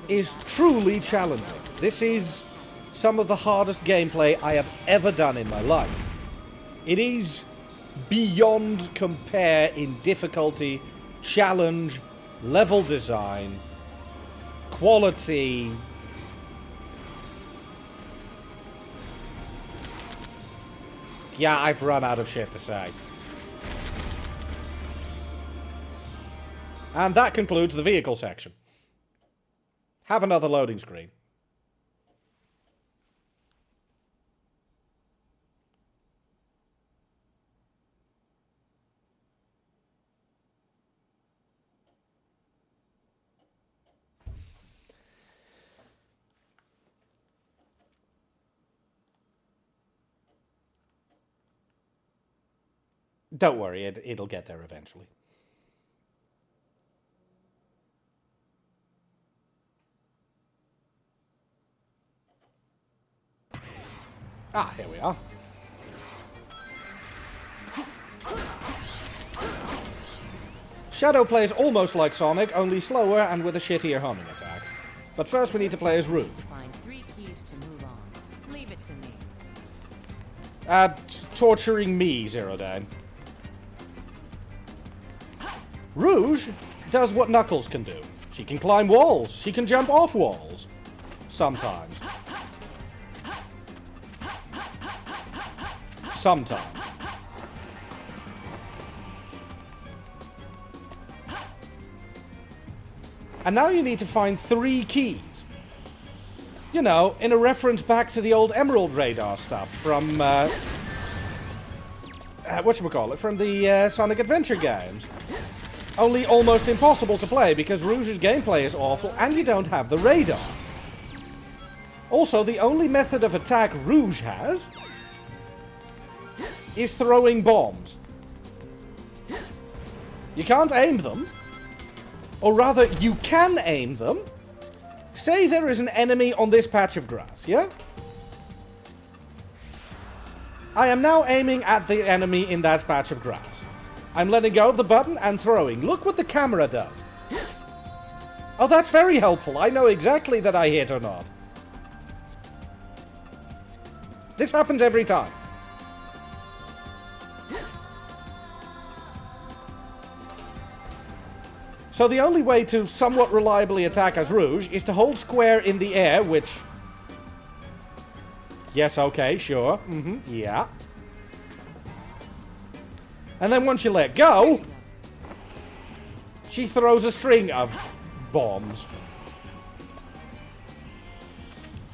is truly challenging. This is some of the hardest gameplay I have ever done in my life. It is beyond compare in difficulty, challenge, level design, quality. Yeah, I've run out of shit to say. And that concludes the vehicle section. Have another loading screen. Don't worry, it'll get there eventually. Ah, here we are. Shadow plays almost like Sonic, only slower and with a shittier homing attack. But first we need to play as Rouge. Find 3 keys to move on. Leave it to me. Torturing me, Zero Dane. Rouge does what Knuckles can do. She can climb walls. She can jump off walls. Sometimes. Sometimes. And now you need to find 3 keys. You know, in a reference back to the old Emerald Radar stuff from, whatchamacallit, from the Sonic Adventure games. Only almost impossible to play because Rouge's gameplay is awful and you don't have the radar. Also, the only method of attack Rouge has is throwing bombs. You can't aim them. Or rather, you can aim them. Say there is an enemy on this patch of grass, yeah? I am now aiming at the enemy in that patch of grass. I'm letting go of the button and throwing. Look what the camera does. Oh, that's very helpful. I know exactly that I hit or not. This happens every time. So the only way to somewhat reliably attack as Rouge is to hold square in the air, which... Yes, okay, sure. Yeah. And then once you let go, she throws a string of bombs.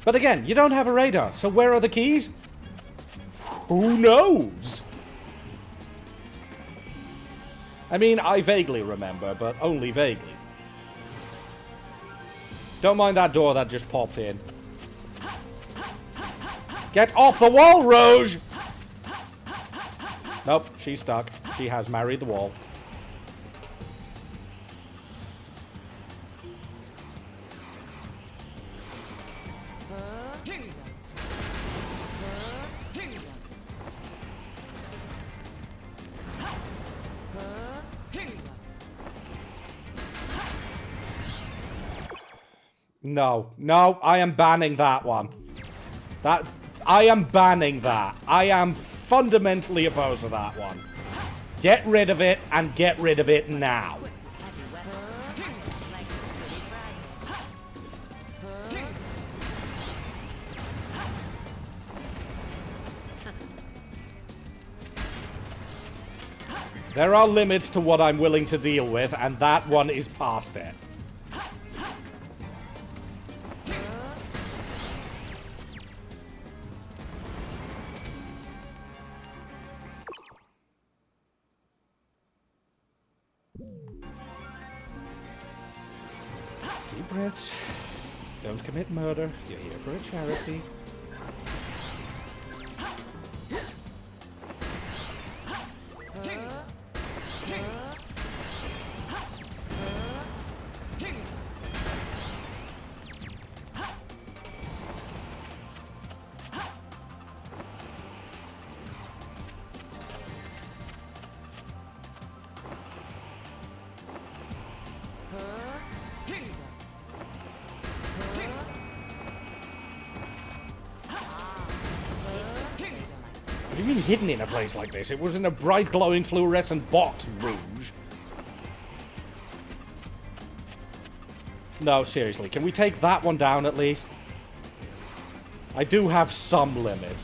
But again, you don't have a radar, so where are the keys? Who knows? I mean, I vaguely remember, but only vaguely. Don't mind that door that just popped in. Get off the wall, Rouge! Nope, she's stuck. She has married the wall. No, no, I am banning that one. I am banning that. I am fundamentally opposed to that one. Get rid of it, and get rid of it now. There are limits to what I'm willing to deal with, and that one is past it. Deep breaths. Don't commit murder. You're here for a charity. What do you mean hidden in a place like this? It was in a bright glowing fluorescent box, Rouge. No, seriously, can we take that one down at least? I do have some limit.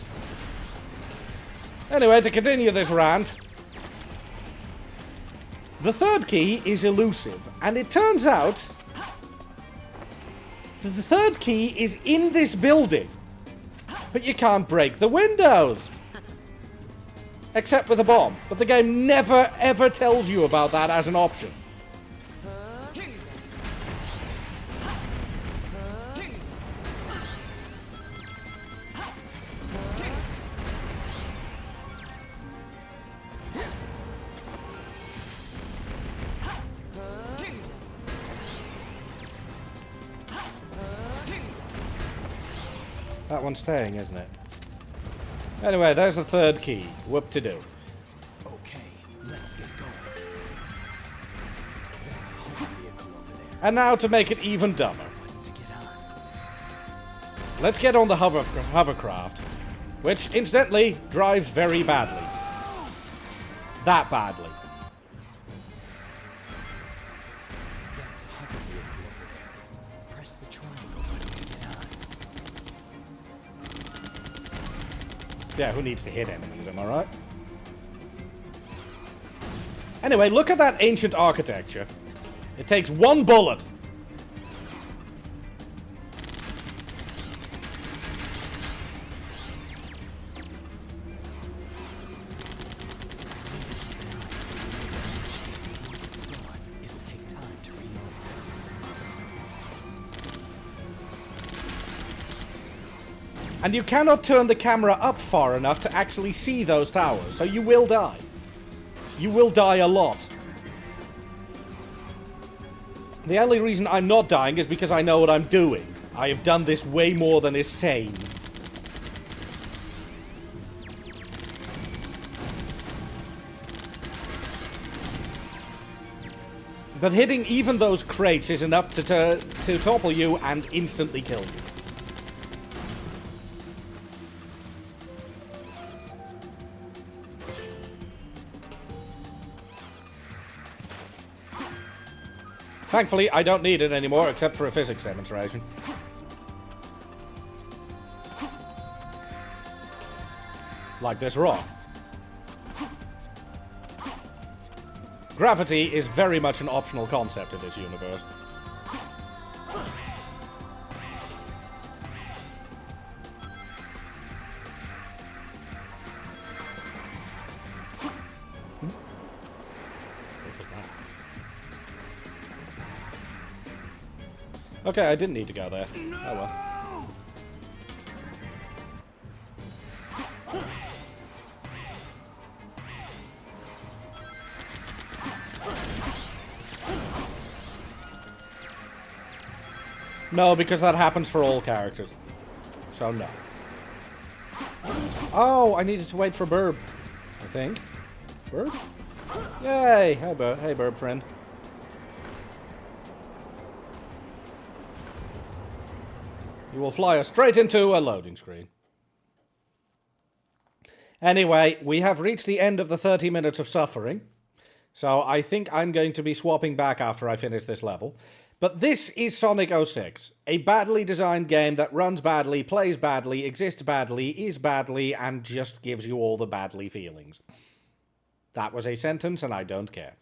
Anyway, to continue this rant. The third key is elusive, and it turns out that the third key is in this building. But you can't break the windows. Except with a bomb. But the game never, ever tells you about that as an option. That one's staying, isn't it? Anyway, there's the third key. Whoop-to-do. Okay, let's get going. That's a vehicle over there. And now to make it even dumber. To get on. Let's get on the hovercraft. Which, incidentally, drives very badly. That badly. That's a hover vehicle over there. Press the triangle button to get on. Yeah, who needs to hit enemies, am I right? Anyway, look at that ancient architecture. It takes one bullet. It'll take time to reload. And you cannot turn the camera up far enough to actually see those towers, so you will die. You will die a lot. The only reason I'm not dying is because I know what I'm doing. I have done this way more than is sane. But hitting even those crates is enough to topple you and instantly kill you. Thankfully, I don't need it anymore, except for a physics demonstration. Like this rock. Gravity is very much an optional concept in this universe. Okay, I didn't need to go there. Oh well. No, because that happens for all characters. So no. Oh, I needed to wait for Burb, I think. Burb? Yay! Hey, Burb friend. You will fly us straight into a loading screen. Anyway, we have reached the end of the 30 minutes of suffering. So I think I'm going to be swapping back after I finish this level. But this is Sonic 06, a badly designed game that runs badly, plays badly, exists badly, is badly, and just gives you all the badly feelings. That was a sentence, and I don't care.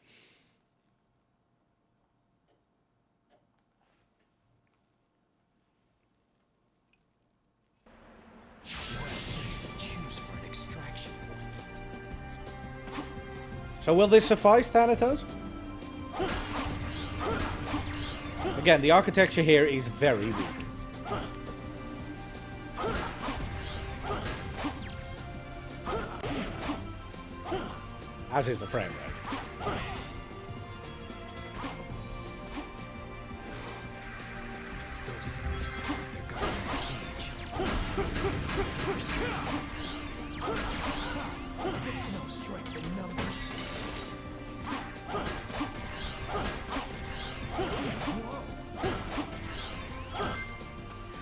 So will this suffice, Thanatos? Again, the architecture here is very weak. As is the frame rate.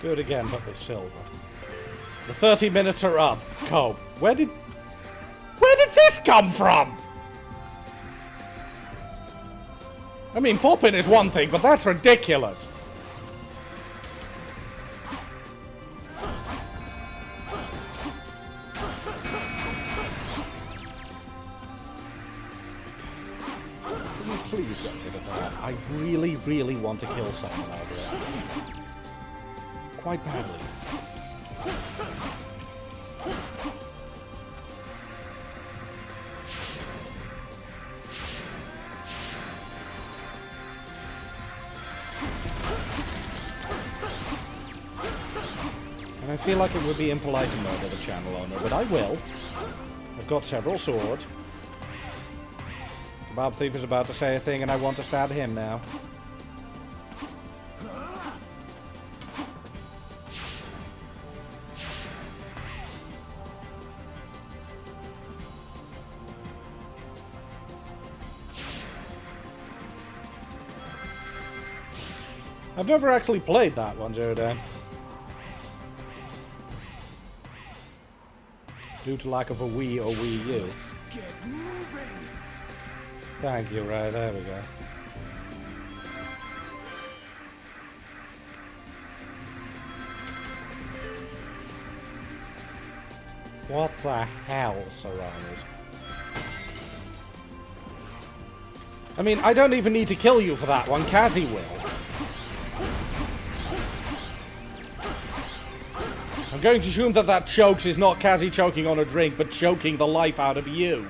Do it again, but with silver. The 30 minutes are up. Cope. Where did this come from? I mean, popping is one thing, but that's ridiculous. Can you please get rid of that? I really, really want to kill someone over it. Quite badly. And I feel like it would be impolite to murder the channel owner, but I will. I've got several swords. Kebab Thief is about to say a thing and I want to stab him now. I've never actually played that one, Zero due to lack of a Wii or Wii U. Let's get moving. Thank you, Ray. There we go. What the hell, Serranos? I mean, I don't even need to kill you for that one. Kazzy will. I'm going to assume that that chokes is not Kazzy choking on a drink, but choking the life out of you.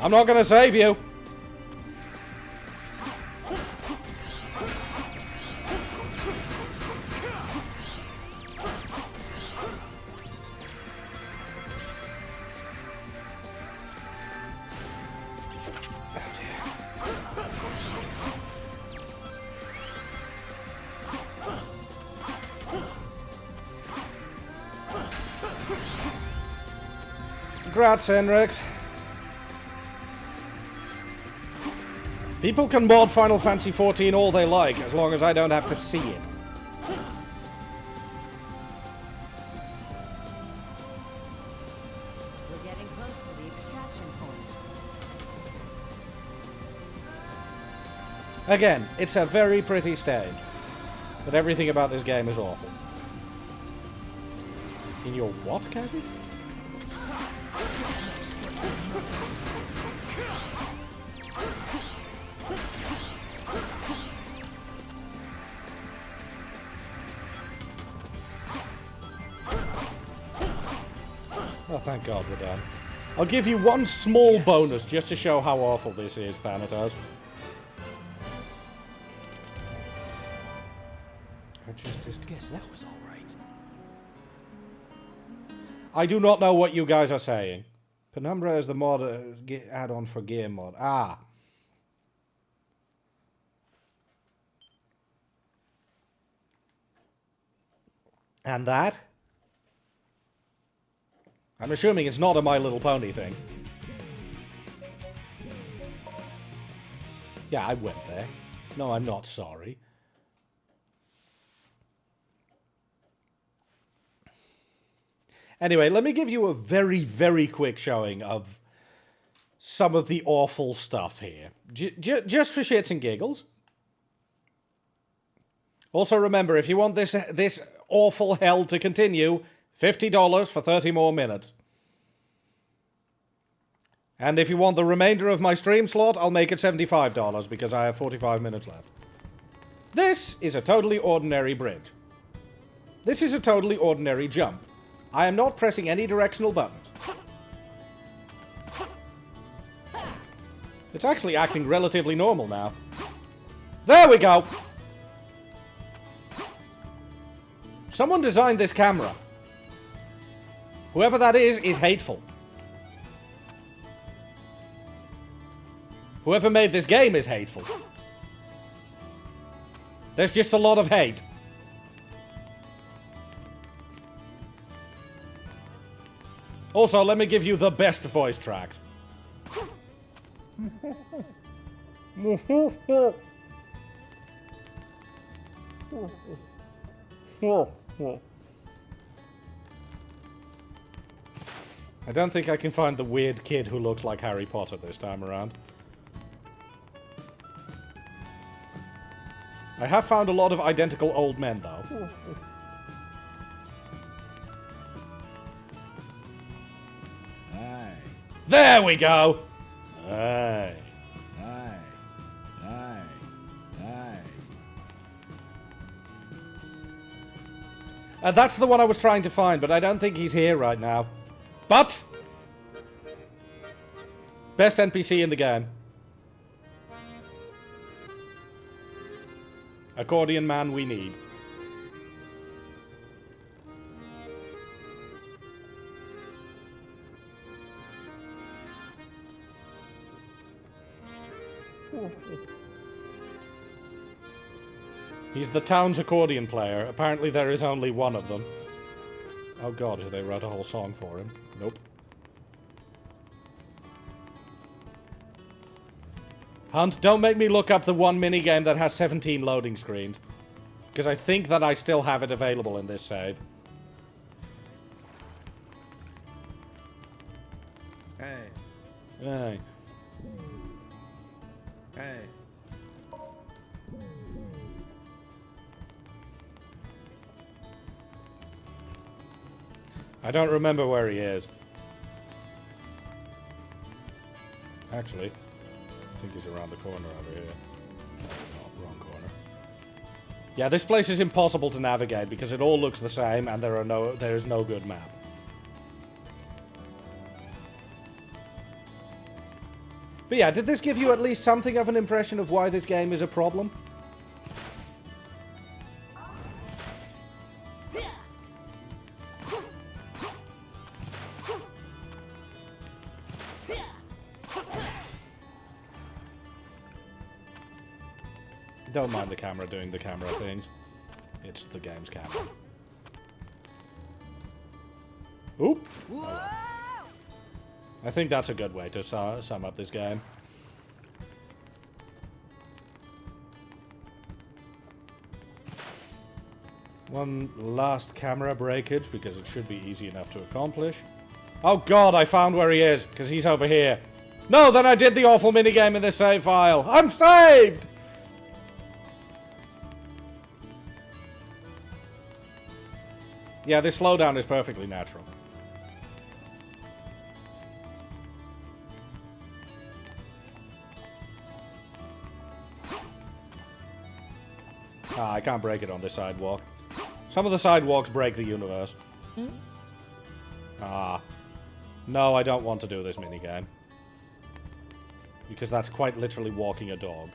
I'm not going to save you. Congrats, Henrik. People can mod Final Fantasy XIV all they like, as long as I don't have to see it. We're getting close to the extraction point. Again, it's a very pretty stage, but everything about this game is awful. In your what, Kathy? Oh, thank God we're done. I'll give you one small bonus just to show how awful this is, Thanatos. Guess that was all right. I do not know what you guys are saying. Penumbra is the mod add-on for gear mod. Ah. And that? I'm assuming it's not a My Little Pony thing. Yeah, I went there. No, I'm not sorry. Anyway, let me give you a very, very quick showing of some of the awful stuff here. Just for shits and giggles. Also remember, if you want this awful hell to continue, $50 for 30 more minutes. And if you want the remainder of my stream slot, I'll make it $75 because I have 45 minutes left. This is a totally ordinary bridge. This is a totally ordinary jump. I am not pressing any directional buttons. It's actually acting relatively normal now. There we go! Someone designed this camera. Whoever that is hateful. Whoever made this game is hateful. There's just a lot of hate. Also, let me give you the best voice tracks. I don't think I can find the weird kid who looks like Harry Potter this time around. I have found a lot of identical old men, though. Aye. There we go! Aye. Aye. Aye. Aye. That's the one I was trying to find, but I don't think he's here right now. But! Best NPC in the game. Accordion man we need. He's the town's accordion player. Apparently there is only one of them. Oh god, have they wrote a whole song for him? Nope. Hunt, don't make me look up the one minigame that has 17 loading screens. Because I think that I still have it available in this save. Hey. Hey. Hey. I don't remember where he is. Actually, I think he's around the corner over here. No, wrong corner. Yeah, this place is impossible to navigate because it all looks the same and there is no good map. But yeah, did this give you at least something of an impression of why this game is a problem? Don't mind the camera doing the camera things. It's the game's camera. Oop! Oh. I think that's a good way to sum up this game. One last camera breakage, because it should be easy enough to accomplish. Oh god, I found where he is, because he's over here. No, then I did the awful minigame in this save file. I'm saved! Yeah, this slowdown is perfectly natural. Ah, I can't break it on this sidewalk. Some of the sidewalks break the universe. Ah. No, I don't want to do this minigame. Because that's quite literally walking a dog.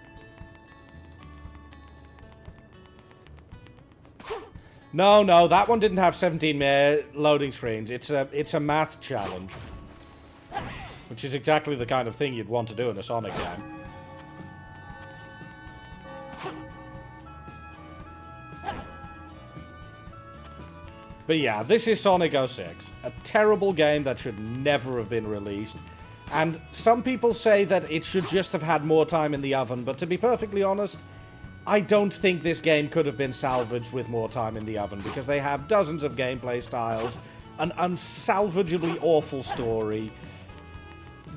No, that one didn't have 17 loading screens. It's a math challenge. Which is exactly the kind of thing you'd want to do in a Sonic game. But yeah, this is Sonic 06. A terrible game that should never have been released. And some people say that it should just have had more time in the oven, but to be perfectly honest, I don't think this game could have been salvaged with more time in the oven, because they have dozens of gameplay styles, an unsalvageably awful story.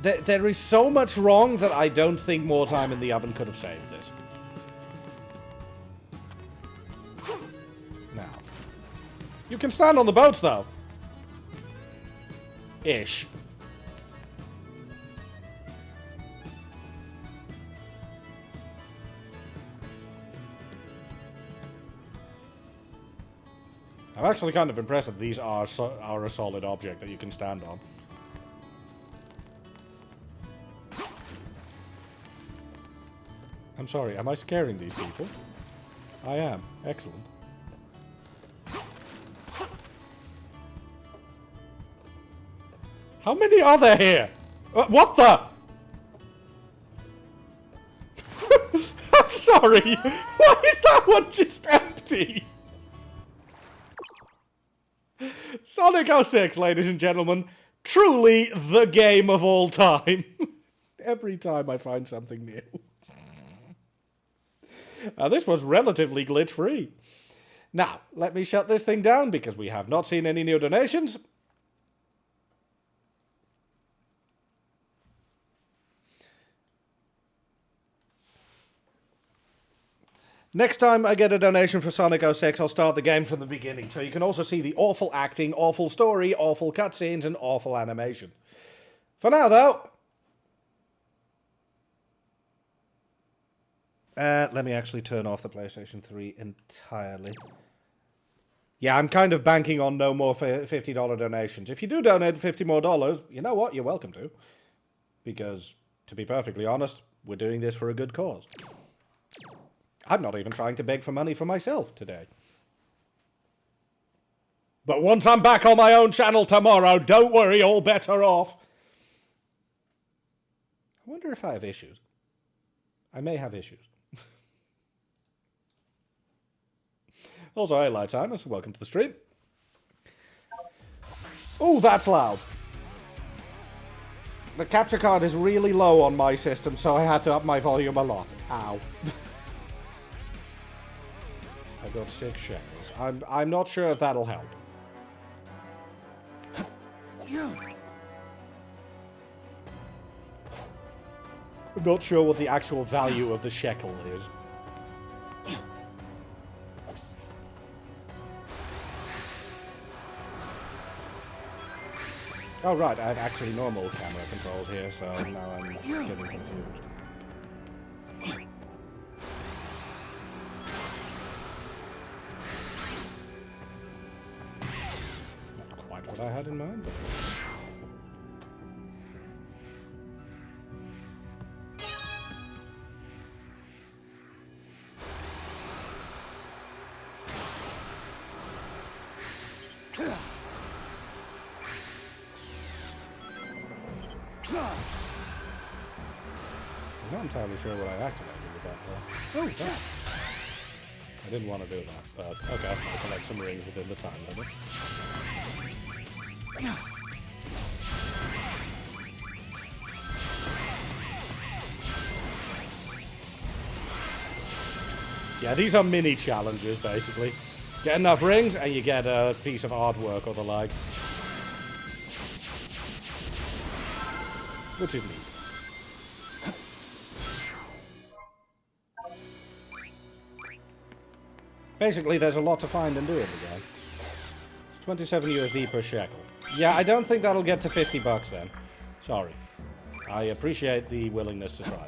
There is so much wrong that I don't think more time in the oven could have saved this. Now, you can stand on the boats, though. Ish. I'm actually kind of impressed that these are a solid object that you can stand on. I'm sorry, am I scaring these people? I am. Excellent. How many are there here? What the? I'm sorry. Why is that one just empty? Sonic 06, ladies and gentlemen. Truly the game of all time. Every time I find something new. This was relatively glitch-free. Now, let me shut this thing down because we have not seen any new donations. Next time I get a donation for Sonic 06, I'll start the game from the beginning, so you can also see the awful acting, awful story, awful cutscenes, and awful animation. For now, though... let me actually turn off the PlayStation 3 entirely. Yeah, I'm kind of banking on no more $50 donations. If you do donate $50 more, you know what? You're welcome to. Because, to be perfectly honest, we're doing this for a good cause. I'm not even trying to beg for money for myself today. But once I'm back on my own channel tomorrow, don't worry, all bets are off. I wonder if I have issues. I may have issues. Also, hey, Lighttimers, welcome to the stream. Oh, that's loud. The capture card is really low on my system, so I had to up my volume a lot. Ow. I got 6 shekels. I'm not sure if that'll help. I'm not sure what the actual value of the shekel is. Oh right, I have actually normal camera controls here, so now I'm getting confused. Not quite what I had in mind, but... I'm not entirely sure what I activated with that though. Oh, that. I didn't want to do that, but okay, I'll collect some rings within the time limit. Yeah, these are mini challenges, basically. Get enough rings and you get a piece of artwork or the like. Which is neat. Basically, there's a lot to find and do in the game. It's 27 USD per shekel. Yeah, I don't think that'll get to 50 bucks then. Sorry. I appreciate the willingness to try that.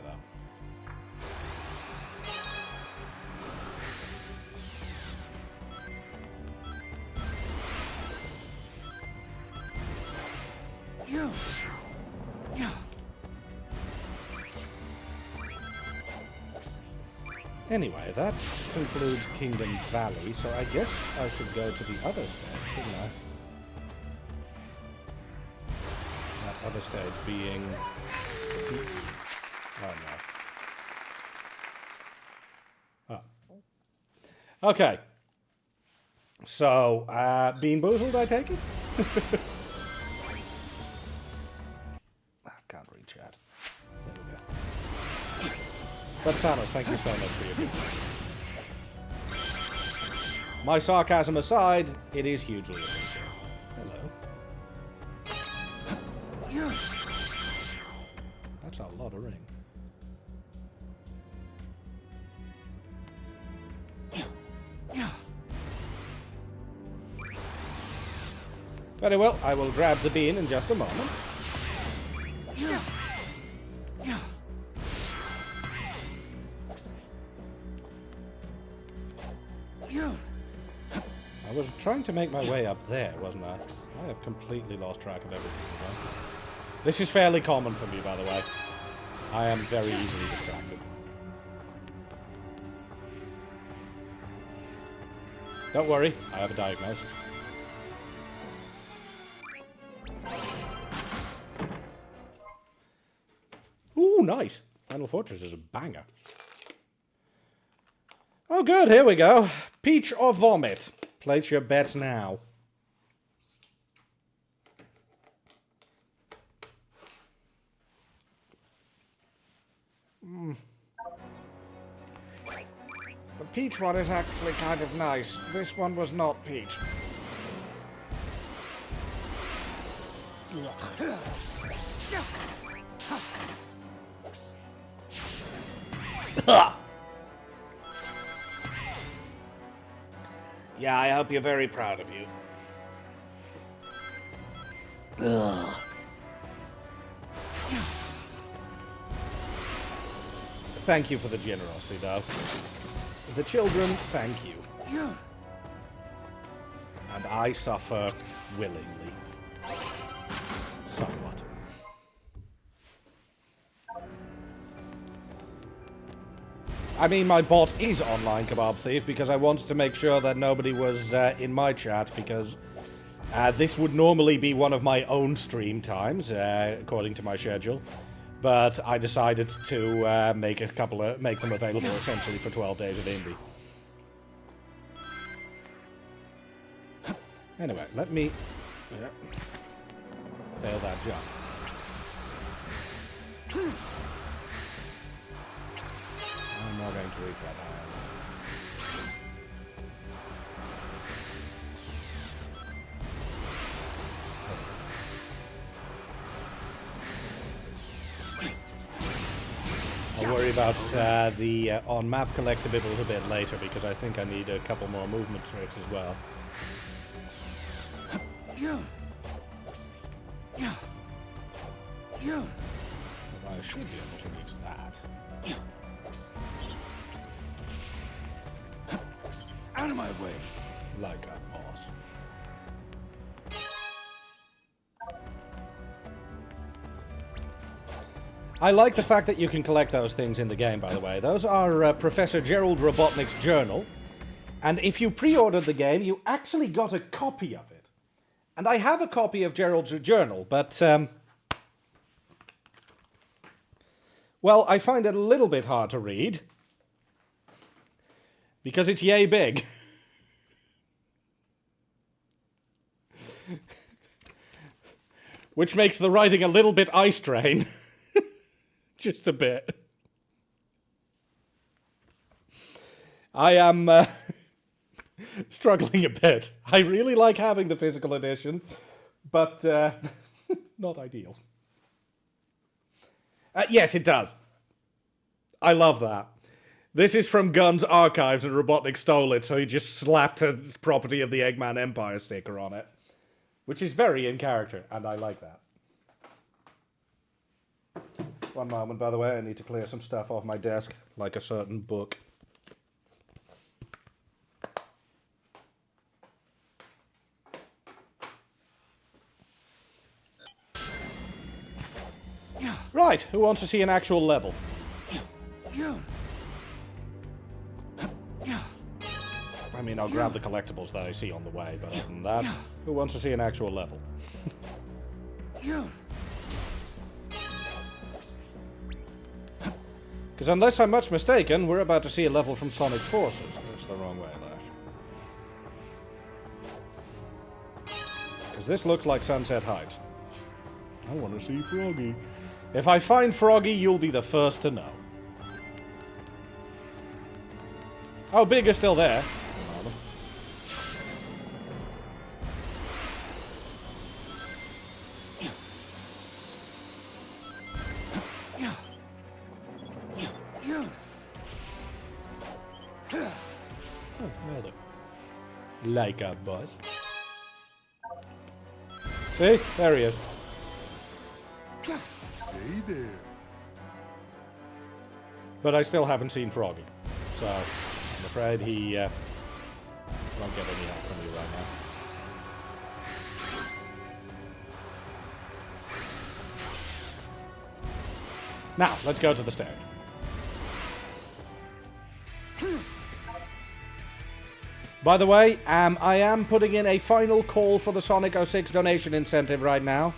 Anyway, that concludes Kingdom Valley, so I guess I should go to the other stage, shouldn't I? That other stage being the beach. Oh no. Oh. Okay. So, Bean Boozled, I take it? Can't read chat. There we go. But Samus, thank you so much for your feedback. My sarcasm aside, it is hugely appreciated. Hello. That's a lot of ring. Very well, I will grab the bean in just a moment. I was trying to make my way up there, wasn't I? I have completely lost track of everything again. This is fairly common for me, by the way. I am very easily distracted. Don't worry, I have a diagnosis. Ooh, nice. Final Fortress is a banger. Oh, good. Here we go. Peach or Vomit? Place your bets now. The peach one is actually kind of nice. This one was not peach. Yeah, I hope you're very proud of you. Ugh. Thank you for the generosity, though. The children, thank you. And I suffer willingly. Somewhat. I mean, my bot is online, Kebab Thief, because I wanted to make sure that nobody was in my chat, because this would normally be one of my own stream times, according to my schedule. But I decided to make them available essentially for 12 days of indie. Anyway, let me fail that jump. I'm not going to reach that high. I'll worry about the on-map collectibles a bit later, because I think I need a couple more movement tricks as well. But I should be able to reach that. Out of my way! Like a boss. I like the fact that you can collect those things in the game, by the way. Those are Professor Gerald Robotnik's journal. And if you pre-ordered the game, you actually got a copy of it. And I have a copy of Gerald's journal, but... well, I find it a little bit hard to read. Because it's yay big. Which makes the writing a little bit eye strain. Just a bit. I am struggling a bit. I really like having the physical edition, but not ideal. Yes, it does. I love that. This is from Gun's archives, and Robotnik stole it, so he just slapped a property of the Eggman Empire sticker on it. Which is very in character, and I like that. One moment, by the way, I need to clear some stuff off my desk, like a certain book. Right, who wants to see an actual level? I mean, I'll grab the collectibles that I see on the way, but other than that, who wants to see an actual level? Because unless I'm much mistaken, we're about to see a level from Sonic Forces. That's the wrong way, Lash. Because this looks like Sunset Heights. I want to see Froggy. If I find Froggy, you'll be the first to know. Oh, Big is still there. Like a boss. See? There he is. Hey there. But I still haven't seen Froggy. So, I'm afraid he won't get any help from me right now. Now, let's go to the stage. By the way, I am putting in a final call for the Sonic 06 donation incentive right now,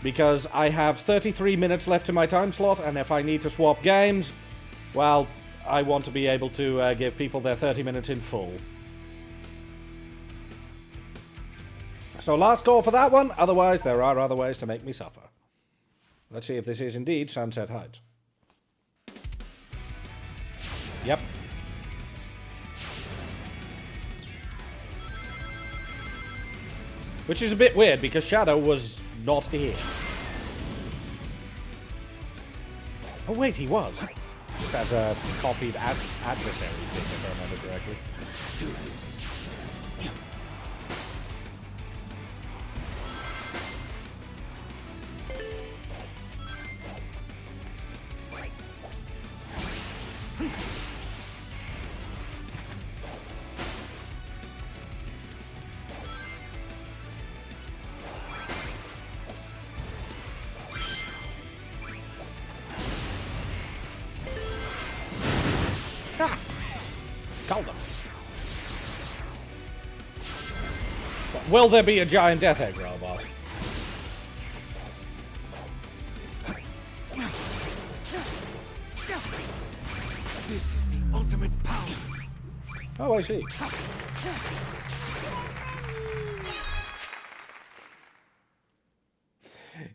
because I have 33 minutes left in my time slot, and if I need to swap games, well, I want to be able to give people their 30 minutes in full. So last call for that one, otherwise there are other ways to make me suffer. Let's see if this is indeed Sunset Heights. Yep. Which is a bit weird, because Shadow was not here. Oh wait, he was. Just as a copied adversary thing, if I remember correctly. Let's do this. Will there be a giant Death Egg robot? This is the ultimate power. Oh, I see.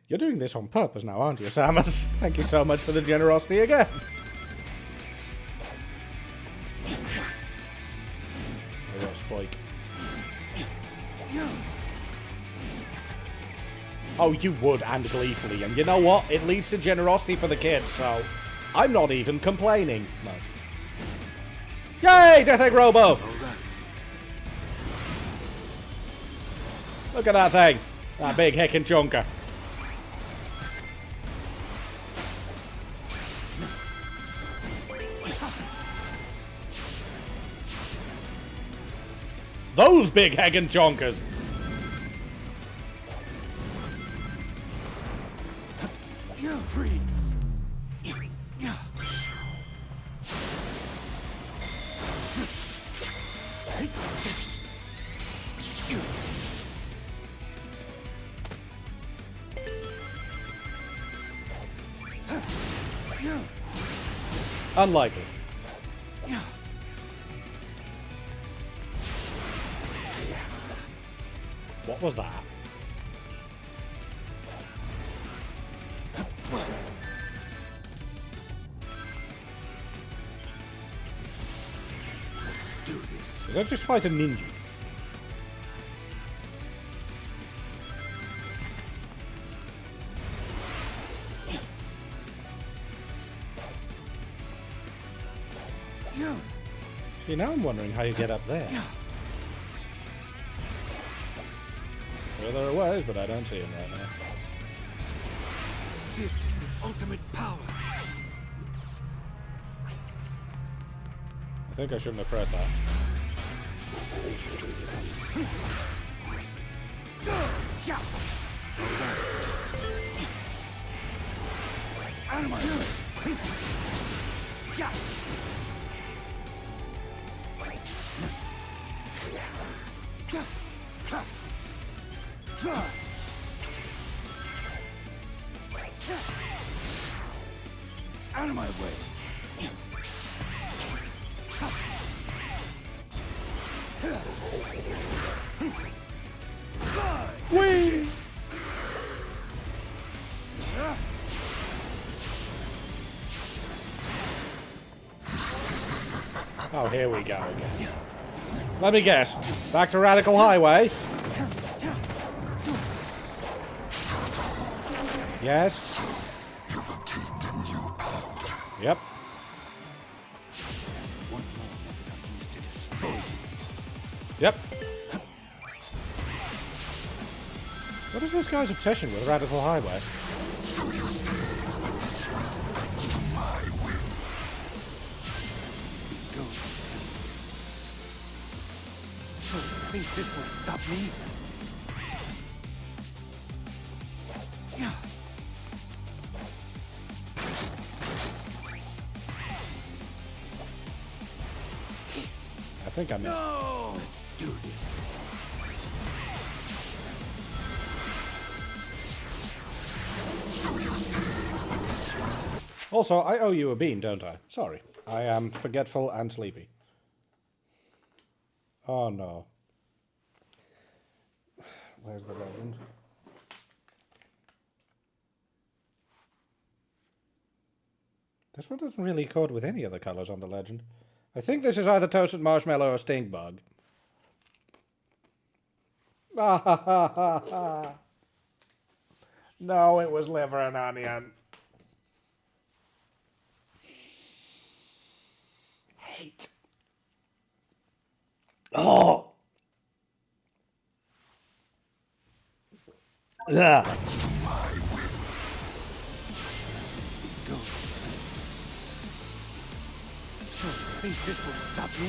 You're doing this on purpose now, aren't you, Samus? Thank you so much for the generosity again. I got a spike. Oh, you would, and gleefully. And you know what? It leads to generosity for the kids, so I'm not even complaining. No. Yay, Death Egg Robo! All right. Look at that thing. That big heckin' chunker. Those big heckin' chonkers. Freeze. Unlikely. What was that? Let's do this. Did I just fight a ninja? See, now I'm wondering how you get up there. Well, there are ways, but I don't see them right now. This is the ultimate power. I think I shouldn't have pressed that. Out of my way. Out of my way. Whee! Oh, here we go again. Let me guess. Back to Radical Highway. Yes. You've obtained a new power. Yep. One more method I'll use to destroy you. Yep. What is this guy's obsession with Radical Highway? So you say that this realm bends to my will. It goes in seas. So you think this will stop me? Yeah. I think I missed. No! Let's do this. Also, I owe you a bean, don't I? Sorry. I am forgetful and sleepy. Oh no. Where's the legend? This one doesn't really accord with any of the colours on the legend. I think this is either toasted marshmallow or stink bug. Ah ha ha ha ha. No, it was liver and onion. Hate. Oh. Ugh. So you think this will stop me?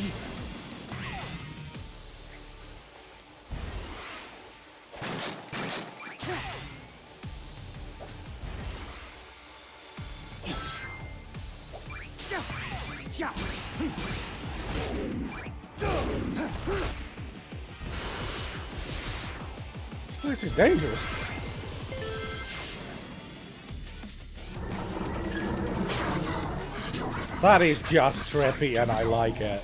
This place is dangerous. That is just trippy and I like it.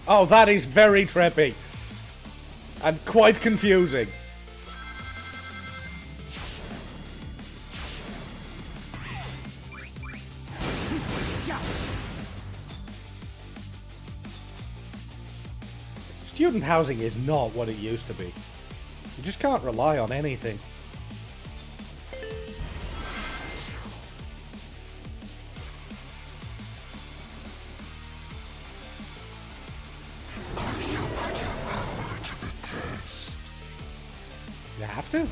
Oh, that is very trippy. And quite confusing. Student housing is not what it used to be. You just can't rely on anything. You have to? I'm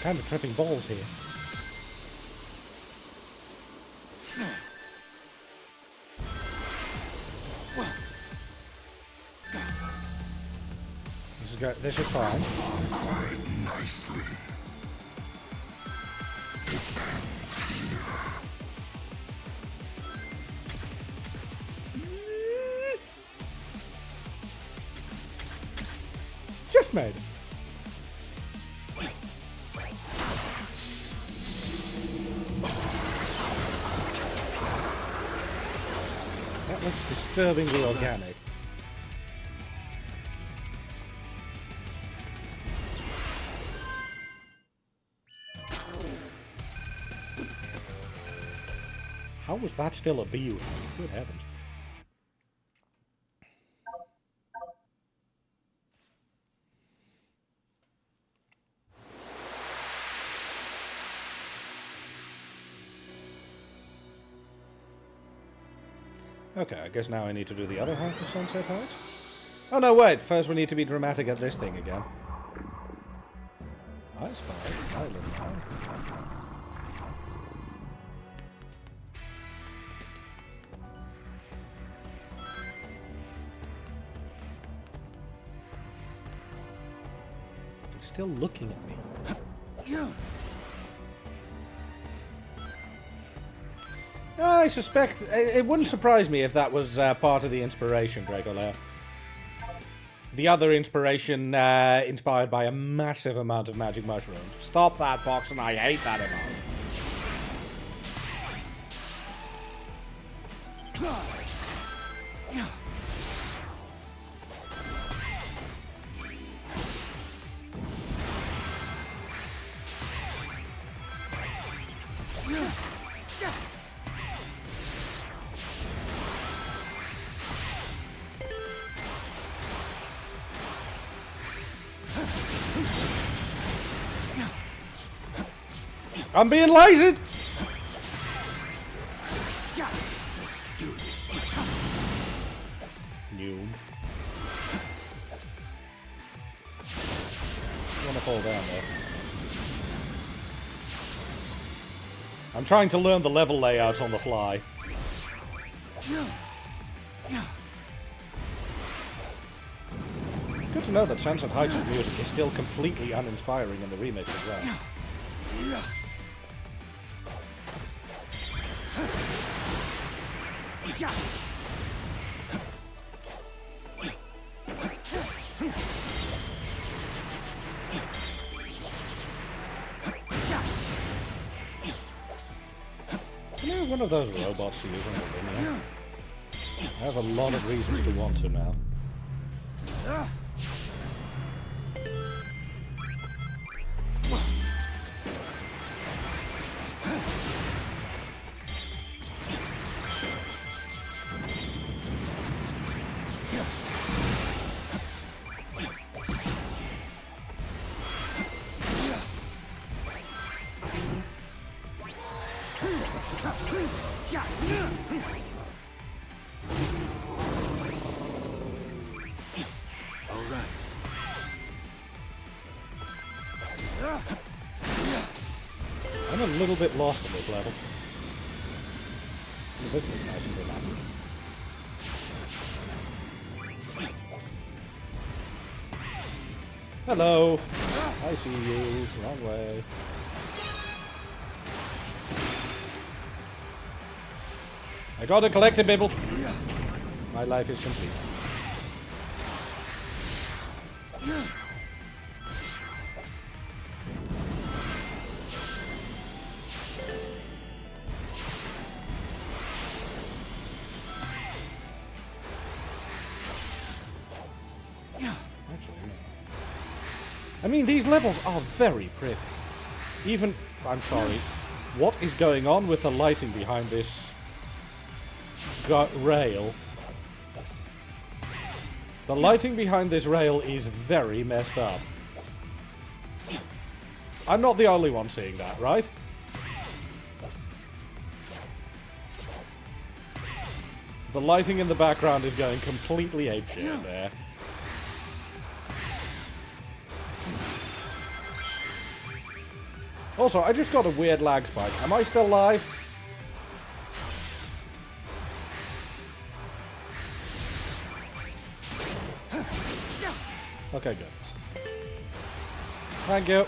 kind of tripping balls here. This is fine. Quite nicely. It ends here. Just made it. That looks disturbingly organic. How was that still a B round? Good heavens. Okay, I guess now I need to do the other half of Sunset Heights. Oh no, wait! First we need to be dramatic at this thing again. I spy. I little eye. He's still looking at me. I suspect... It wouldn't surprise me if that was part of the inspiration, Dracolair. The other inspiration inspired by a massive amount of magic mushrooms. Stop that, box, and I hate that amount. I'm being lasered! Let's do this. New. I want to fall down there. I'm trying to learn the level layouts on the fly. Good to know that Sunset Heights' music is still completely uninspiring in the remix as well. Can I have one of those robots to use on the linear? I have a lot of reasons to want to now. I'm a little bit lost on this level. This is nice and dramatic. Hello! I see you. Wrong way. I got a collectible. My life is complete. I mean, these levels are very pretty. Even... I'm sorry. What is going on with the lighting behind this... rail? The lighting behind this rail is very messed up. I'm not the only one seeing that, right? The lighting in the background is going completely apeshit there. Also, I just got a weird lag spike. Am I still live? Okay, good. Thank you.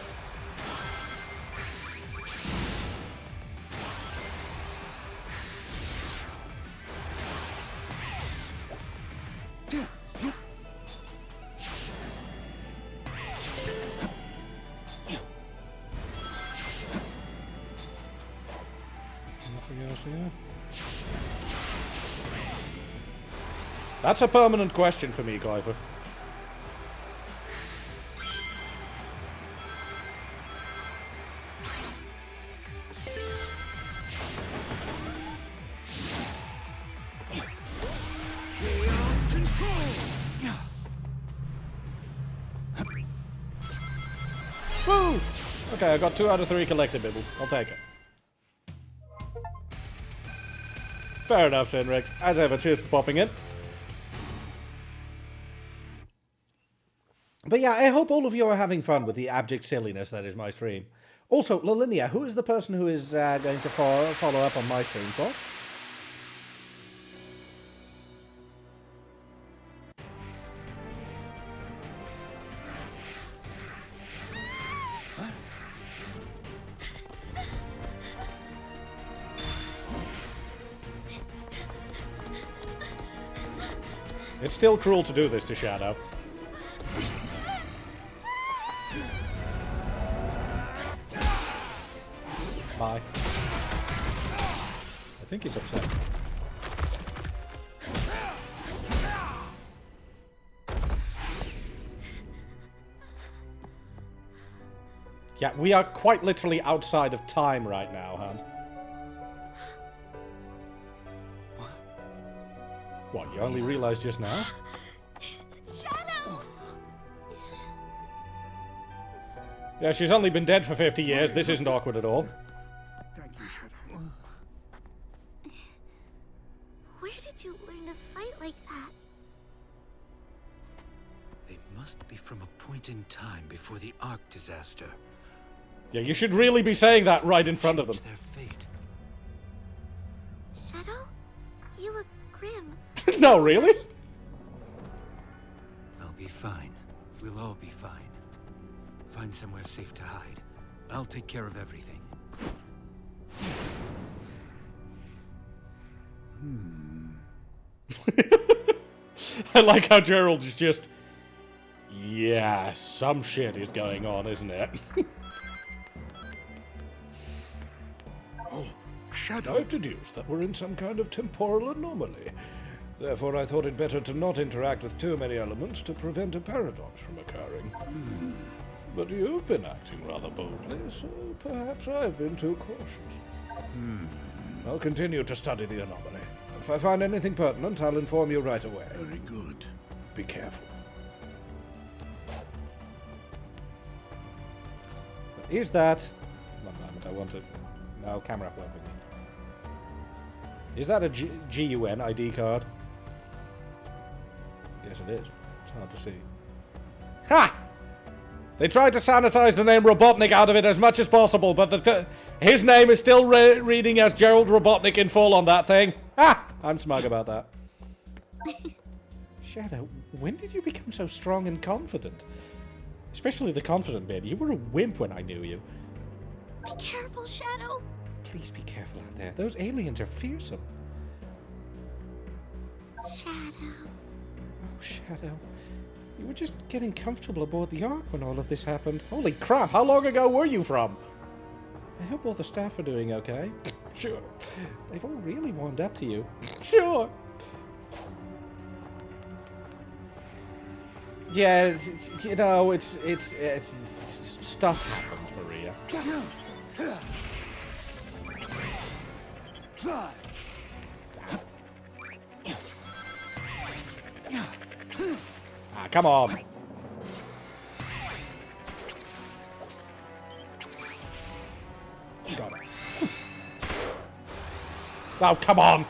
That's a permanent question for me, Cliver. Woo! Okay, I got 2 out of 3 collectibles. I'll take it. Fair enough, Sinrex. As ever, cheers for popping in. But yeah, I hope all of you are having fun with the abject silliness that is my stream. Also, Lalinia, who is the person who is going to follow up on my stream for? It's still cruel to do this to Shadow. Bye. I think he's upset. Yeah, we are quite literally outside of time right now, Hunt. What, you only realized just now? Shadow! Yeah, she's only been dead for 50 years. This isn't awkward at all. Thank you, Shadow. Where did you learn to fight like that? They must be from a point in time before the Ark disaster. Yeah, you should really be saying that right in front of them. Their fate. Shadow? You look grim. No, really? I'll be fine. We'll all be fine. Find somewhere safe to hide. I'll take care of everything. I like how Gerald's just... Yeah, some shit is going on, isn't it? Oh, Shadow. I've deduced that we're in some kind of temporal anomaly. Therefore, I thought it better to not interact with too many elements to prevent a paradox from occurring. But you've been acting rather boldly, so perhaps I've been too cautious. I'll continue to study the anomaly. If I find anything pertinent, I'll inform you right away. Very good. Be careful. But is that... One moment, I want to... No, camera won't be. Is that a GUN ID card? Yes, it is. It's hard to see. Ha! They tried to sanitize the name Robotnik out of it as much as possible, but his name is still reading as Gerald Robotnik in full on that thing. Ha! I'm smug about that. Shadow, when did you become so strong and confident? Especially the confident bit. You were a wimp when I knew you. Be careful, Shadow. Please be careful out there. Those aliens are fearsome. Shadow. Oh, Shadow. You were just getting comfortable aboard the Ark when all of this happened. Holy crap, how long ago were you from? I hope all the staff are doing okay. Sure. They've all really warmed up to you. Sure. Yeah, you know, it's stuff happened, Maria. Ah, come on. Got it. Oh, come on.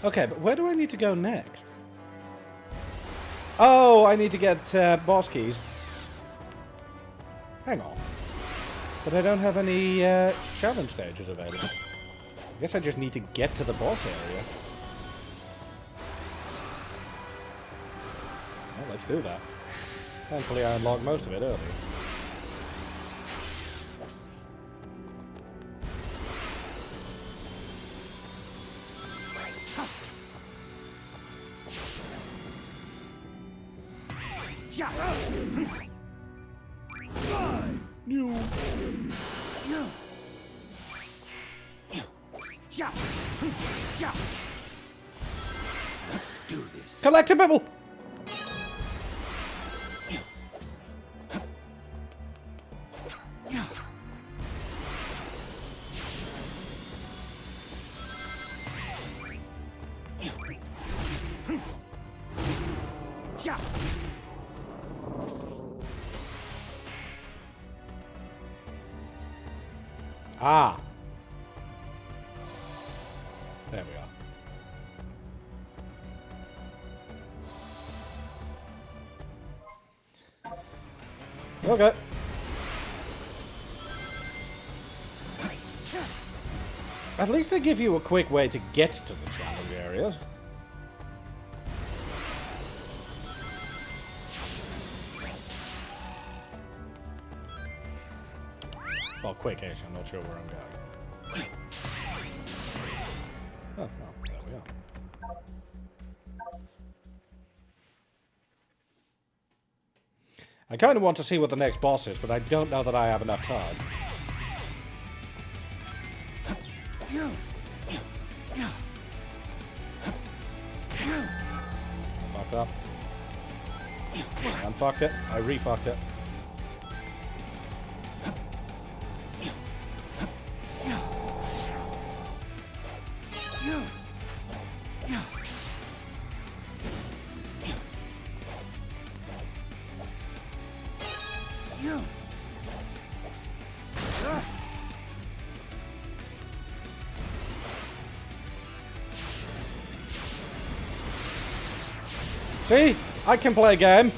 Okay, but where do I need to go next? Oh, I need to get boss keys. Hang on. But I don't have any challenge stages available. I guess I just need to get to the boss area. Well, let's do that. Thankfully, I unlocked most of it earlier. Let's do this. Collectible! Ah. There we are. Okay. At least they give you a quick way to get to the challenge areas. Well, quick-ish, I'm not sure where I'm going. well, there we are. I kind of want to see what the next boss is, but I don't know that I have enough time. I fucked up. I unfucked it. I refucked it. See? I can play a game.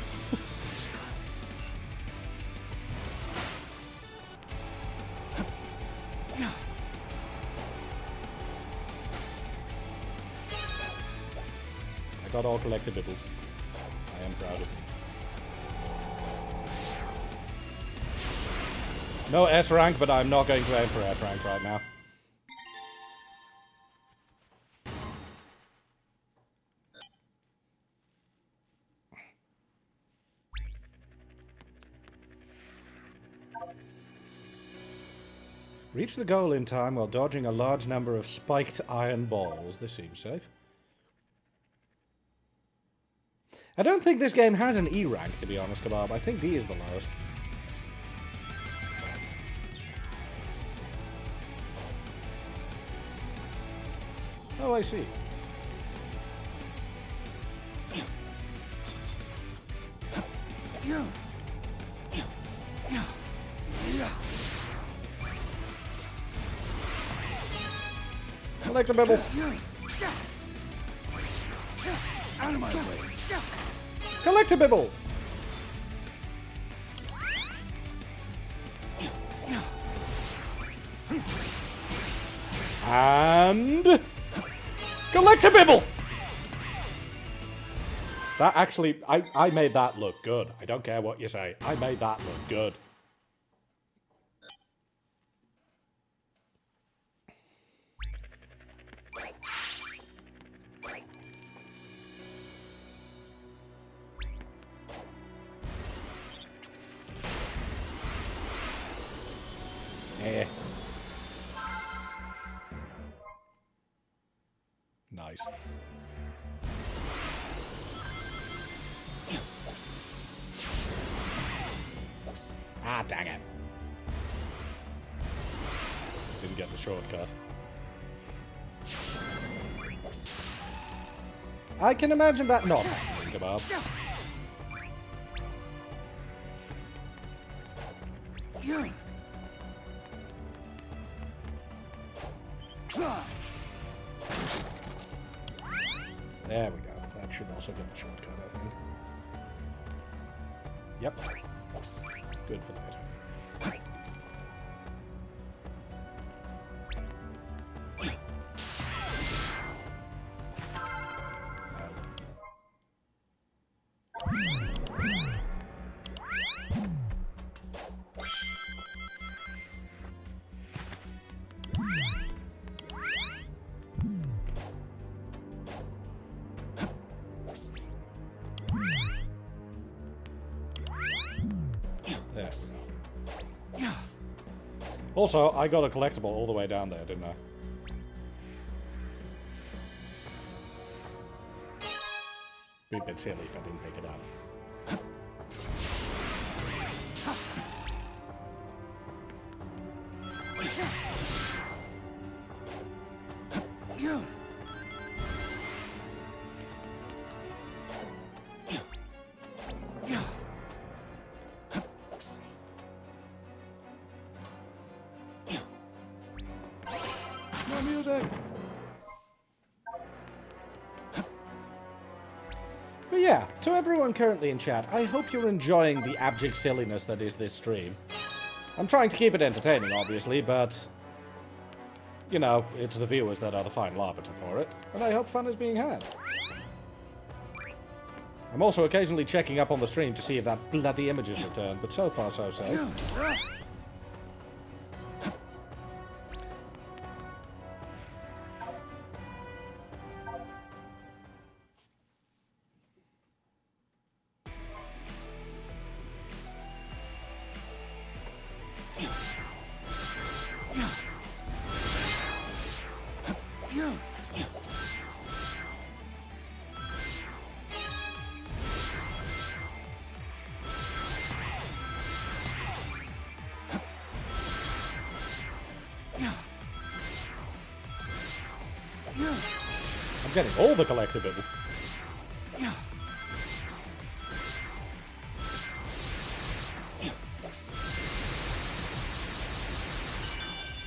I got all collectibles. I am proud of it. No S rank, but I'm not going to aim for S rank right now. Reach the goal in time while dodging a large number of spiked iron balls. This seems safe. I don't think this game has an E rank, to be honest, Kebab. I think D is the lowest. Oh, I see. Collectible. Out of my way. Collectible. And collectible. That actually, I made that look good. I don't care what you say. I made that look good. Eh. Nice. Ah, dang it. Didn't get the shortcut. I can imagine that not happening, Kebab. There we go. That should also get the shortcut, I think. Yep. Good for that. There we go. Also, I got a collectible all the way down there, didn't I? Be a bit silly if I didn't pick it up. No music! But yeah, to everyone currently in chat, I hope you're enjoying the abject silliness that is this stream. I'm trying to keep it entertaining, obviously, but... you know, it's the viewers that are the final arbiter for it, and I hope fun is being had. I'm also occasionally checking up on the stream to see if that bloody image is returned, but so far so safe. getting all the collectibles.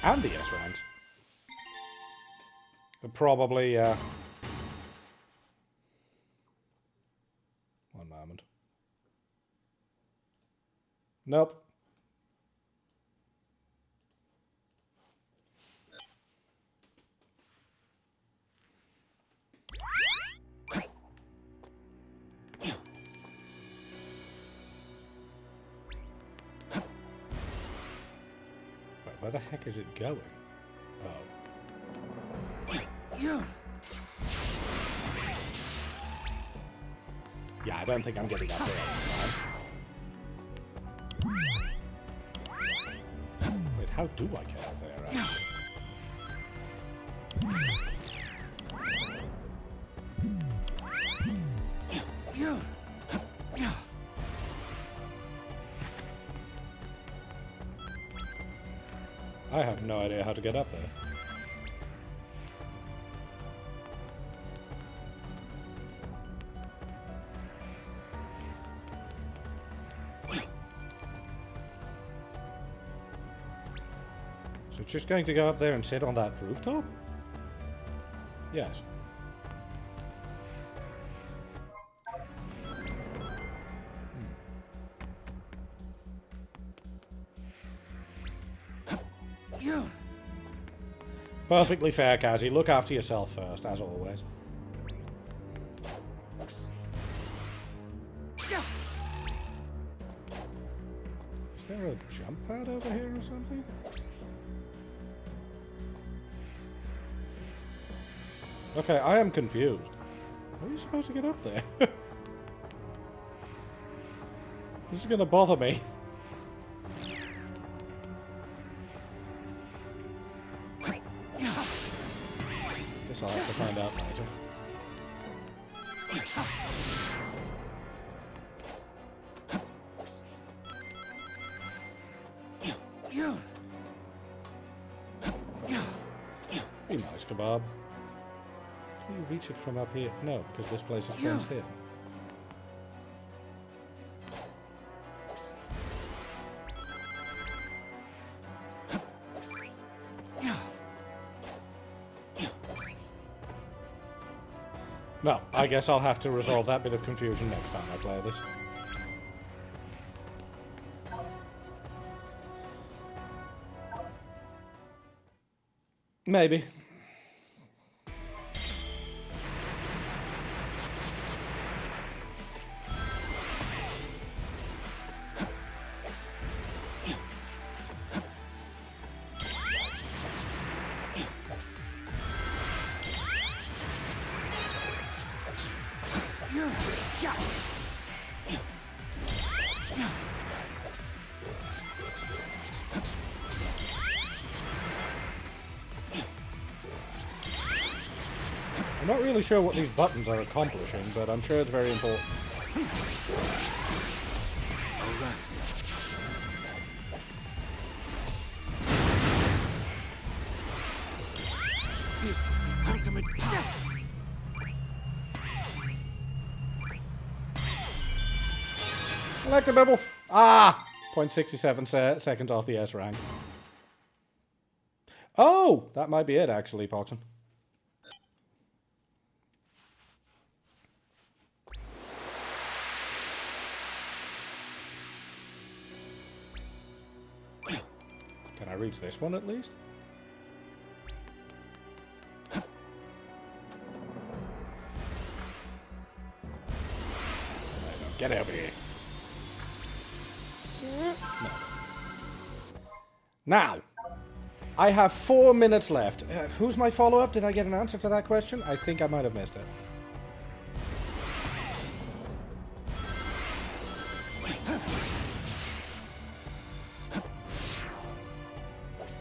And the S ranks. Probably, one moment. Nope. Wait, where the heck is it going? Oh. Yeah, I don't think I'm getting up there. Wait, how do I get up there, actually? I have no idea how to get up there. So it's just going to go up there and sit on that rooftop? Yes. Perfectly fair, Kazzy. Look after yourself first, as always. Is there a jump pad over here or something? Okay, I am confused. How are you supposed to get up there? This is gonna bother me. Guess I'll have to find out later. Be nice, kebab. Can you reach it from up here? No, because this place is fenced in. No, I guess I'll have to resolve that bit of confusion next time I play this. Maybe. I'm not really sure what these buttons are accomplishing, but I'm sure it's very important. Alright. This is the ultimate power. Collectible! Ah! 0.67 seconds off the S rank. Oh! That might be it, actually, Poxon. Can I reach this one at least? Get over here. No. Now, I have 4 minutes left. Who's my follow-up? Did I get an answer to that question? I think I might have missed it.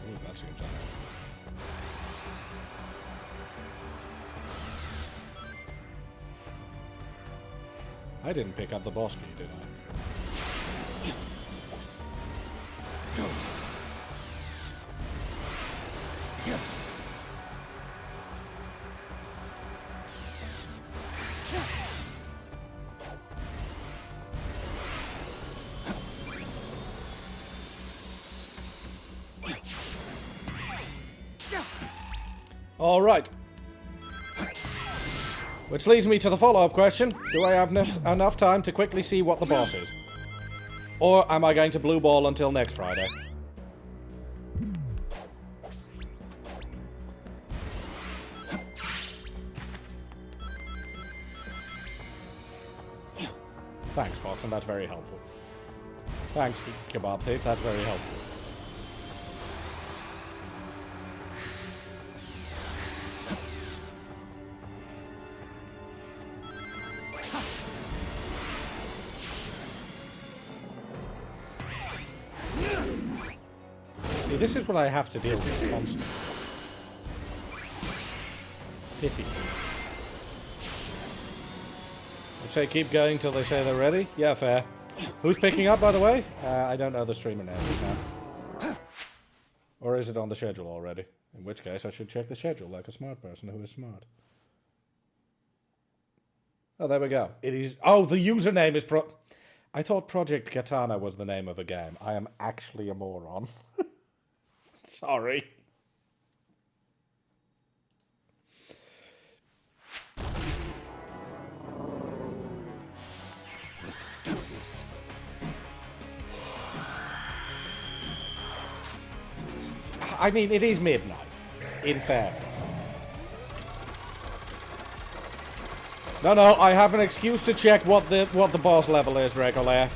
Ooh, that seems alright. I didn't pick up the boss key, did I? Alright. Which leads me to the follow-up question. Do I have enough time to quickly see what the boss is? Or am I going to blue ball until next Friday? Thanks, Box, and that's very helpful. Thanks, Kebab Thief, that's very helpful. See, this is what I have to deal with constantly. Pity. I'd say keep going till they say they're ready. Yeah, fair. Who's picking up, by the way? I don't know the streamer name now. Or is it on the schedule already? In which case, I should check the schedule like a smart person who is smart. Oh, there we go. It is... Oh, the username is I thought Project Katana was the name of a game. I am actually a moron. Sorry. Let's do this. I mean, it is midnight, in fairness. No, I have an excuse to check what the boss level is, Dracolair.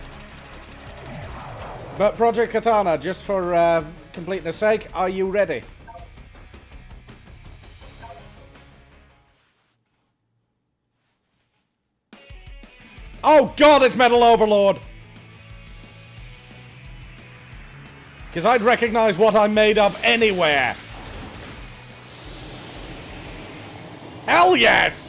But Project Katana, just for completeness sake, are you ready? Oh god, it's Metal Overlord! Because I'd recognize what I'm made of anywhere. Hell yes!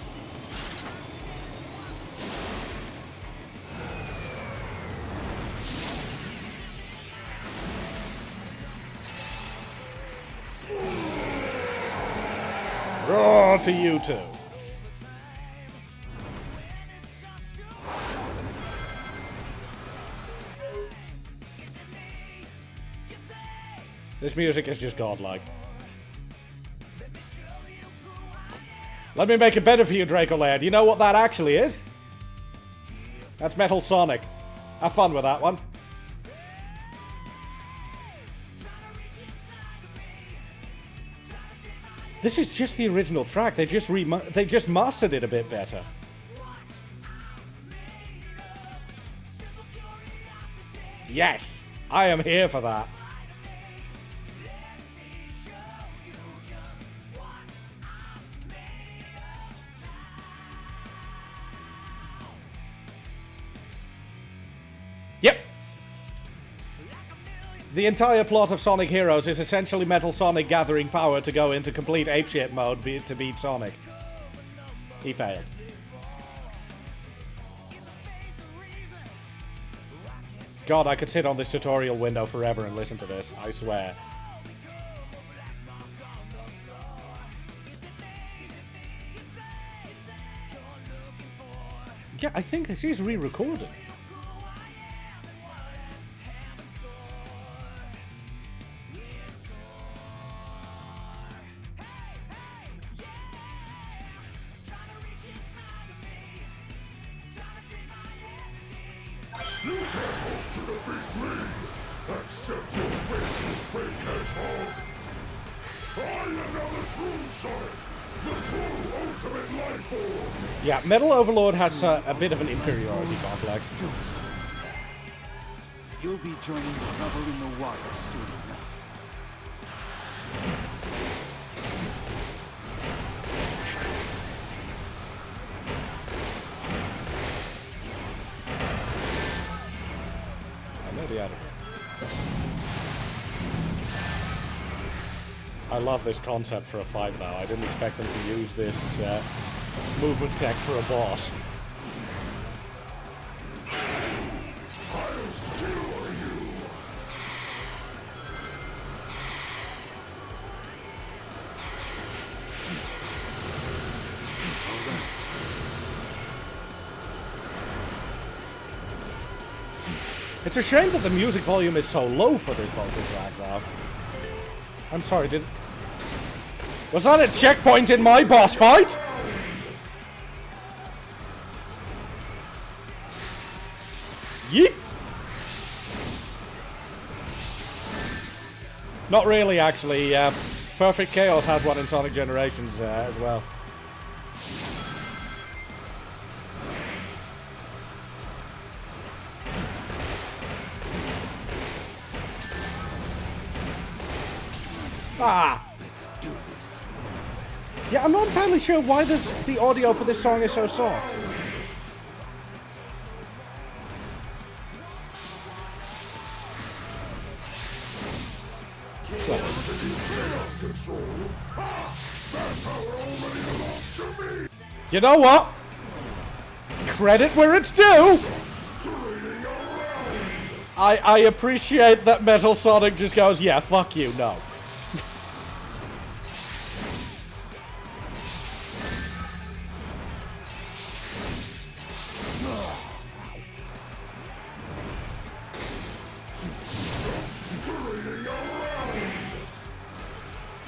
Roar to you two. This music is just godlike. Let me make it better for you, Dracolair. Do you know what that actually is? That's Metal Sonic. Have fun with that one. This is just the original track. They just mastered it a bit better. Yes, I am here for that. Yep. The entire plot of Sonic Heroes is essentially Metal Sonic gathering power to go into complete apeshit mode to beat Sonic. He failed. God, I could sit on this tutorial window forever and listen to this, I swear. Yeah, I think this is re-recorded. Yeah, Metal Overlord has a bit of an inferiority complex. You'll be joining the trouble in the water soon enough. I know the editor. I love this concept for a fight now. I didn't expect them to use this movement tech for a boss. I'll skewer you. It's a shame that the music volume is so low for this vocal track, though. I'm sorry, Was that a checkpoint in my boss fight? Yeet! Not really, actually. Perfect Chaos has one in Sonic Generations as well. Ah! Let's do this. Yeah, I'm not entirely sure why the audio for this song is so soft. You know what? Credit where it's due! I appreciate that Metal Sonic just goes, yeah, fuck you, no.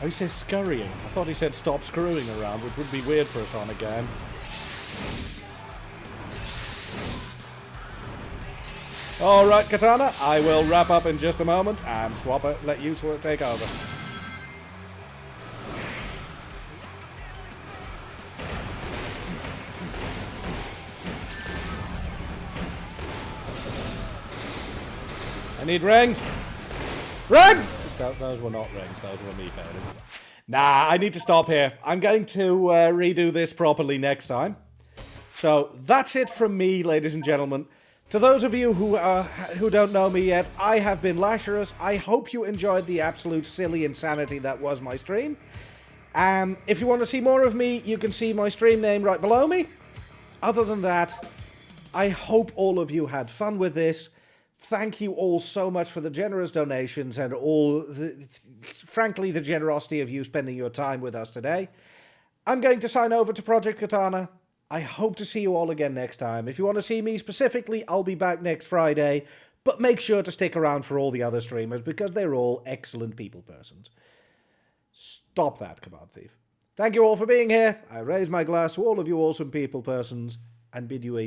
Oh, he says scurrying. I thought he said stop screwing around, which would be weird for a Sonic game. Alright, Katana, I will wrap up in just a moment, and Swapper, let you take over. I need rings! Rings! Those were not rings, those were me failing. Nah, I need to stop here. I'm going to redo this properly next time. So, that's it from me, ladies and gentlemen. To those of you who don't know me yet, I have been Lasharus. I hope you enjoyed the absolute silly insanity that was my stream. If you want to see more of me, you can see my stream name right below me. Other than that, I hope all of you had fun with this. Thank you all so much for the generous donations and frankly, the generosity of you spending your time with us today. I'm going to sign over to Project Katana. I hope to see you all again next time. If you want to see me specifically, I'll be back next Friday, but make sure to stick around for all the other streamers because they're all excellent people persons. Stop that, Command Thief. Thank you all for being here. I raise my glass to all of you awesome people persons and bid you a